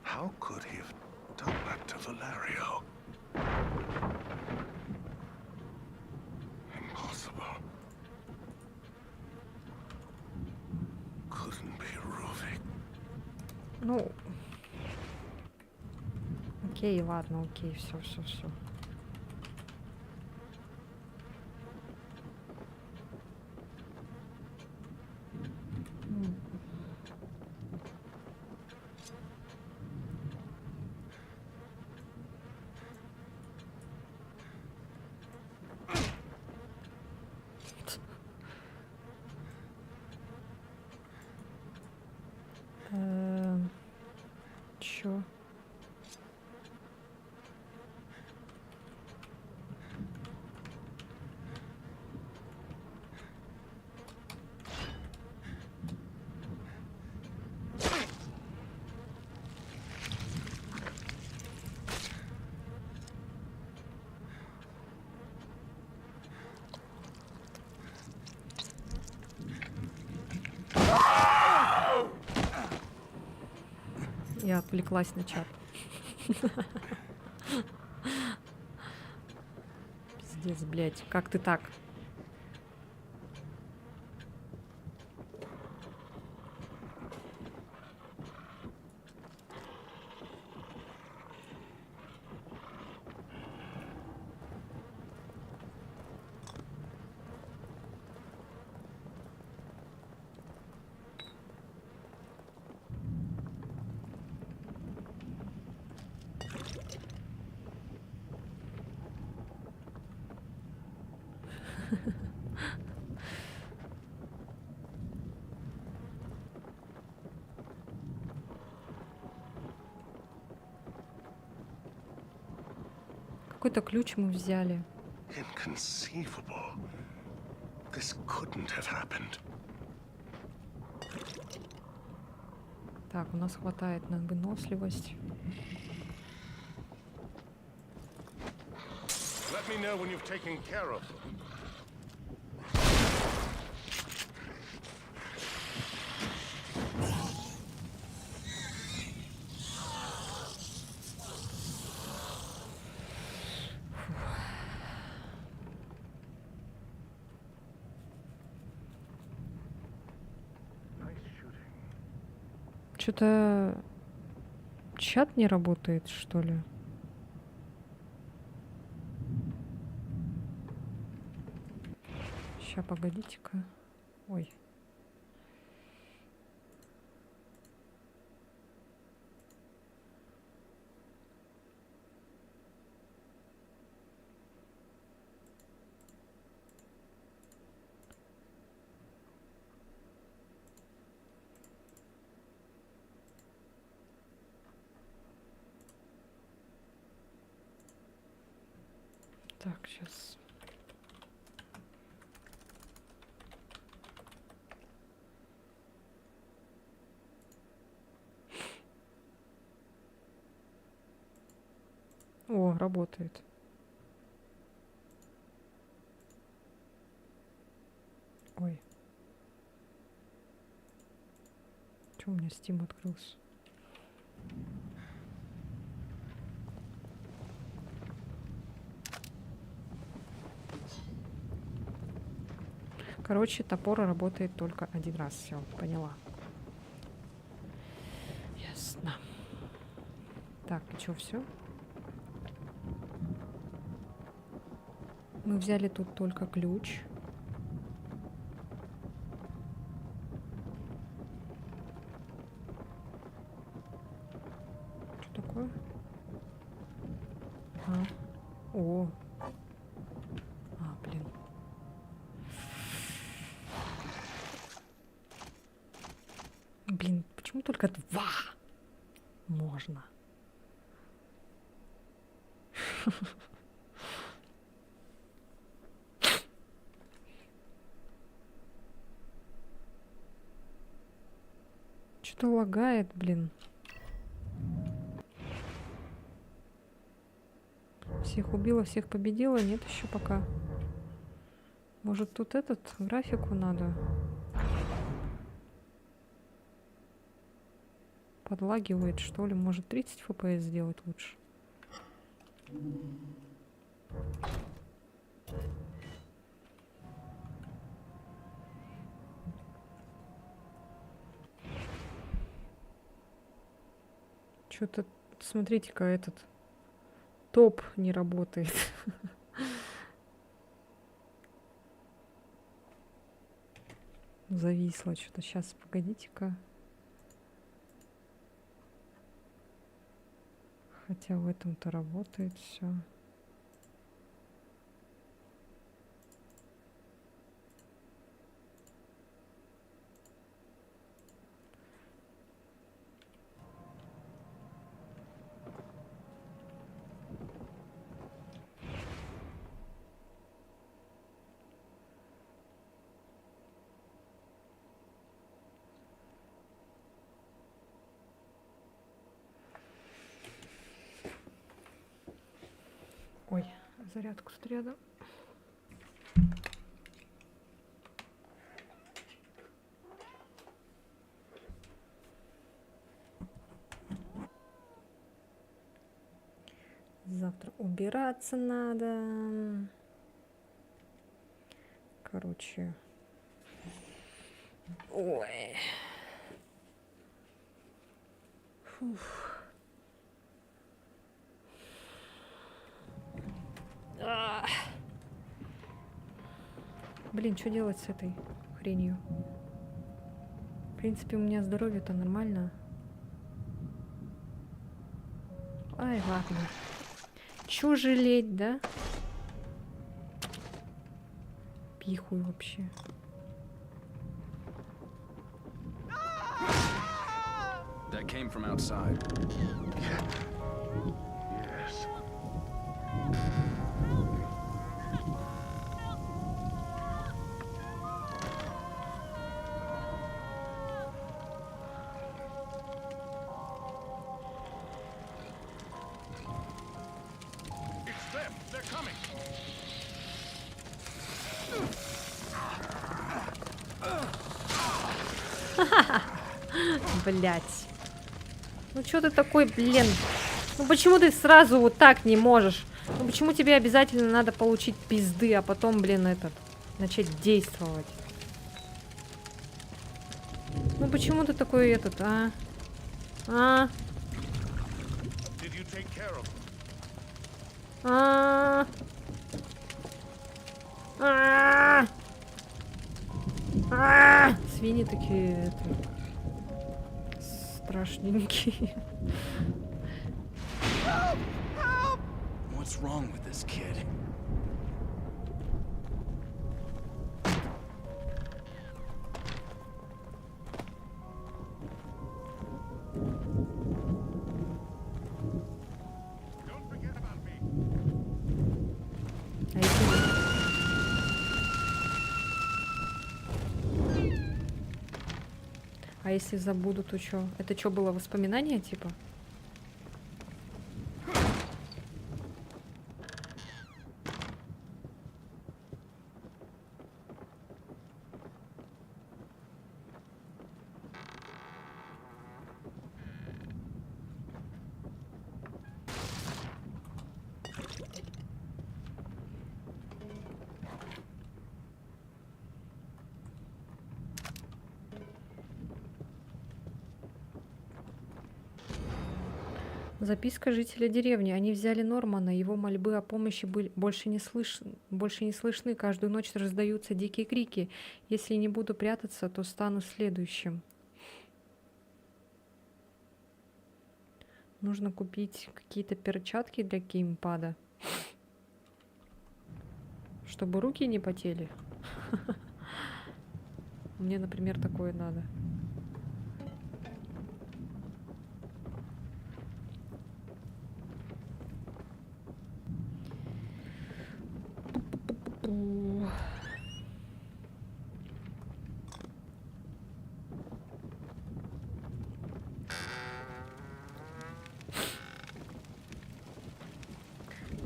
How could he have done that to Valerio? Impossible. Couldn't be Ruvik. Ну, окей, ладно, окей, все. Чё? Я отвлеклась на чат. Пиздец, блядь, как ты так? Какой-то ключ мы взяли. Inconceivable. This couldn't have happened. Так, у нас хватает на выносливость. Let me know when you've taken care of them. Что-то чат не работает, что ли? Ща, погодите-ка. Ой. Так, сейчас. О, работает. Ой. Чё у меня Steam открылся? Короче, топор работает только один раз. Все, поняла. Ясно. Так, и что, все? Мы взяли тут только ключ. Что такое? А. О. А, блин. Блин, почему только 2 можно? Что-то лагает, блин. Всех убила, всех победила? Нет еще пока. Может, тут этот графику надо? Подлагивает, что ли? Может, 30 FPS сделать лучше? Что-то, смотрите-ка, этот топ не работает. Зависло что-то. Сейчас, погодите-ка. Хотя в этом-то работает все. Ой, зарядку стряда. Завтра убираться надо. Короче. Ой. Фух. Блин, что делать с этой хренью? В принципе, у меня здоровье-то нормально. Ай, ладно. Чё жалеть, да? пихую вообще. That came from outside. Yes. It's them. They're coming. Блять. Ну что ты такой, блин? Ну почему ты сразу вот так не можешь? Ну почему тебе обязательно надо получить пизды, а потом, блин, начать действовать? Ну почему ты такой а? А? Did you take care of them? А? А? А? Свиньи такие, страшненькие. What's wrong with this kid? Don't forget about me. А если забуду, то что? Это что было, воспоминание типа? Записка жителя деревни. Они взяли Нормана. Его мольбы о помощи больше не слышны. Каждую ночь раздаются дикие крики. Если не буду прятаться, то стану следующим. Нужно купить какие-то перчатки для геймпада. Чтобы руки не потели. Мне, например, такое надо.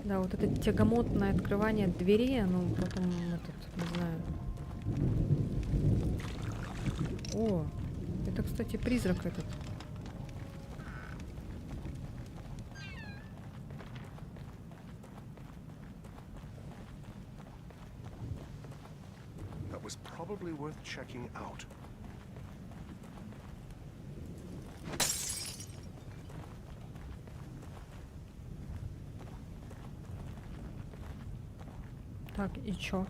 Да, вот это тягомотное открывание дверей, оно потом не знаю. О, это, кстати, призрак этот. That was probably worth checking out. Так, и чё?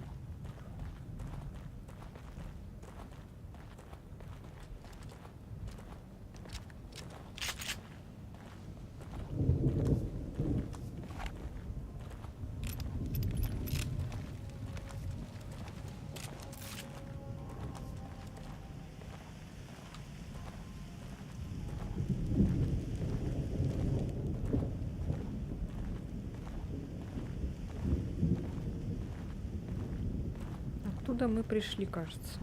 Оттуда мы пришли, кажется.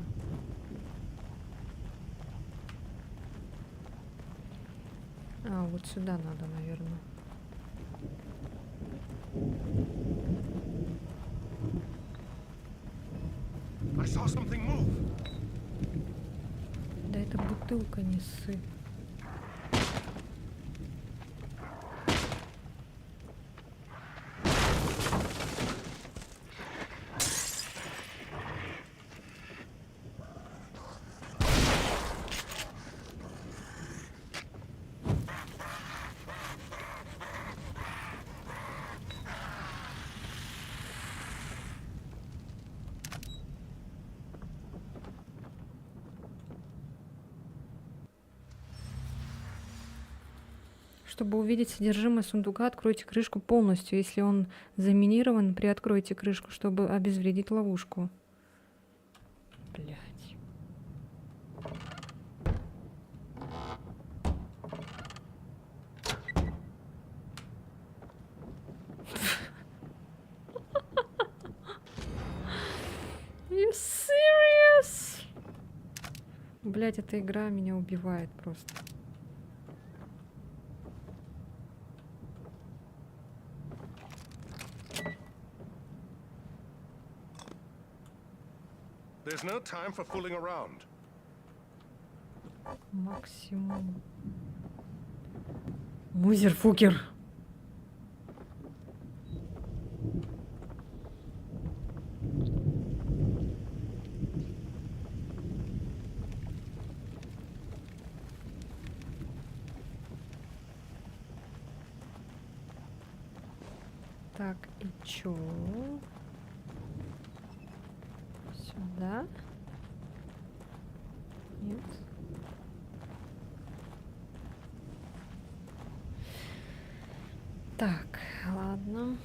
А, вот сюда надо, наверное. I saw something move. Да это бутылка, не ссы. Чтобы увидеть содержимое сундука, откройте крышку полностью. Если он заминирован, приоткройте крышку, чтобы обезвредить ловушку. Блять. You serious? Блять, эта игра меня убивает просто. There's no time for fooling around. Максимум. Музерфукер. Так, и чё? Сюда? Нет. Так, ладно.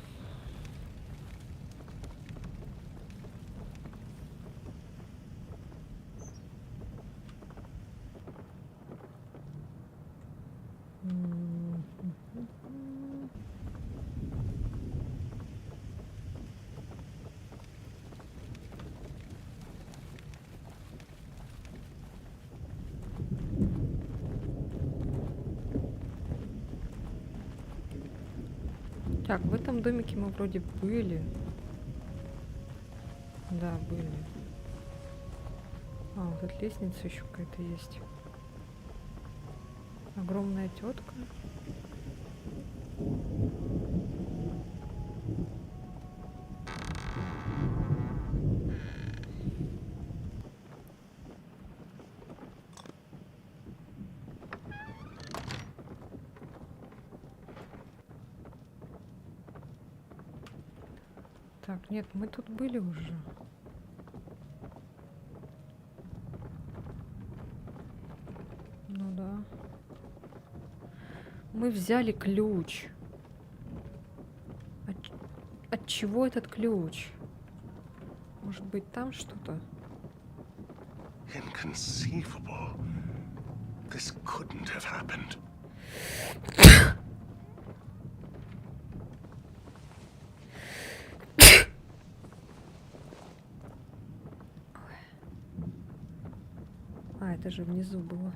Так, в этом домике мы вроде были. Да, были. А, вот тут лестница еще какая-то есть. Огромная тетка. Так, нет, мы тут были уже. Ну да. Мы взяли ключ. От чего этот ключ? Может быть, там что-то? Inconceivable. This couldn't have happened. А, это же внизу было.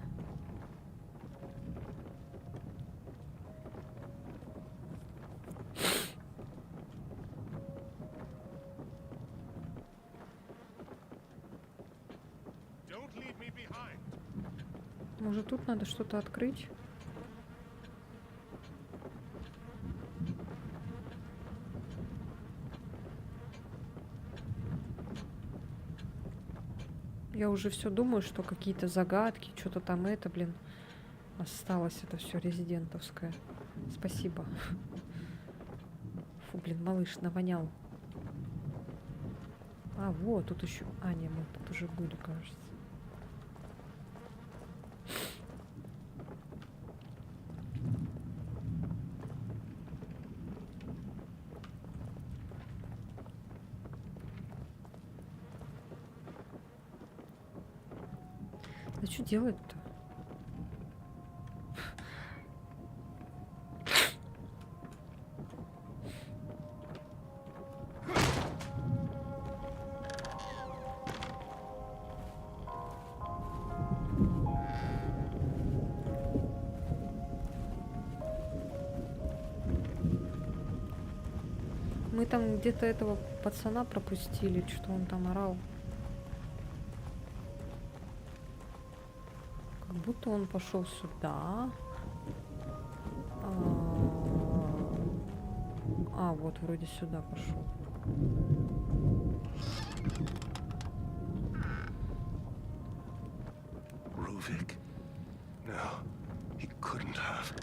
Don't leave me behind. Может, тут надо что-то открыть? Я уже все думаю, что какие-то загадки, что-то там это, блин, осталось это все резидентовское. Спасибо. Фу, блин, малыш навонял. А, вот, тут еще... А, не, мы тут уже были, кажется. Да что делать-то? Мы там где-то этого пацана пропустили, что он там орал. Как будто он пошел сюда. А, вот вроде сюда пошел. Ruvik? No, he couldn't have.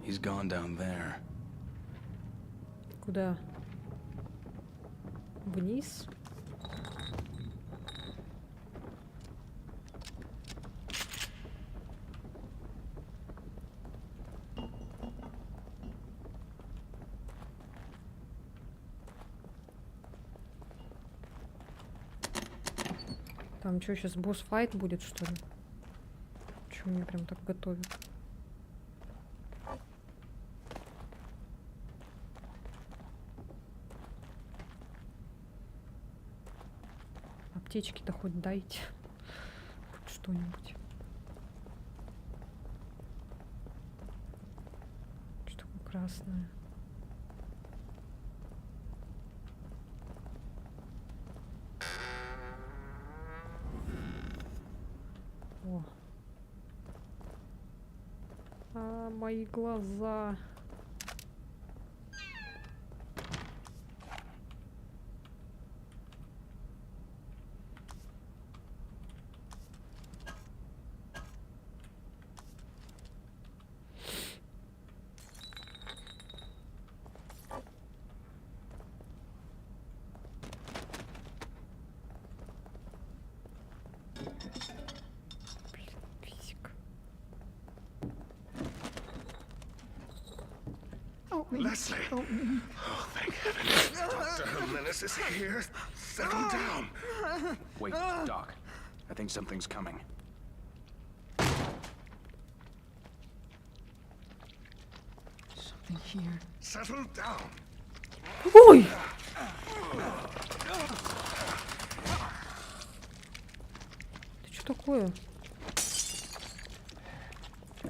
He's gone down there. Куда? Вниз? Там что, сейчас босс-файт будет, что ли? Чего меня прям так готовят? Аптечки-то хоть дайте. Хоть что-нибудь. Что такое красное? О. А, мои глаза. Физика. Leslie! Oh, thank heavens. Dr. Jimenez is here. Settle down. Wait, Doc. I think something's coming. Something here. Settle down. Ой! Ты что такое?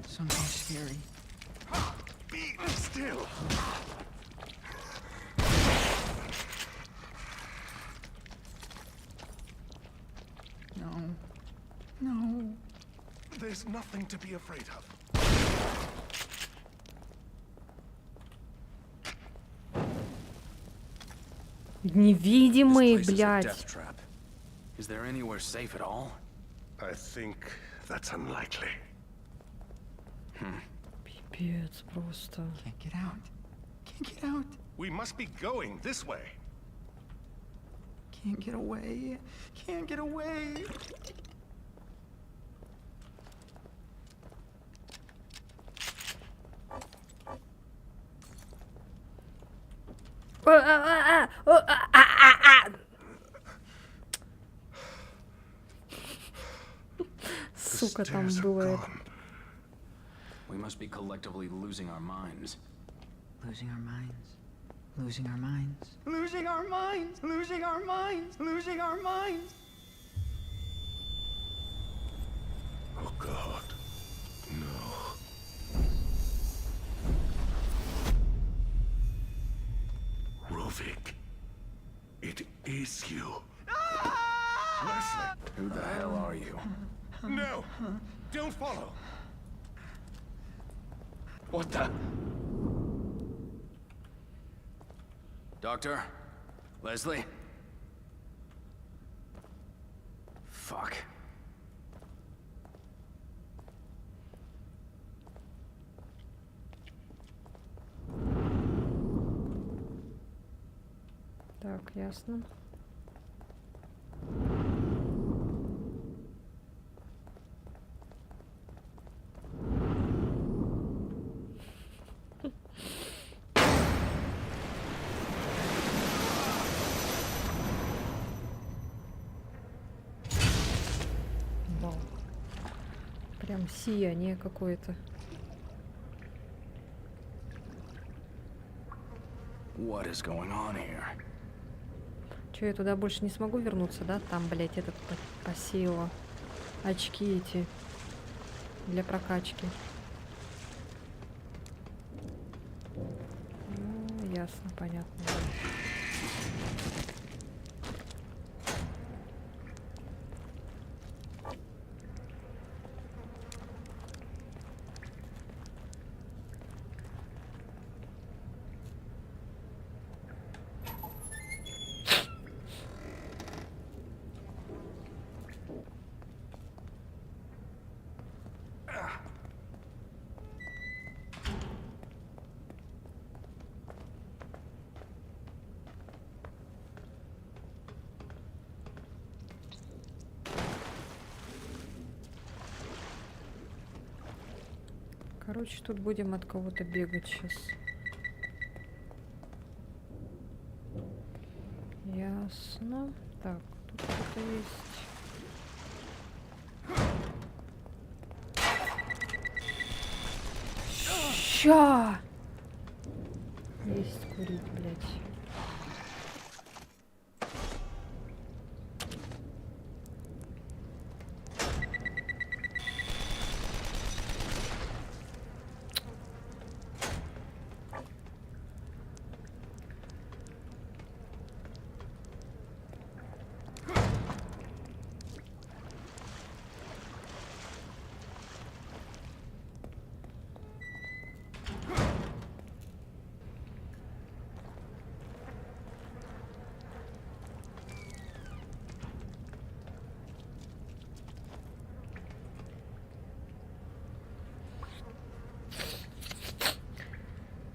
Something scary. Be still. No. No. There's nothing to be afraid of. Невидимый, This place is a блядь. death trap. Is there anywhere safe at all? I think that's unlikely. Пипец просто. Can't get out. Can't get out. We must be going this way. Can't get away. Can't get away. Сука, The там stairs are было это. gone. We must be collectively losing our minds. Losing our minds. Losing our minds. Losing our minds. Losing our minds. Losing our minds. Oh, God. No. Rovik. It is you. Leslie. Who the hell are you? No! Don't follow! What the? Doctor? Leslie? Fuck. Так, ясно. Вау. Прям сияние какое-то. What is going on here? Че, я туда больше не смогу вернуться, да? Там, блядь, этот посеяло. Очки эти для прокачки. Ну, ясно, понятно. Короче, тут будем от кого-то бегать сейчас. Ясно. Так, тут кто-то есть. Ща! Есть курить, блядь.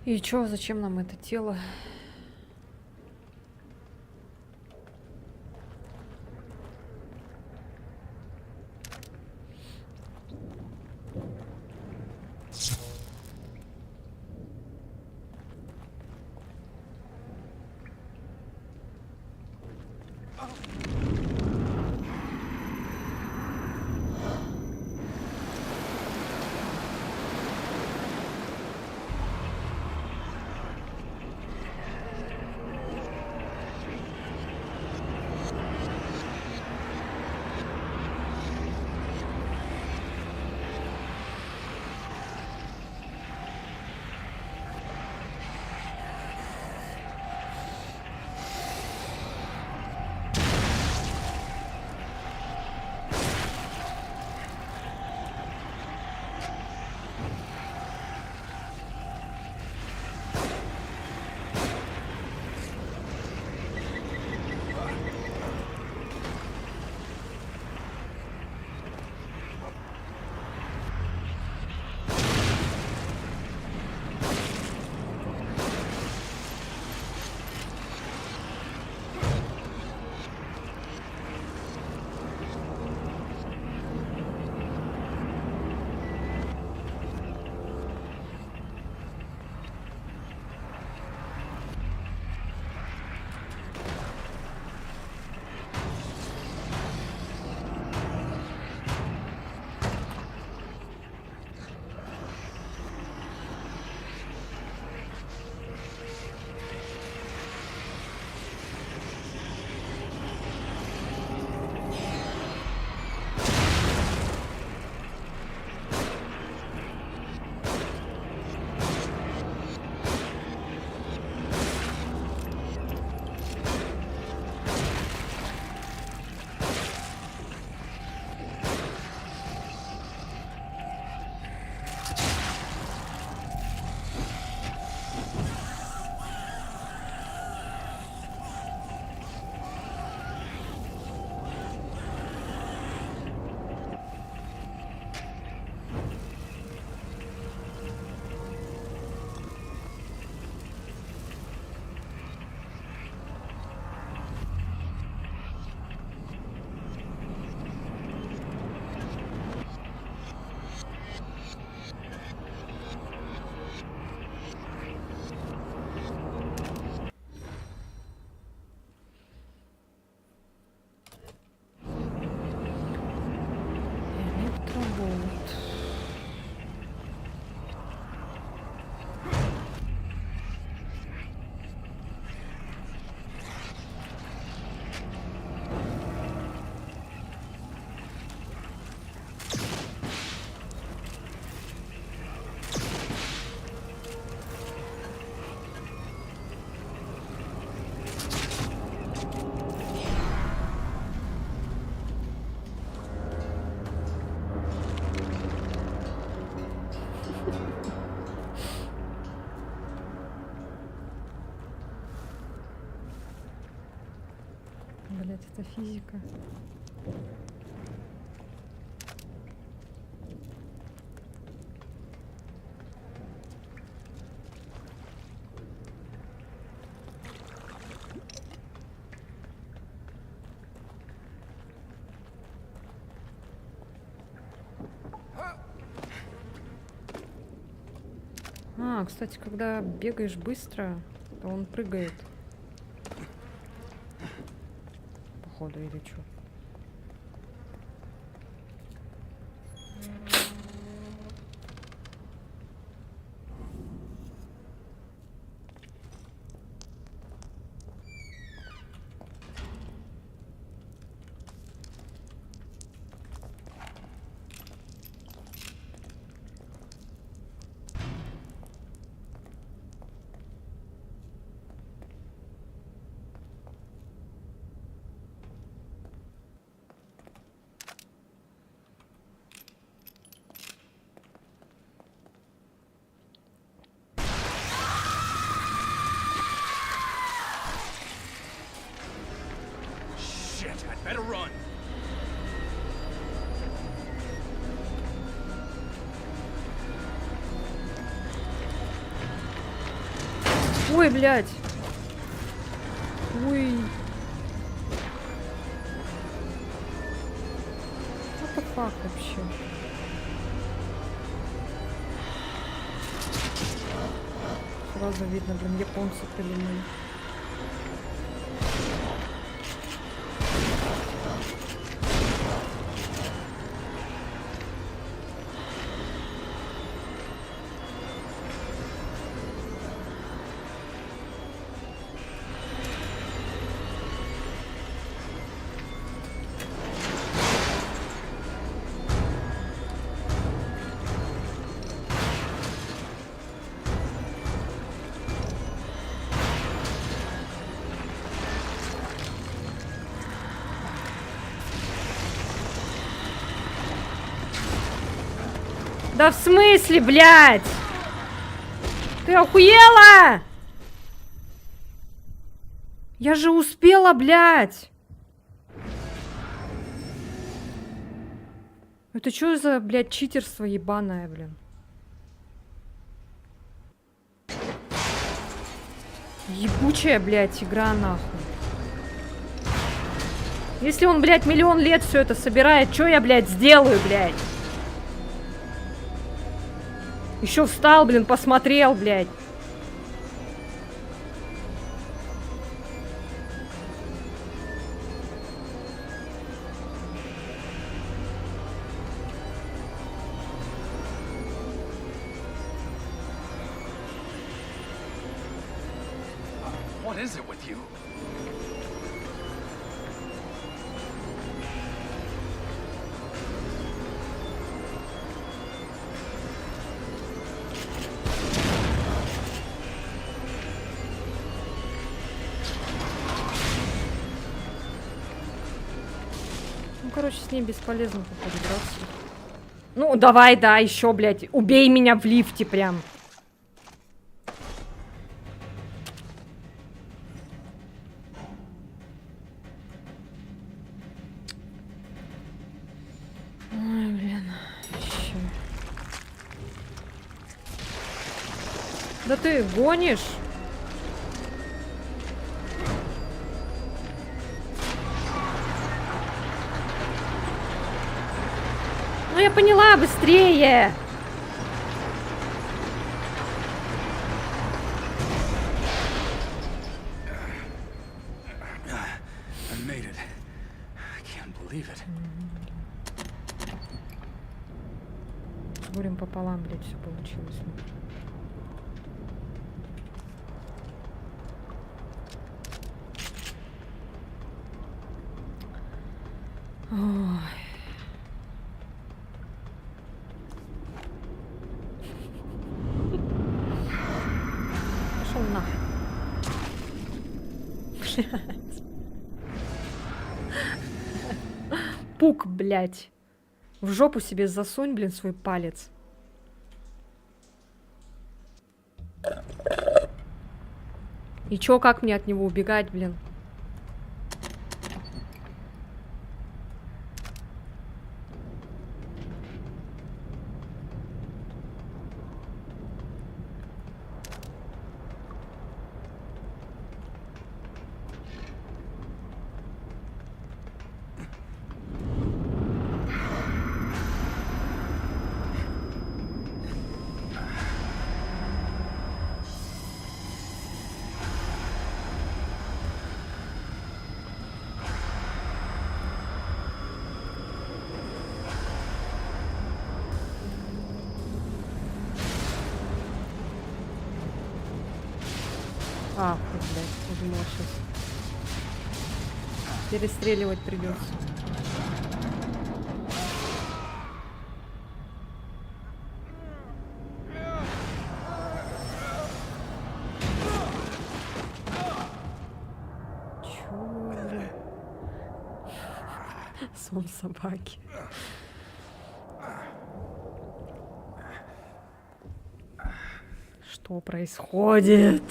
И чё, зачем нам это тело? Блять, это физика. А, кстати, когда бегаешь быстро, то он прыгает. Походу, или что? Shit, I'd better run. Ой, блядь. Ой. What the fuck вообще? Сразу видно, блин, японцы прилинули. Да в смысле, блядь? Ты охуела? Я же успела, блядь. Это что за, блядь, читерство ебаное, блин? Ебучая, блядь, игра, нахуй. Если он, блядь, миллион лет все это собирает, что я, блядь, сделаю, блядь? Еще встал, блин, посмотрел, блядь. What is it with you? Ну, короче, с ней бесполезно походу драться. Ну, давай, да, еще, блядь. Убей меня в лифте прям. Ой, блин. Еще. Да ты гонишь? Ну, я поняла, быстрее! I made it. I can't believe it. С горем пополам, блядь, все получилось. Ой. Пошел нахуй. Блядь. Пук, блядь. В жопу себе засунь, блин, свой палец. И чё, как мне от него убегать, блин? А, блядь, думала, сейчас перестреливать придется. Чё, блин? Сон собаки. Что происходит?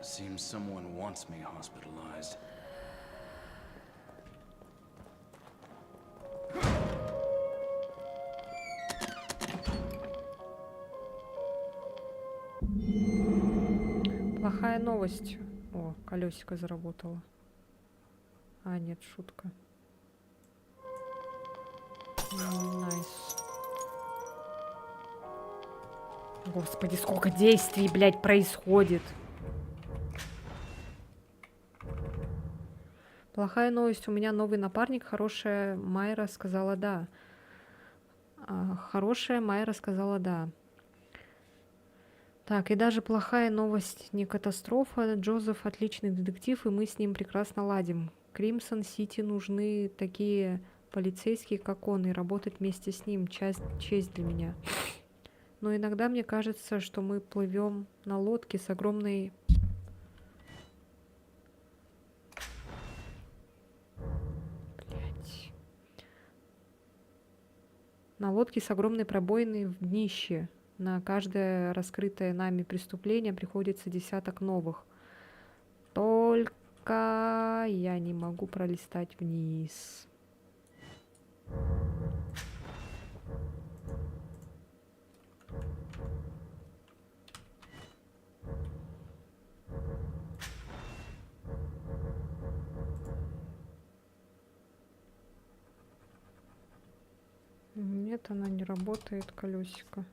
Seems someone wants me hospitalized. Плохая новость. О, колесико заработало. А, нет, шутка. Найс. Господи, сколько действий, блядь, происходит. Плохая новость. У меня новый напарник. Хорошая Майра сказала да. Хорошая Майра сказала да. Так, и даже плохая новость не катастрофа. Джозеф отличный детектив, и мы с ним прекрасно ладим. Кримсон-Сити нужны такие полицейские, как он, и работать вместе с ним. Честь для меня. Но иногда мне кажется, что мы плывем на лодке с огромной... Блять. На лодке с огромной пробоиной в днище. На каждое раскрытое нами преступление приходится десяток новых. Только я не могу пролистать вниз. Нет, она не работает, колесико.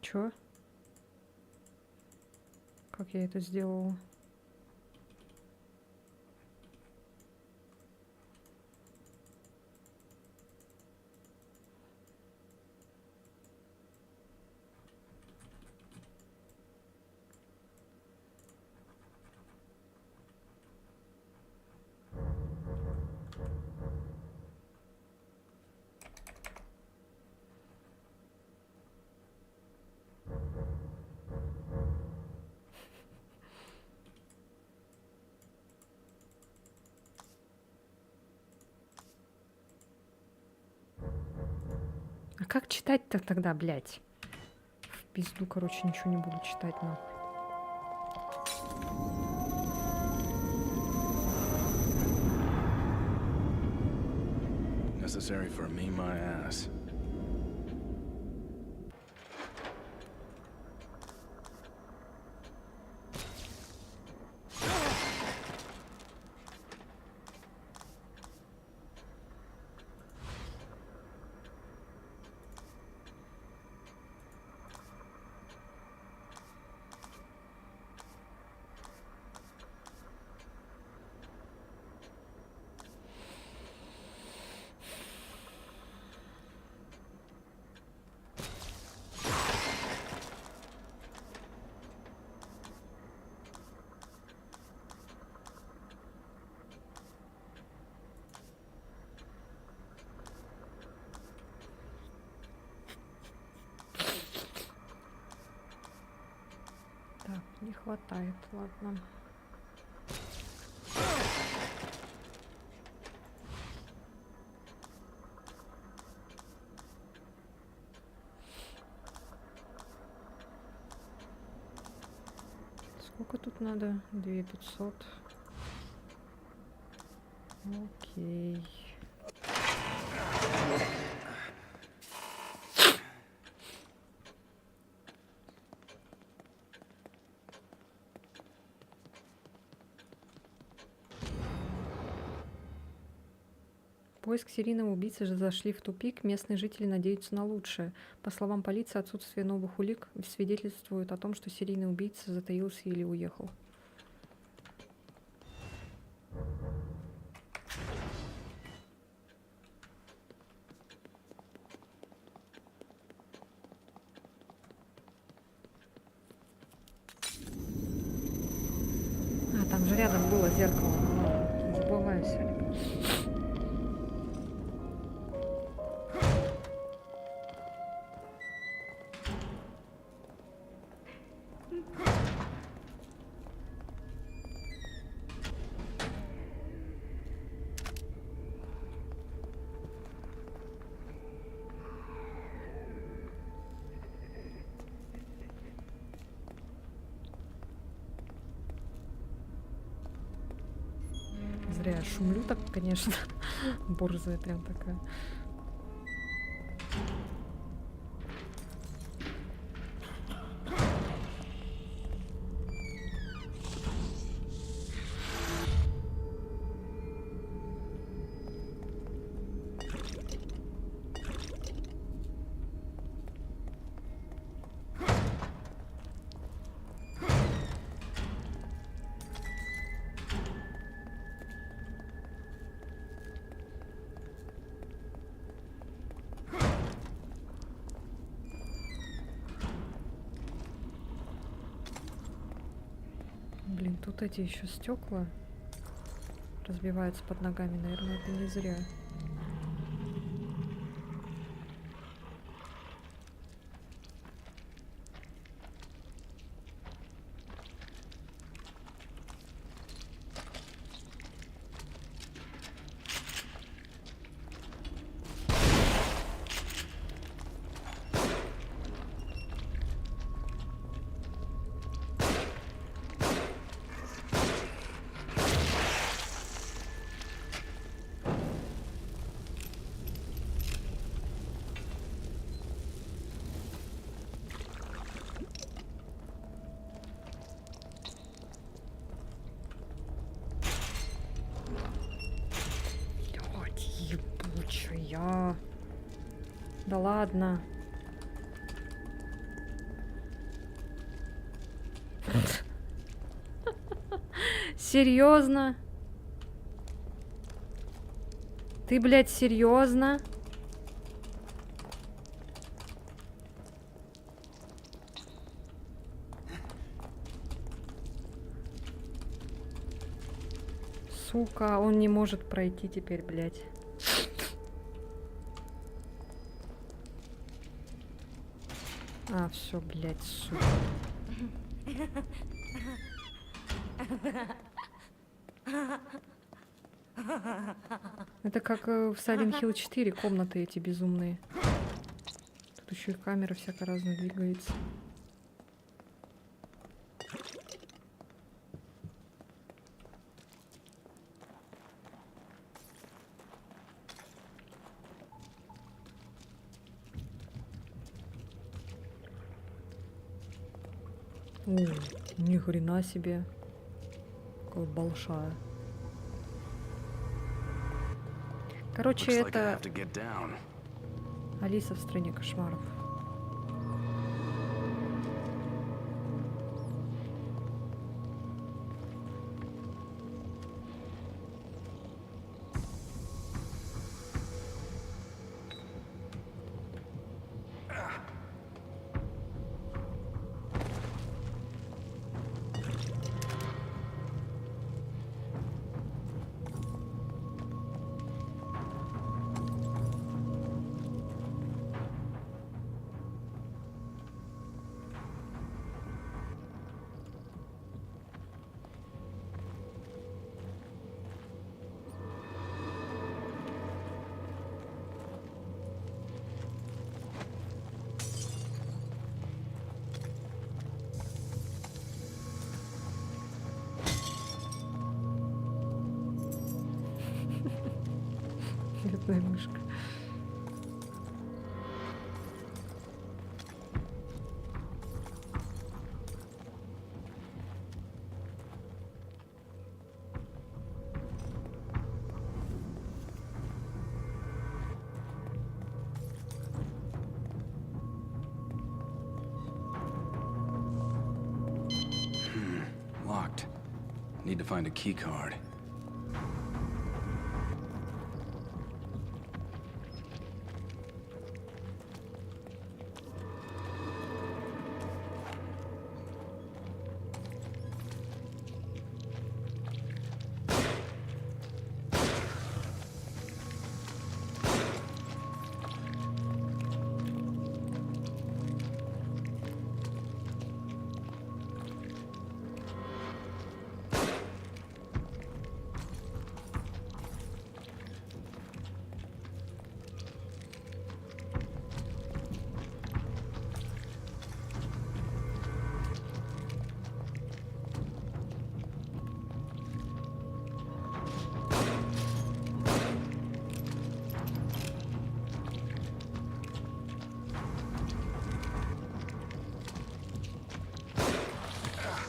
Чё? Как я это сделала? А как читать-то тогда, блядь? В пизду, короче, ничего не буду читать, нахуй. Necessary for me, my ass. Так, не хватает, ладно. Сколько тут надо? 2500. Окей. Поиск серийного убийцы же зашли в тупик, местные жители надеются на лучшее. По словам полиции, отсутствие новых улик свидетельствует о том, что серийный убийца затаился или уехал. А, там же рядом было зеркало. Ладно, забываюсь. Зря я шумлю так, конечно. Борзая прям такая. Блин, тут эти еще стекла разбиваются под ногами, наверное, это не зря. Ебучая. Да ладно. Серьезно? Ты, блядь, серьезно? Сука, он не может пройти теперь, блядь. А, все, блядь, сука. Это как в Silent Hill 4 комнаты эти безумные. Тут еще и камера всяко разная двигается. О, ни хрена себе. Какая большая. Короче, это Алиса в стране кошмаров. Красная мышка. Locked. Need to find a key card.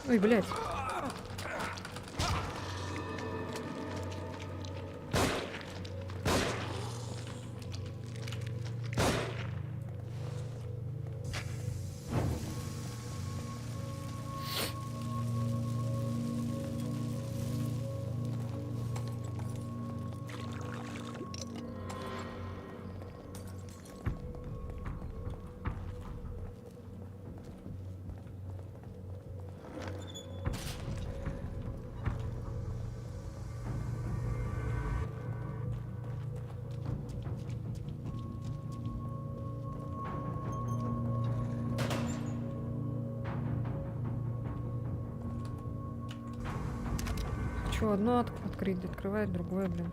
Ой, блядь. Хочу одно открыть, открывает другое, блин.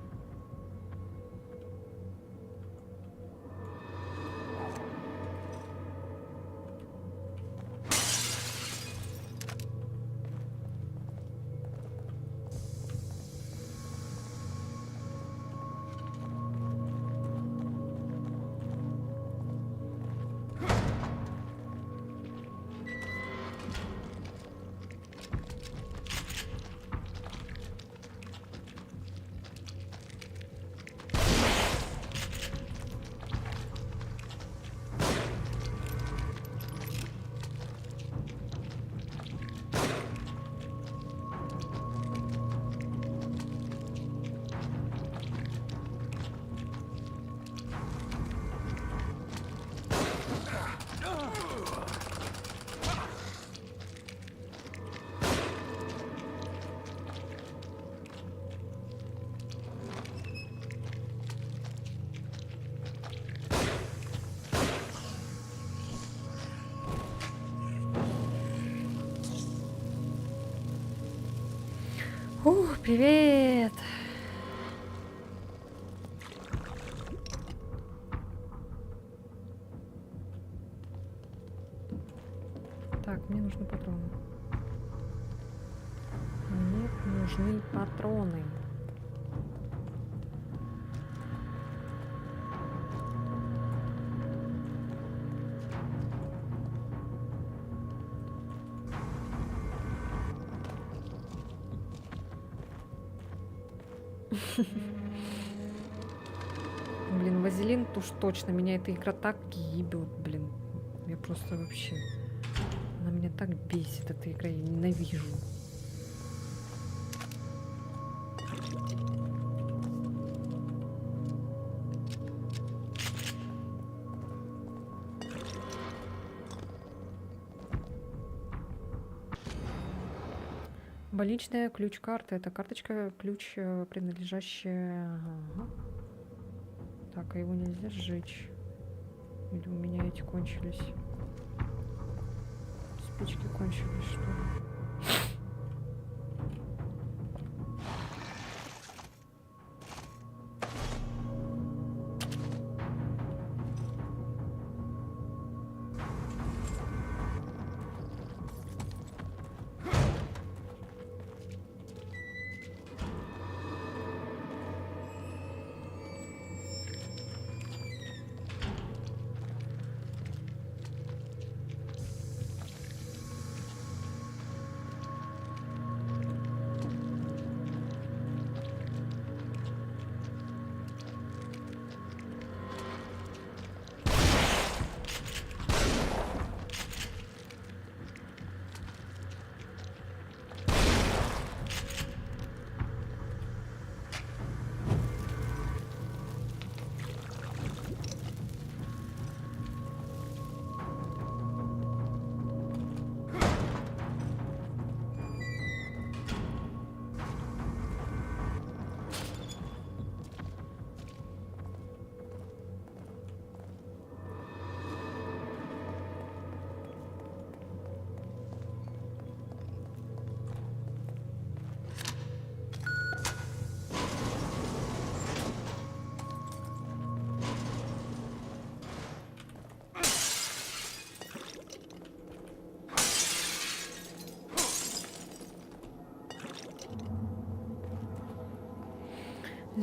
Ух, привет! Так, мне нужны патроны. Мне нужны патроны. Блин, вазелин уж точно. Меня эта игра так ебет, блин. Я просто вообще... Она меня так бесит, эта игра. Я ненавижу. Больничная ключ-карта. Это карточка, ключ, принадлежащая... Ага. Так, а его нельзя сжечь? Или у меня эти кончились? Спички кончились, что ли?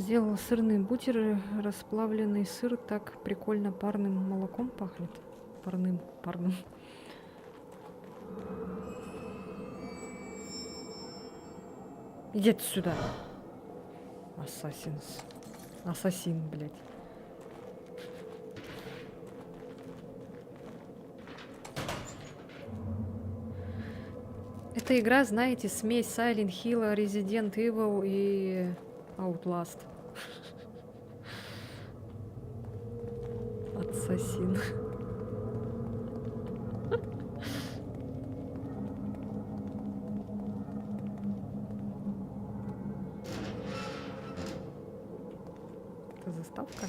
Сделала сырные бутеры, расплавленный сыр так прикольно парным молоком пахнет. Парным. Иди ты сюда. Ассасин, блядь. Эта игра, знаете, смесь Silent Hill, Resident Evil и Outlast. Ассасин. Это заставка?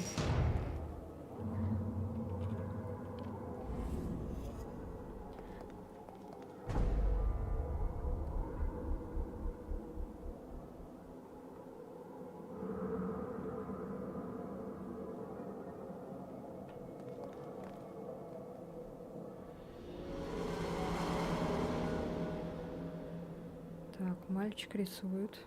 Так, мальчик рисует.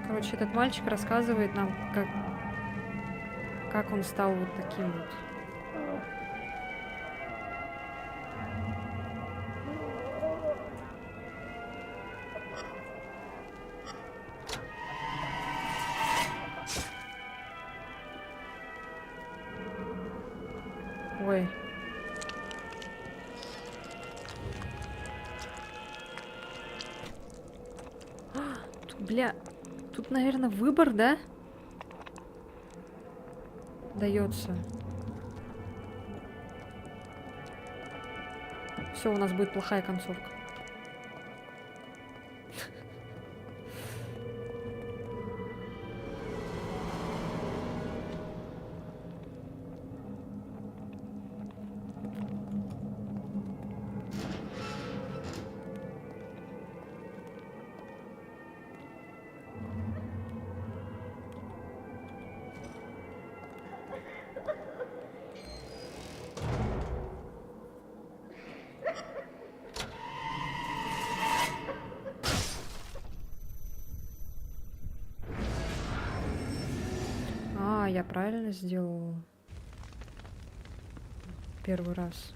Короче, этот мальчик рассказывает нам, как он стал вот таким вот. Ой. Бля, тут, наверное, выбор, да? Дается. Все, у нас будет плохая концовка. Я правильно сделала. Первый раз.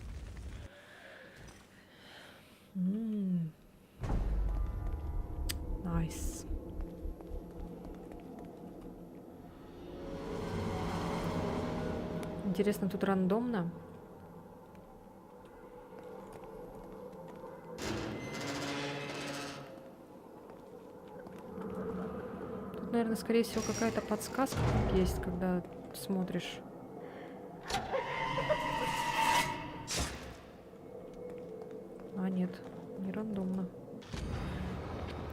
Найс. Интересно, тут рандомно? Наверное, скорее всего, какая-то подсказка есть, когда смотришь. А, нет, не рандомно.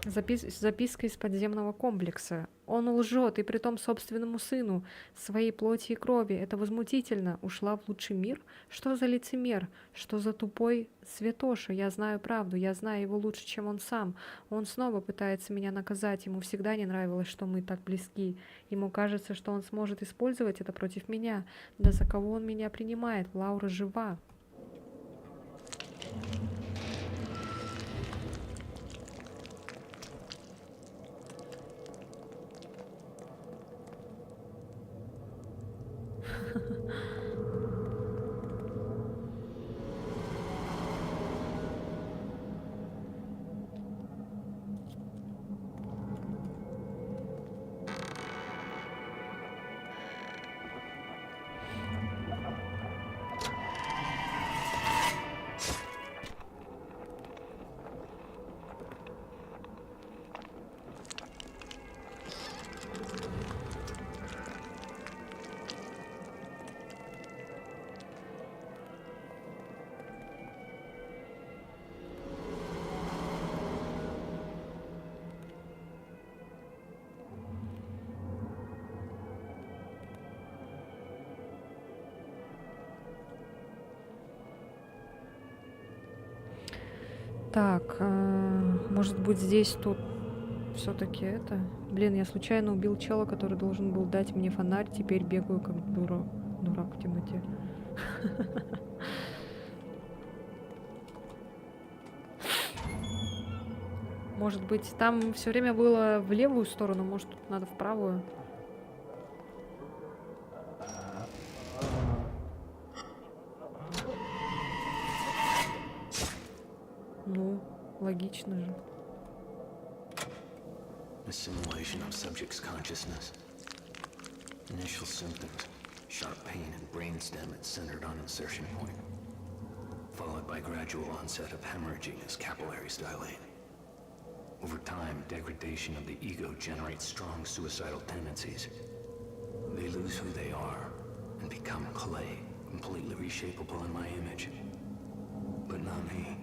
Записка из подземного комплекса. Он лжет, и притом собственному сыну, своей плоти и крови. Это возмутительно. Ушла в лучший мир? Что за лицемер? Что за тупой святоша? Я знаю правду, я знаю его лучше, чем он сам. Он снова пытается меня наказать. Ему всегда не нравилось, что мы так близки. Ему кажется, что он сможет использовать это против меня. Да за кого он меня принимает? Лаура жива. Так, может быть, здесь тут все-таки это... Блин, я случайно убил чела, который должен был дать мне фонарь. Теперь бегаю как дурак в темноте. Может быть, там все время было в левую сторону, может, тут надо в правую. Ну, логично же. Assimilation of subject's consciousness. Initial symptoms: sharp pain and brainstem at centered on insertion point, followed by gradual onset of hemorrhaging as capillaries dilate. Over time, degradation of the ego generates strong suicidal tendencies. They lose who they are and become clay, completely reshapeable in my image. But not me.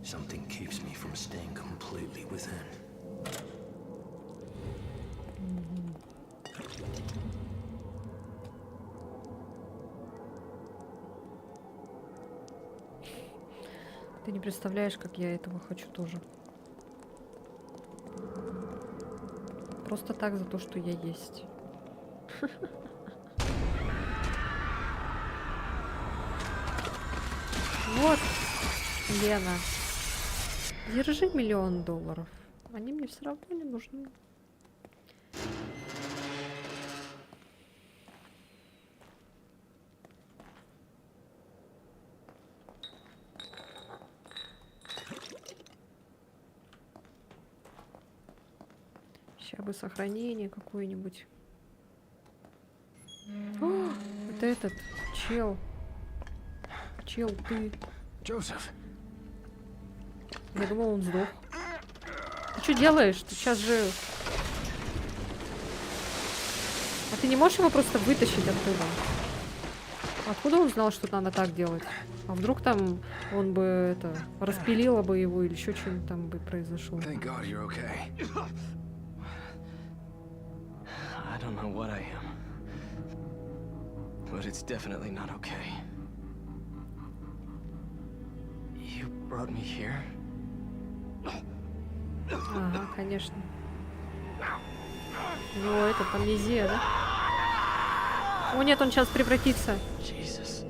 Something keeps me from staying completely within. Ты не представляешь, как я этого хочу тоже. Просто так, за то, что я есть. Вот, Лена. Держи $1 миллион. Они мне все равно не нужны. Сейчас бы сохранение какое-нибудь. О, это этот чел. Чел, ты. Joseph. Я думал, он сдох. Ты что делаешь? Ты сейчас же... А ты не можешь его просто вытащить оттуда? Откуда он знал, что надо так делать? А вдруг там он бы это... распилила бы его или еще что-нибудь там бы произошло? Thank God you're okay. I don't know what I am. But it's definitely not okay. You brought me here? Ага, конечно. У него это амнезия, да? О нет, он сейчас превратится. Jesus,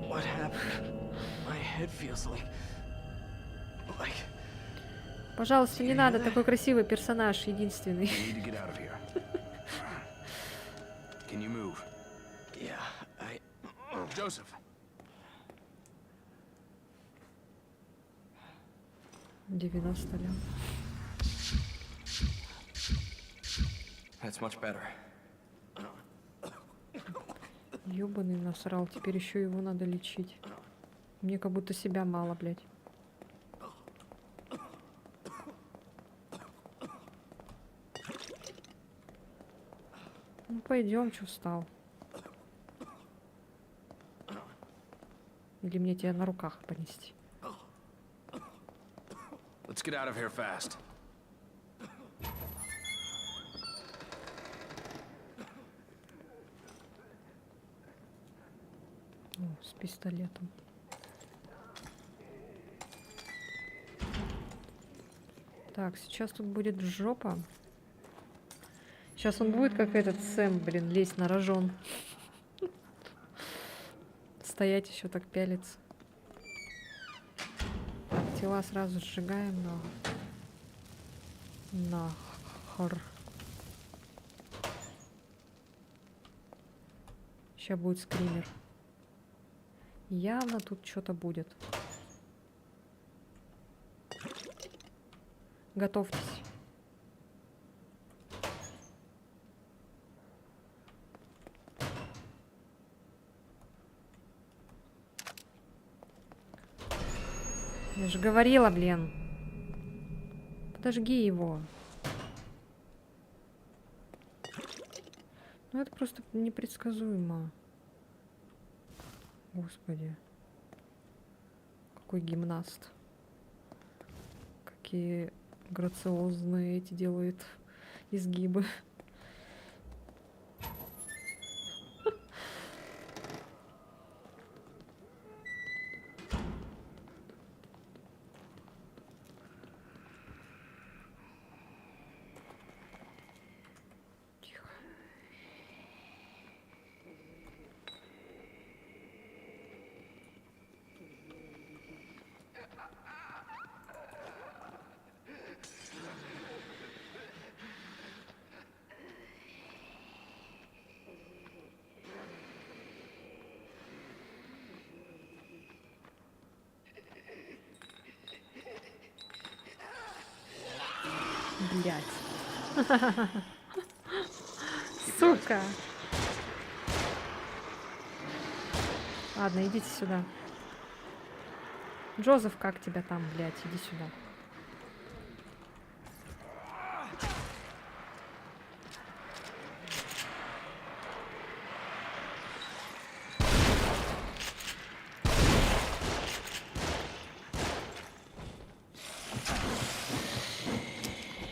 what happened? My head feels like... Пожалуйста, не надо, такой красивый персонаж, единственный. We need to get out of here. Can you move? Yeah, I... Joseph. 90 лет. That's much better. Ёбаный насрал, теперь еще его надо лечить. Мне как будто себя мало, блядь. Ну пойдем, что встал. Или мне тебя на руках понести? Let's get out of here fast. О, с пистолетом. Так, сейчас тут будет жопа. Сейчас он будет, как этот Сэм, блин, лезть на рожон. Стоять еще так пялиться. Так, тела сразу сжигаем, но... Нахер. Сейчас будет скример. Явно тут что-то будет. Готовьтесь. Я же говорила, блин. Подожги его. Ну это просто непредсказуемо. Господи. Какой гимнаст. Какие грациозные эти делает изгибы. блядь. Сука. Ладно, идите сюда. Джозеф, как тебя там, блядь? Иди сюда.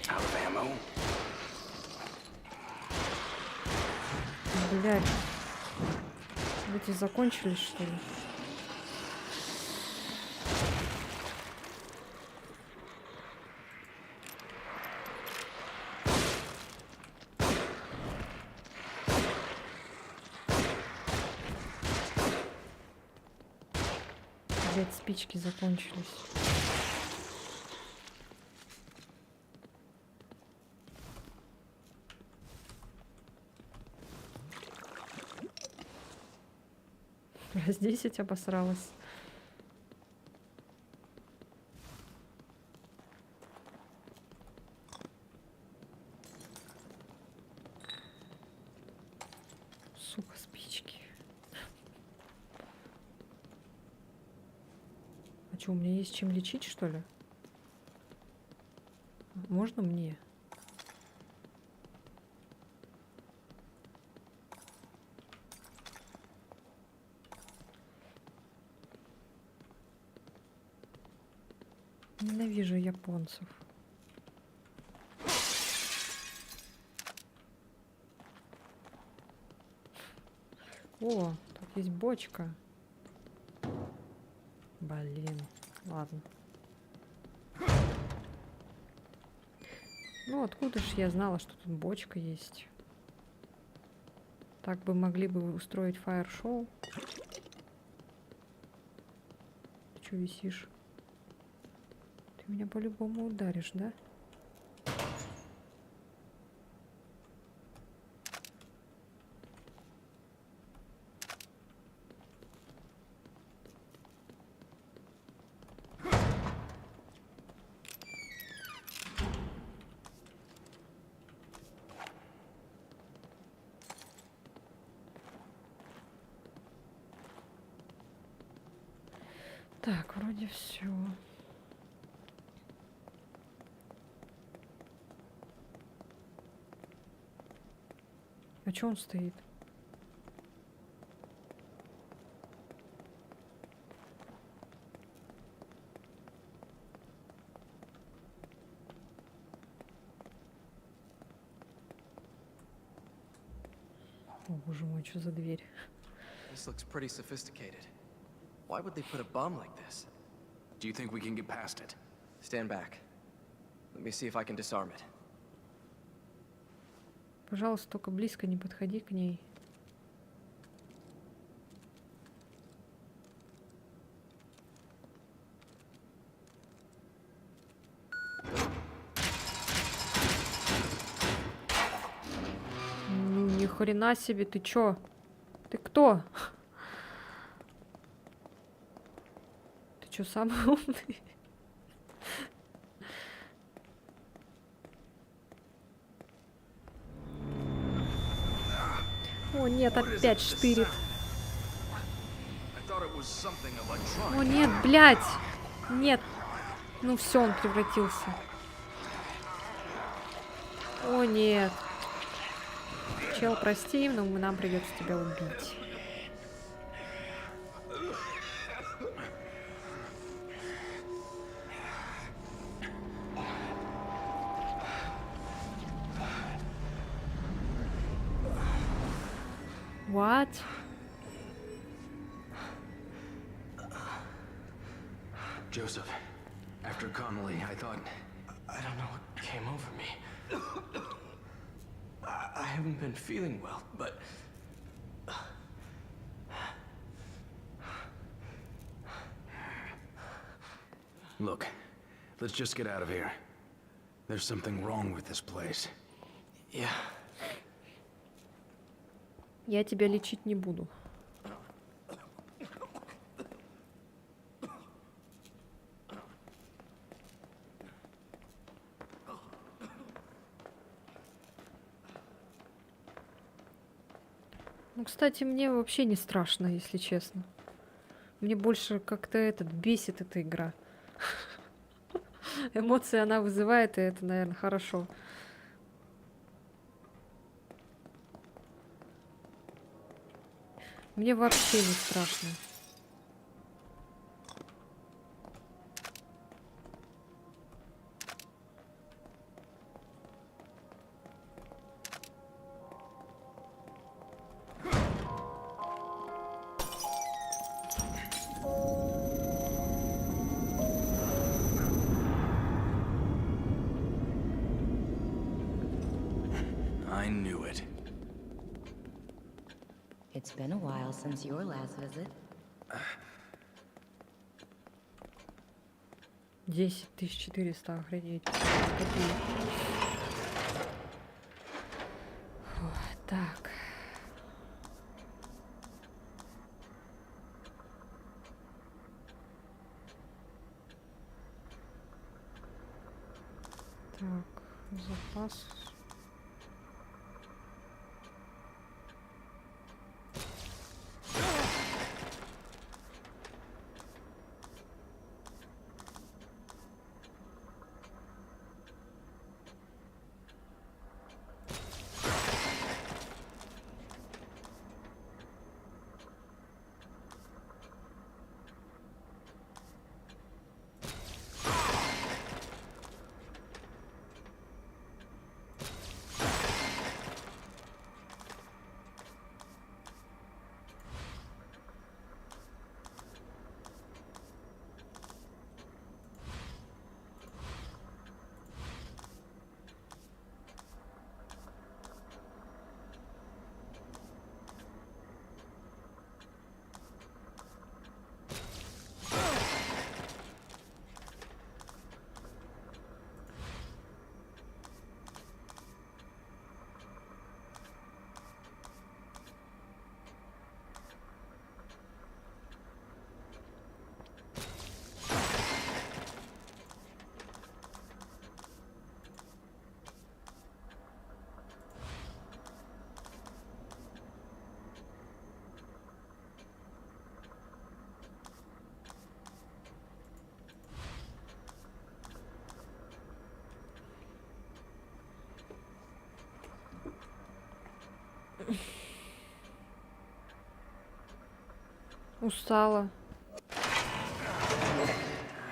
Out of ammo. Блядь. Эти закончились, что ли? Блядь, спички закончились. Раз 10 обосралась. Сука, спички. А что, у меня есть чем лечить, что ли? Можно мне? Ненавижу японцев. О, тут есть бочка. Блин, ладно. Ну, откуда ж я знала, что тут бочка есть? Так бы могли бы устроить фаер-шоу. Ты чё висишь? Ты меня по-любому ударишь, да? Так, вроде все. А чё он стоит? О, боже мой, что за дверь? This looks pretty sophisticated. Why would they put a bomb like this? Do you think we can get past it? Stand back. Let me see if I can disarm it. Пожалуйста, только близко не подходи к ней. Ни хрена себе, ты чё? Ты кто? Ты чё, самый умный? О, нет, опять штырит. О, нет, блядь! Нет. Ну все, он превратился. О, нет. Чел, прости, но нам придется тебя убить. What? Joseph, after Connolly, I thought... I don't know what came over me. I haven't been feeling well, but... Look, let's just get out of here. There's something wrong with this place. Yeah. Я тебя лечить не буду. Ну, кстати, мне вообще не страшно, если честно. Мне больше как-то бесит эта игра. Эмоции она вызывает, и это, наверное, хорошо. Мне вообще не страшно. I knew it. It's been a while since your last visit. 10400, охренеть. Какие? Фу, так. Так, запас. Устала.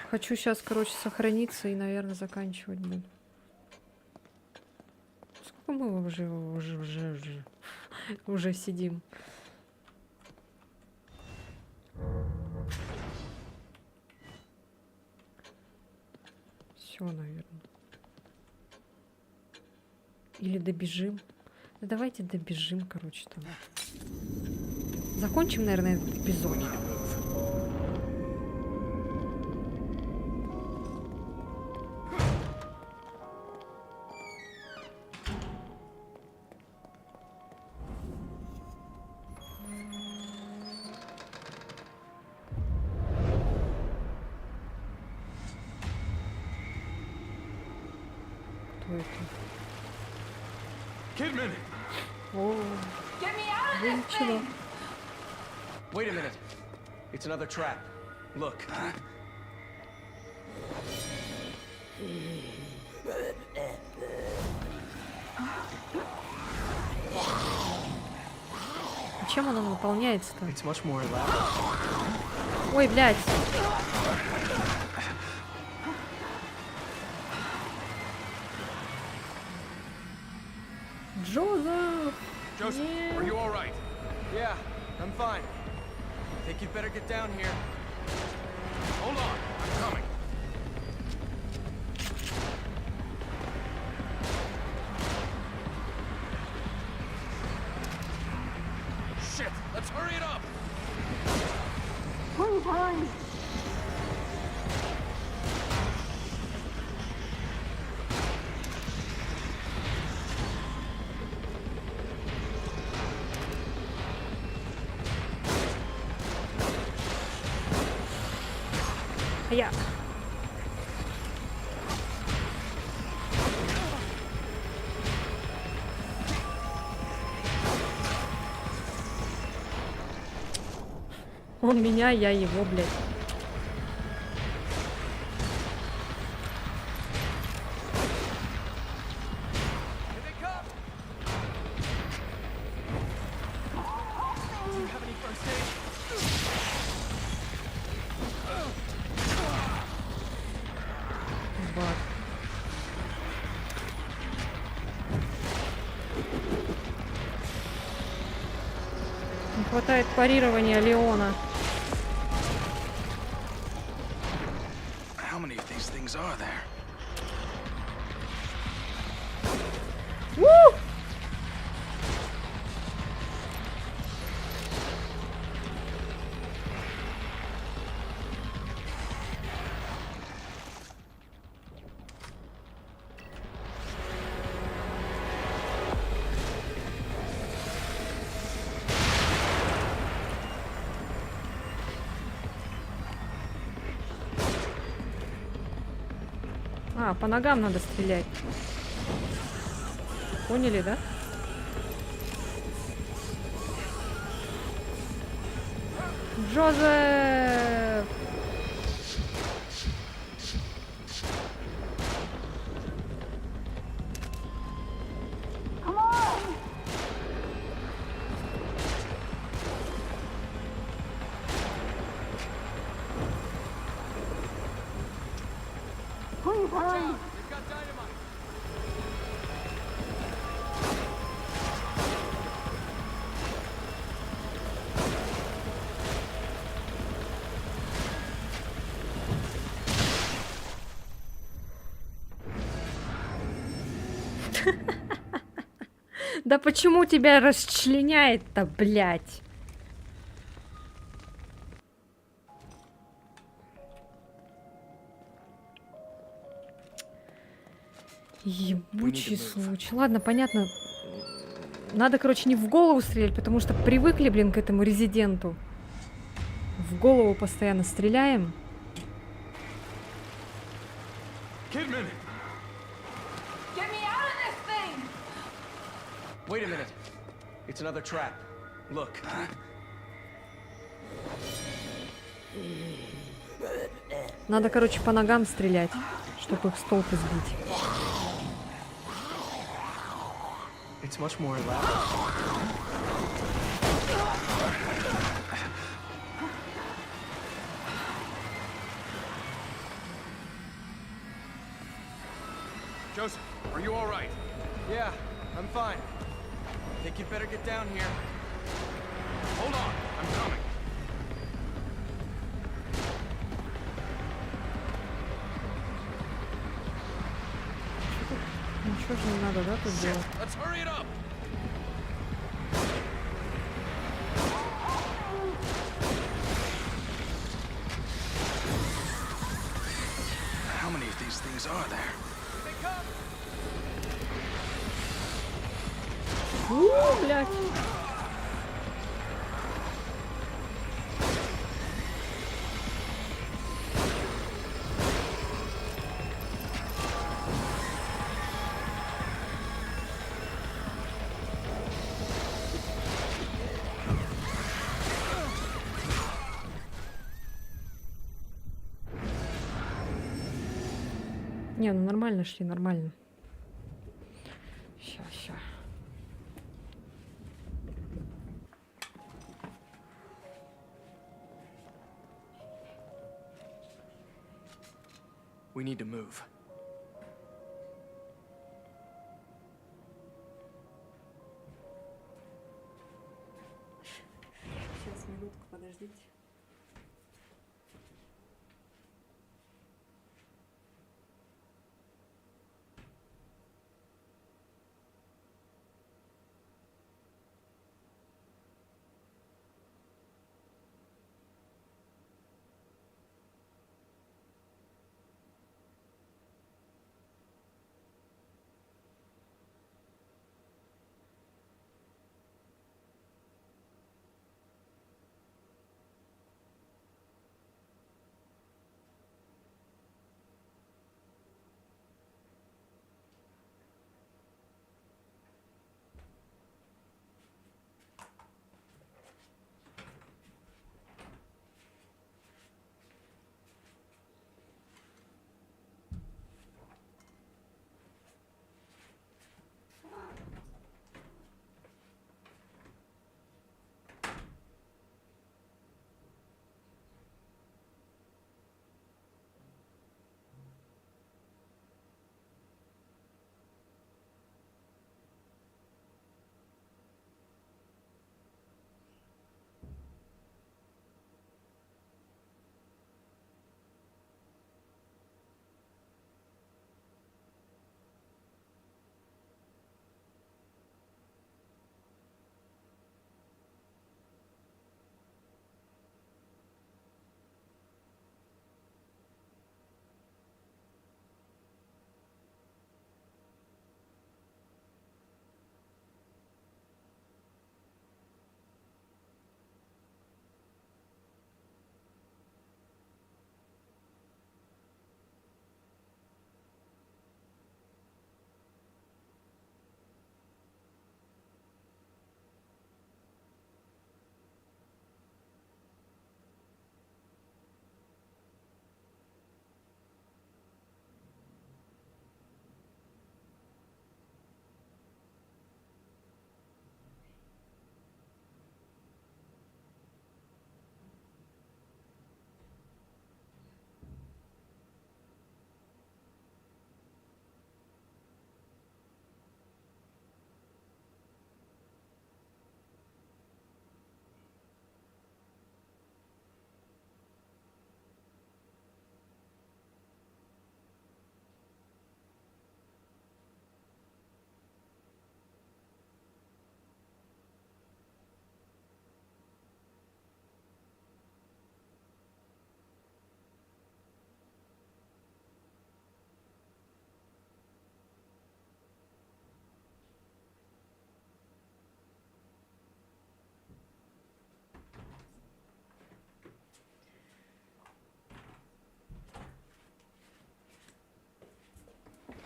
Хочу сейчас, короче, сохраниться и, наверное, заканчивать буду. Сколько мы уже сидим? Все, наверное. Или добежим. Да давайте добежим, короче, там. Закончим, наверное, этот эпизод. Кто это? Kidman! О, Get me out of да this ничего. thing! Wait a minute. It's another trap. Look. Чем она наполняется-то? It's much more elaborate. Ой, блядь. Джозеф! Joseph, Нет. are you all right? Yeah, I'm fine. I think you'd better get down here. Hold on, I'm coming. Shit, let's hurry it up. Я. Он меня, я его, блядь. Бат. Не хватает парирования Леона. How many of these things are there? Woo! А, по ногам надо стрелять. Поняли, да? Джозеф! Да почему тебя расчленяет-то, блядь? Ебучий случай. Ладно, понятно. Надо, короче, не в голову стрелять, потому что привыкли, блин, к этому резиденту. В голову постоянно стреляем. Kidman! Get me out of this thing! Wait a minute. It's another trap. Look. Надо, короче, по ногам стрелять, чтобы их с толку сбить. It's much more elaborate. Joseph, are you all right? Yeah, I'm fine. Think you'd better get down here. Hold on, I'm coming. Ничего же не надо, да, тут делать? Let's hurry it up. How many of these things are there? Блядь. Не, ну нормально шли, нормально. Ща. We need to move. Сейчас, минутку, подождите.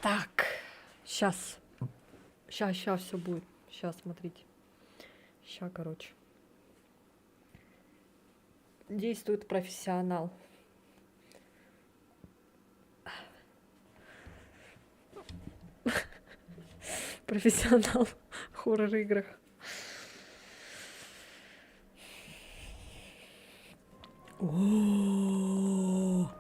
Так, сейчас. Сейчас все будет. Сейчас, смотрите. Сейчас, короче. Действует профессионал. Профессионал в хоррор-играх. О.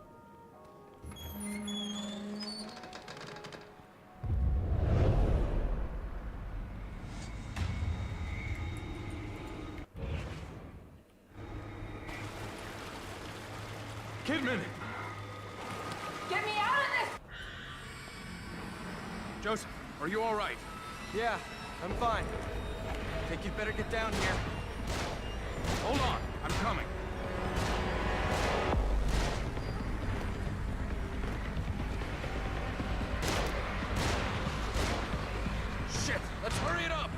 Kidman! Get me out of this! Joseph, are you all right? Yeah, I'm fine. Think you'd better get down here. Hold on, I'm coming. Shit, let's hurry it up!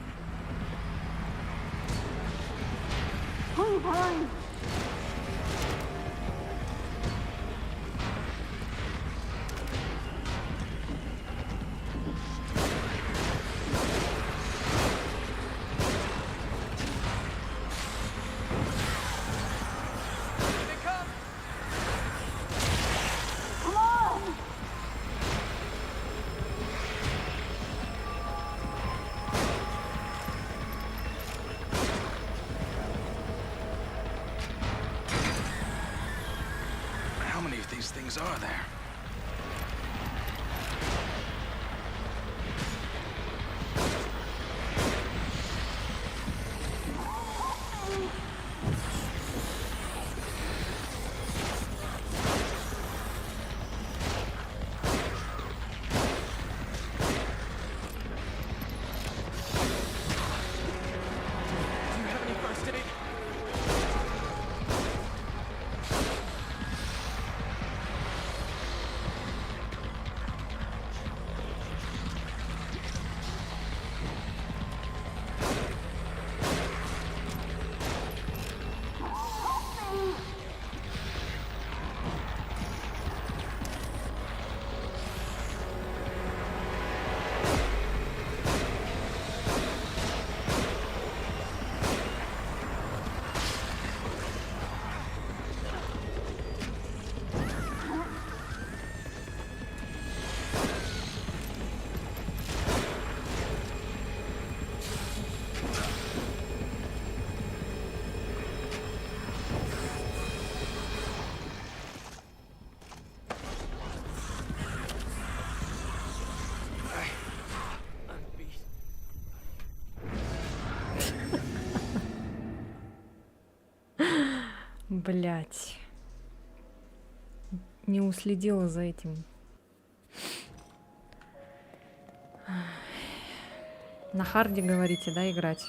Here they come! How many of these things are there? Do you have any first aid? I'm beat. Блять. Не уследила за этим. На харде, говорите, да, играть?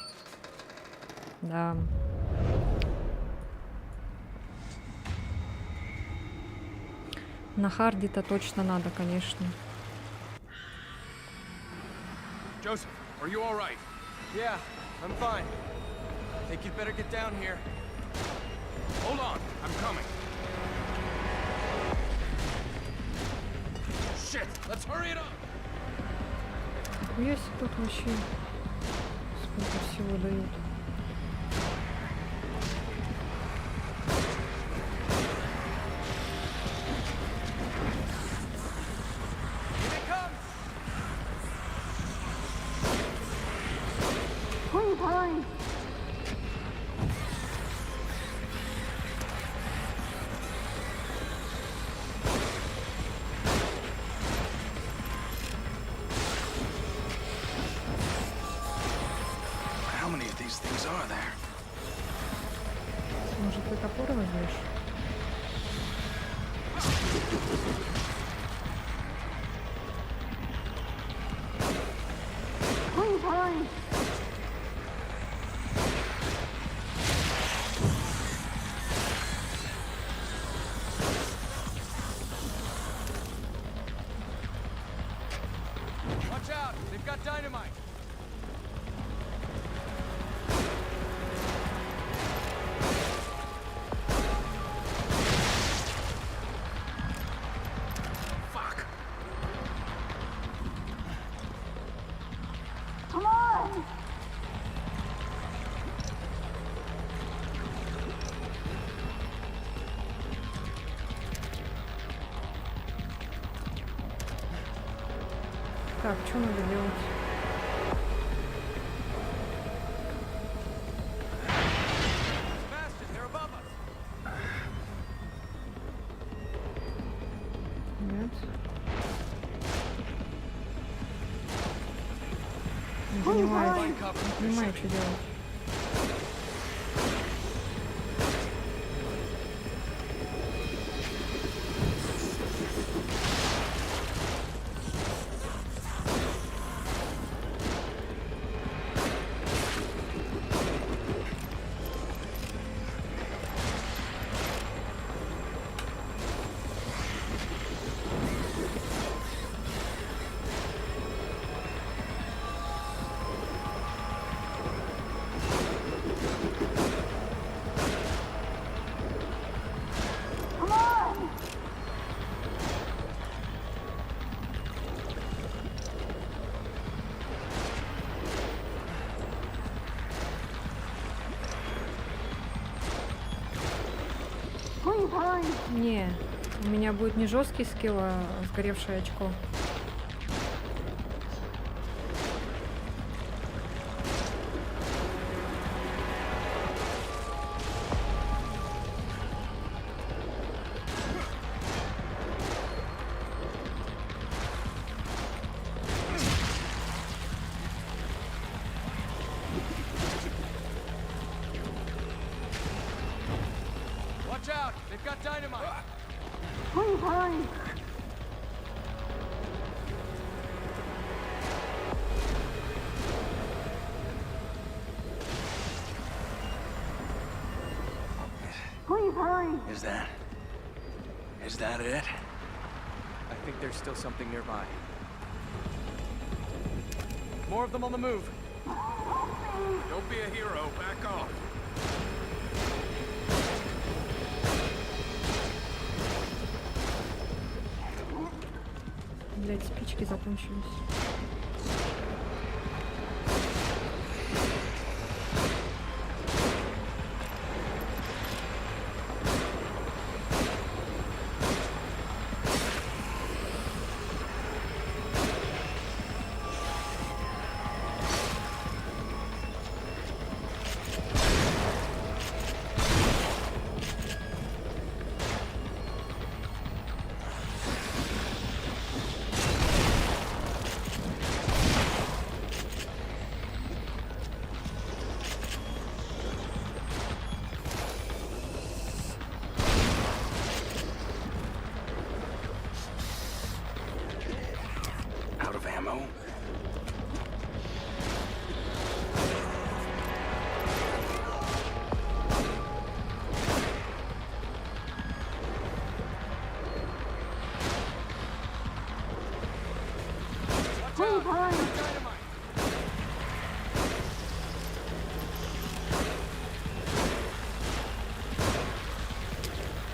Да. На харде-то точно надо, конечно. Joseph, are you all right? Yeah, I'm fine. Think you'd better get down here. Hold on, I'm coming. Shit, let's hurry it up! Хуя себе тут вообще сколько всего дают. Here they come! How many of these things are there? Может, ты топор возьмешь? Watch out! They've got dynamite! Fuck! Так, что надо делать? Нет. Не понимаю, что делать. Не, у меня будет не жесткий скилл, а сгоревшее очко. Watch out! They've got dynamite! Is that it? I think there's still something nearby. More of them on the move. Don't be a hero. Back off. Блять, спички закончились. Out of ammo?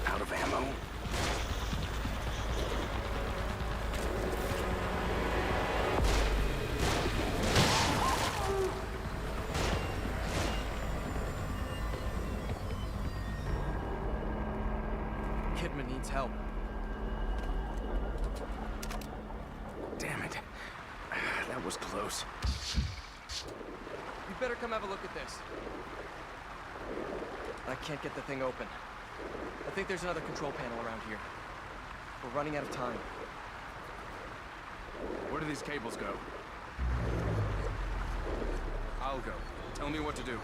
Out of ammo? Kidman needs help. Damn it. That was close. You better come have a look at this. I can't get the thing open. I think there's another control panel around here. We're running out of time. Where do these cables go? I'll go. Tell me what to do.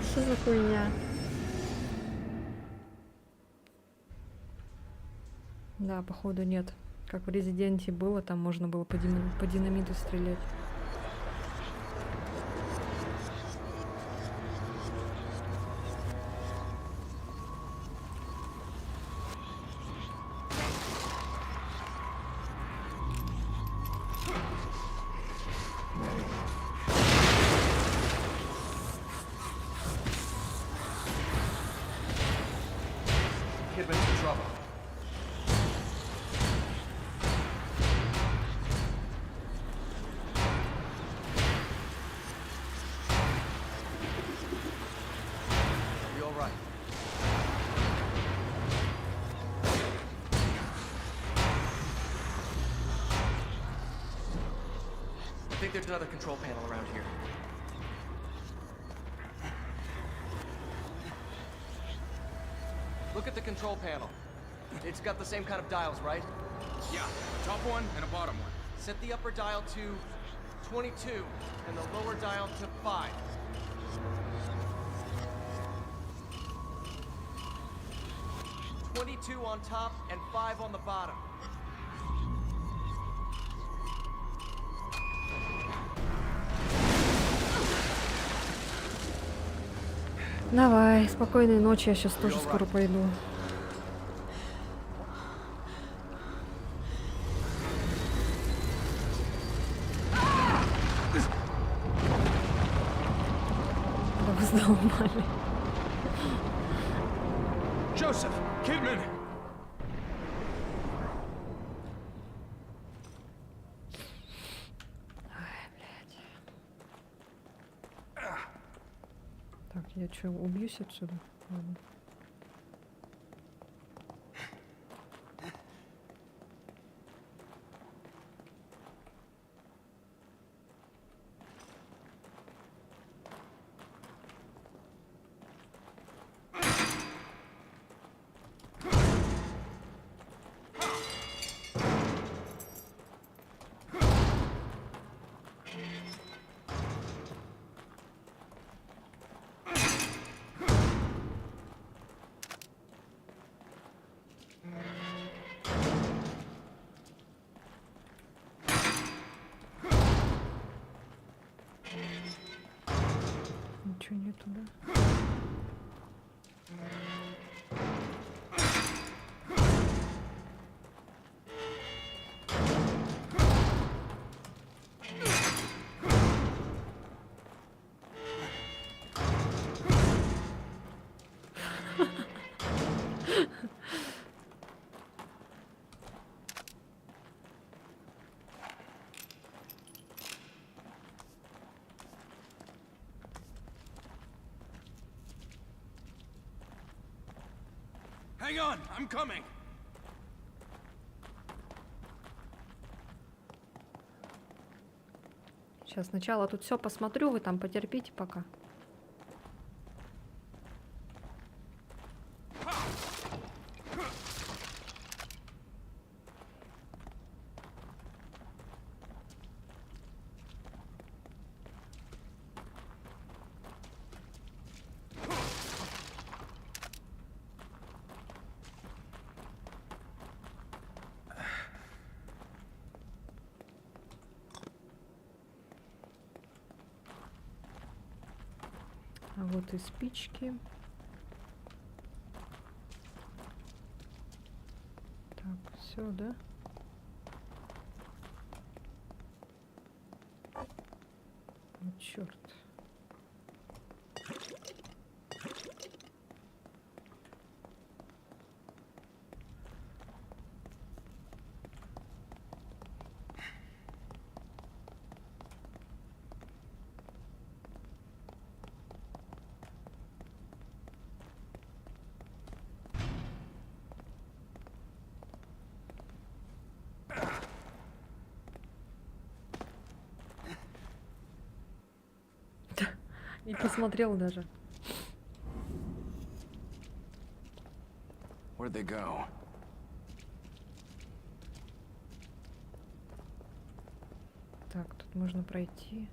Что за хуйня? Да, походу нет. Как в Резиденте было, там можно было по динамиту стрелять. there's another control panel around here. Look at the control panel. It's got the same kind of dials, right? Yeah, a top one and a bottom one. Set the upper dial to 22 and the lower dial to 5. "22 on top and 5 on the bottom. Давай, спокойной ночи, я сейчас тоже скоро пойду. Да вы задолбали. Joseph! Kidman! Так, я что, убьюсь отсюда? Ладно. Ничего нету, да? Hang on, I'm coming! Сейчас сначала тут все посмотрю, вы там потерпите пока. А вот и спички. Так, все, да? О, черт. Не посмотрел даже. Where'd they go? Так, тут можно пройти.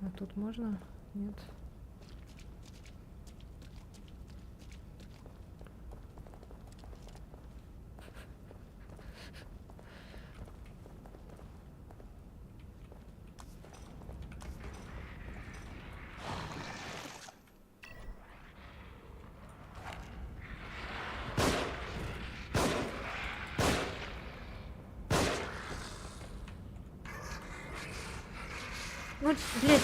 А тут можно? Нет. Ну, блядь.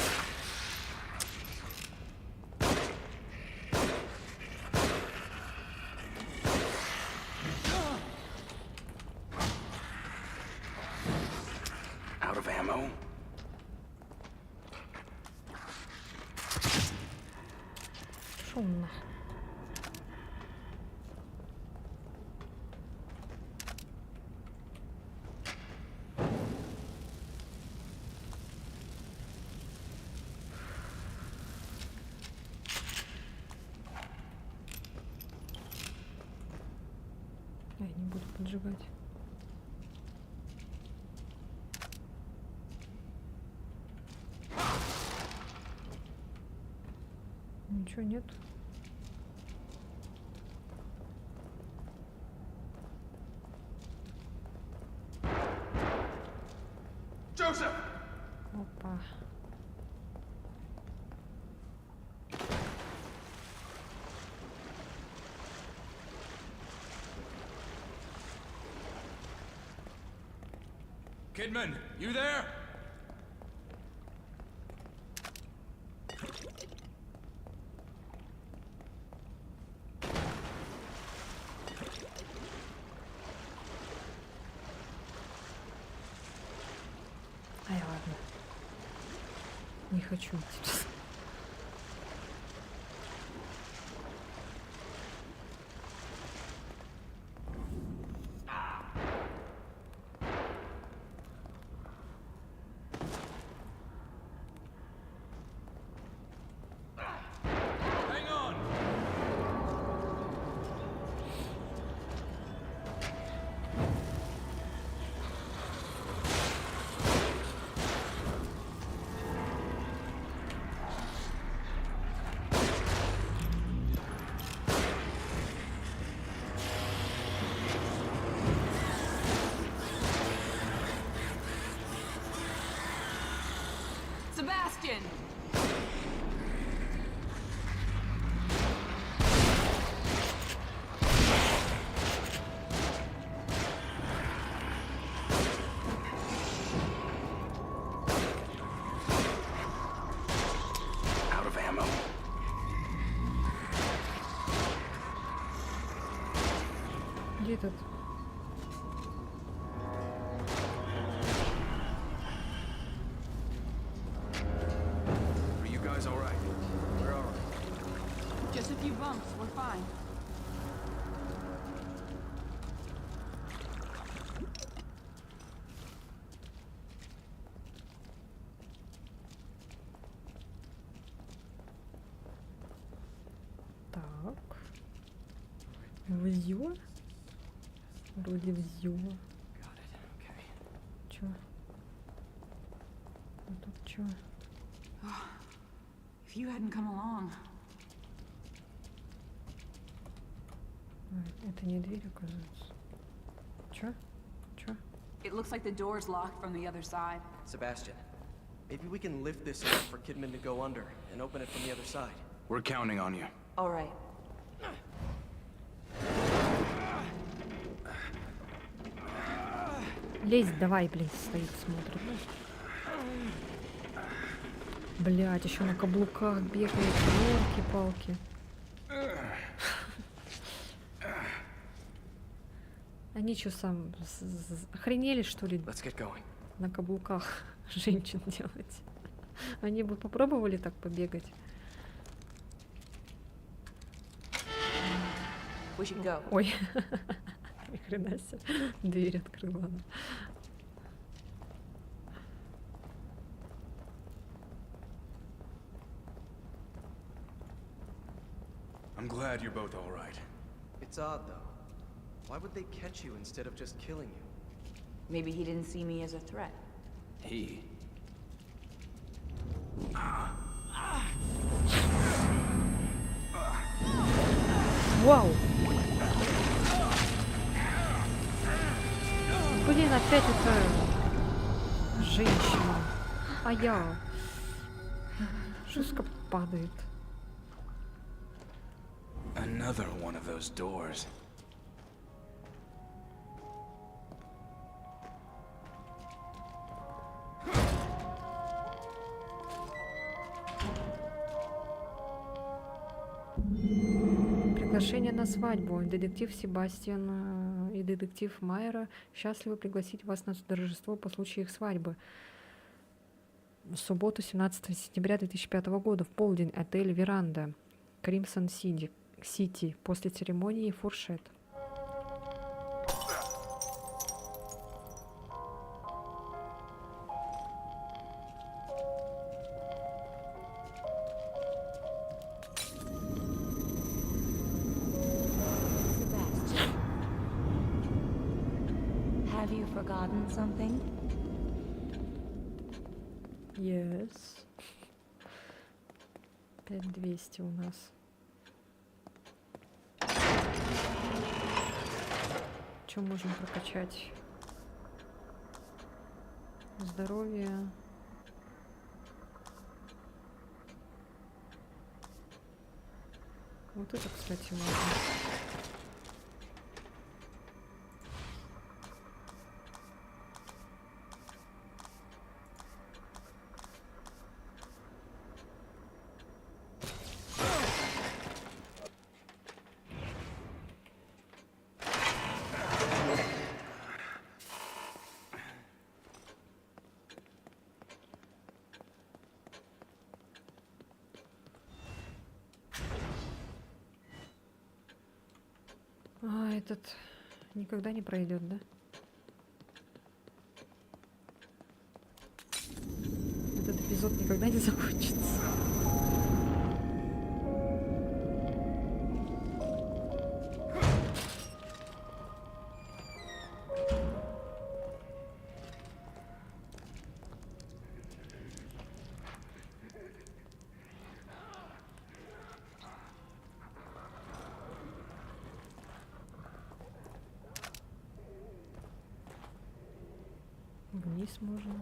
Out of ammo? Шумно. поджигать. Ничего нет. Joseph! Опа. Kidman, you there? Ай, ладно. Не хочу идти. Hang on! Sebastian! Out of ammo. Где этот? Are you guys all right? Where are we? Just a few bumps, we're fine. Так. Взё? Вроде взё. Got it. Okay. Чё? А тут чё? If you hadn't come along. А, это не дверь, оказывается. Чё? Чё? It looks like the door's locked from the other side. Sebastian, maybe we can lift this enough for Kidman to go under and open it from the other side. We're counting on you. All right. Лезь, давай, блин, стоит, смотрит. Блять, еще на каблуках бегает, елки-палки. Они что, охренели, что ли, Let's get going. на каблуках женщин делать? Они бы попробовали так побегать? We should go. Ой, ни хрена себе, дверь открыла она. I'm glad you're both all right. It's odd, though. Why would they catch you instead of just killing you? Maybe he didn't see me as a threat. He? Вау! Блин, опять эта женщина. А я. Жестко падает. Another one of those doors. Приглашение на свадьбу. Детектив Себастьян и детектив Майера счастливы пригласить вас на торжество по случаю их свадьбы. В субботу, 17 сентября 2005 года, в полдень, отель «Веранда», Кримсон Сити. После церемонии фуршет. forgotten something? Yes. 5200 у нас. Что можем прокачать? Здоровье. Вот это, кстати, можно. А, этот никогда не пройдет, да? Этот эпизод никогда не закончится. Вниз можно.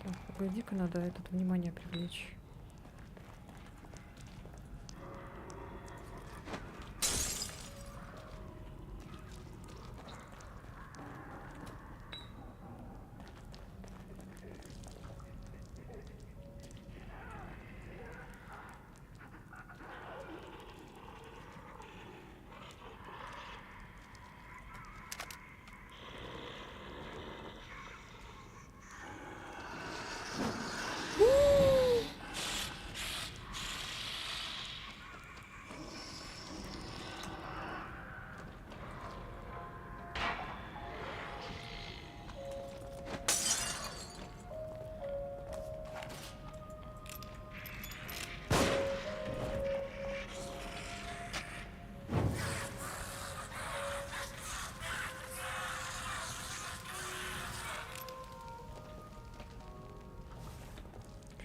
Так, погоди-ка, надо этот внимание привлечь.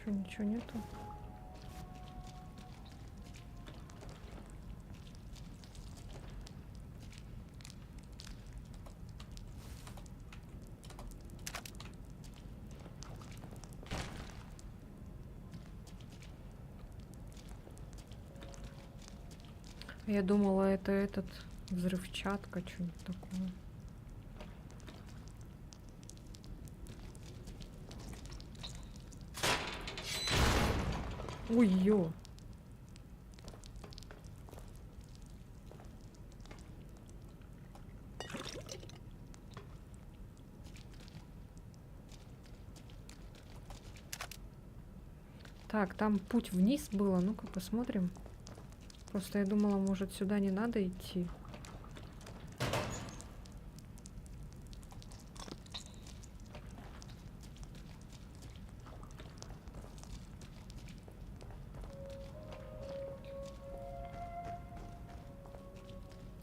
Что, ничего нету? Я думала, это этот взрывчатка, что-нибудь такое. Ой, ё. Так, там путь вниз было. Ну-ка посмотрим. Просто я думала, может, сюда не надо идти.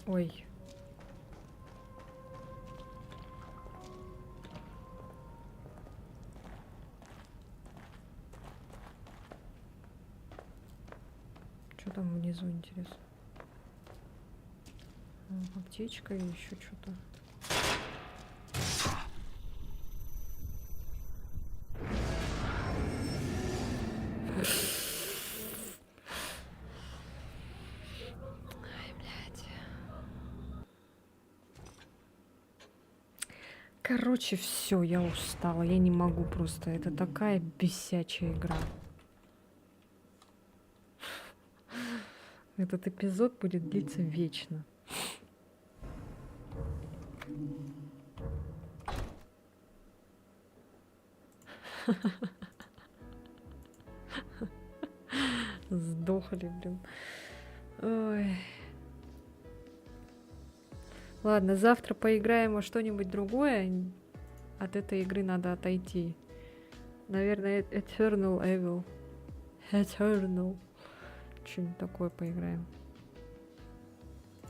Ой. Что там внизу, интересно? Аптечка и еще что-то. Короче, все, я устала. Я не могу просто. Это такая бесячая игра. Этот эпизод будет длиться вечно. Сдохли, блин. Ой. Ладно, завтра поиграем во что-нибудь другое. От этой игры надо отойти. Наверное, Eternal Evil. Eternal. что-нибудь такое поиграем.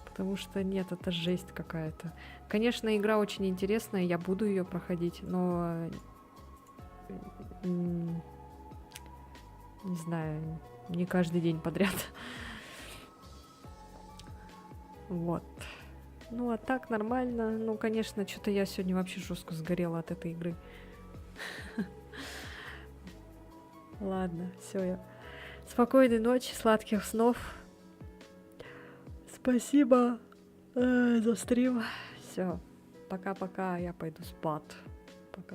Потому что нет, это жесть какая-то. Конечно, игра очень интересная, я буду ее проходить, но не знаю, не каждый день подряд. Вот. Ну, а так нормально. Ну, конечно, что-то я сегодня вообще жестко сгорела от этой игры. Ладно, все. Спокойной ночи, сладких снов. Спасибо за стрим. Все. Пока-пока. Я пойду спать. Пока.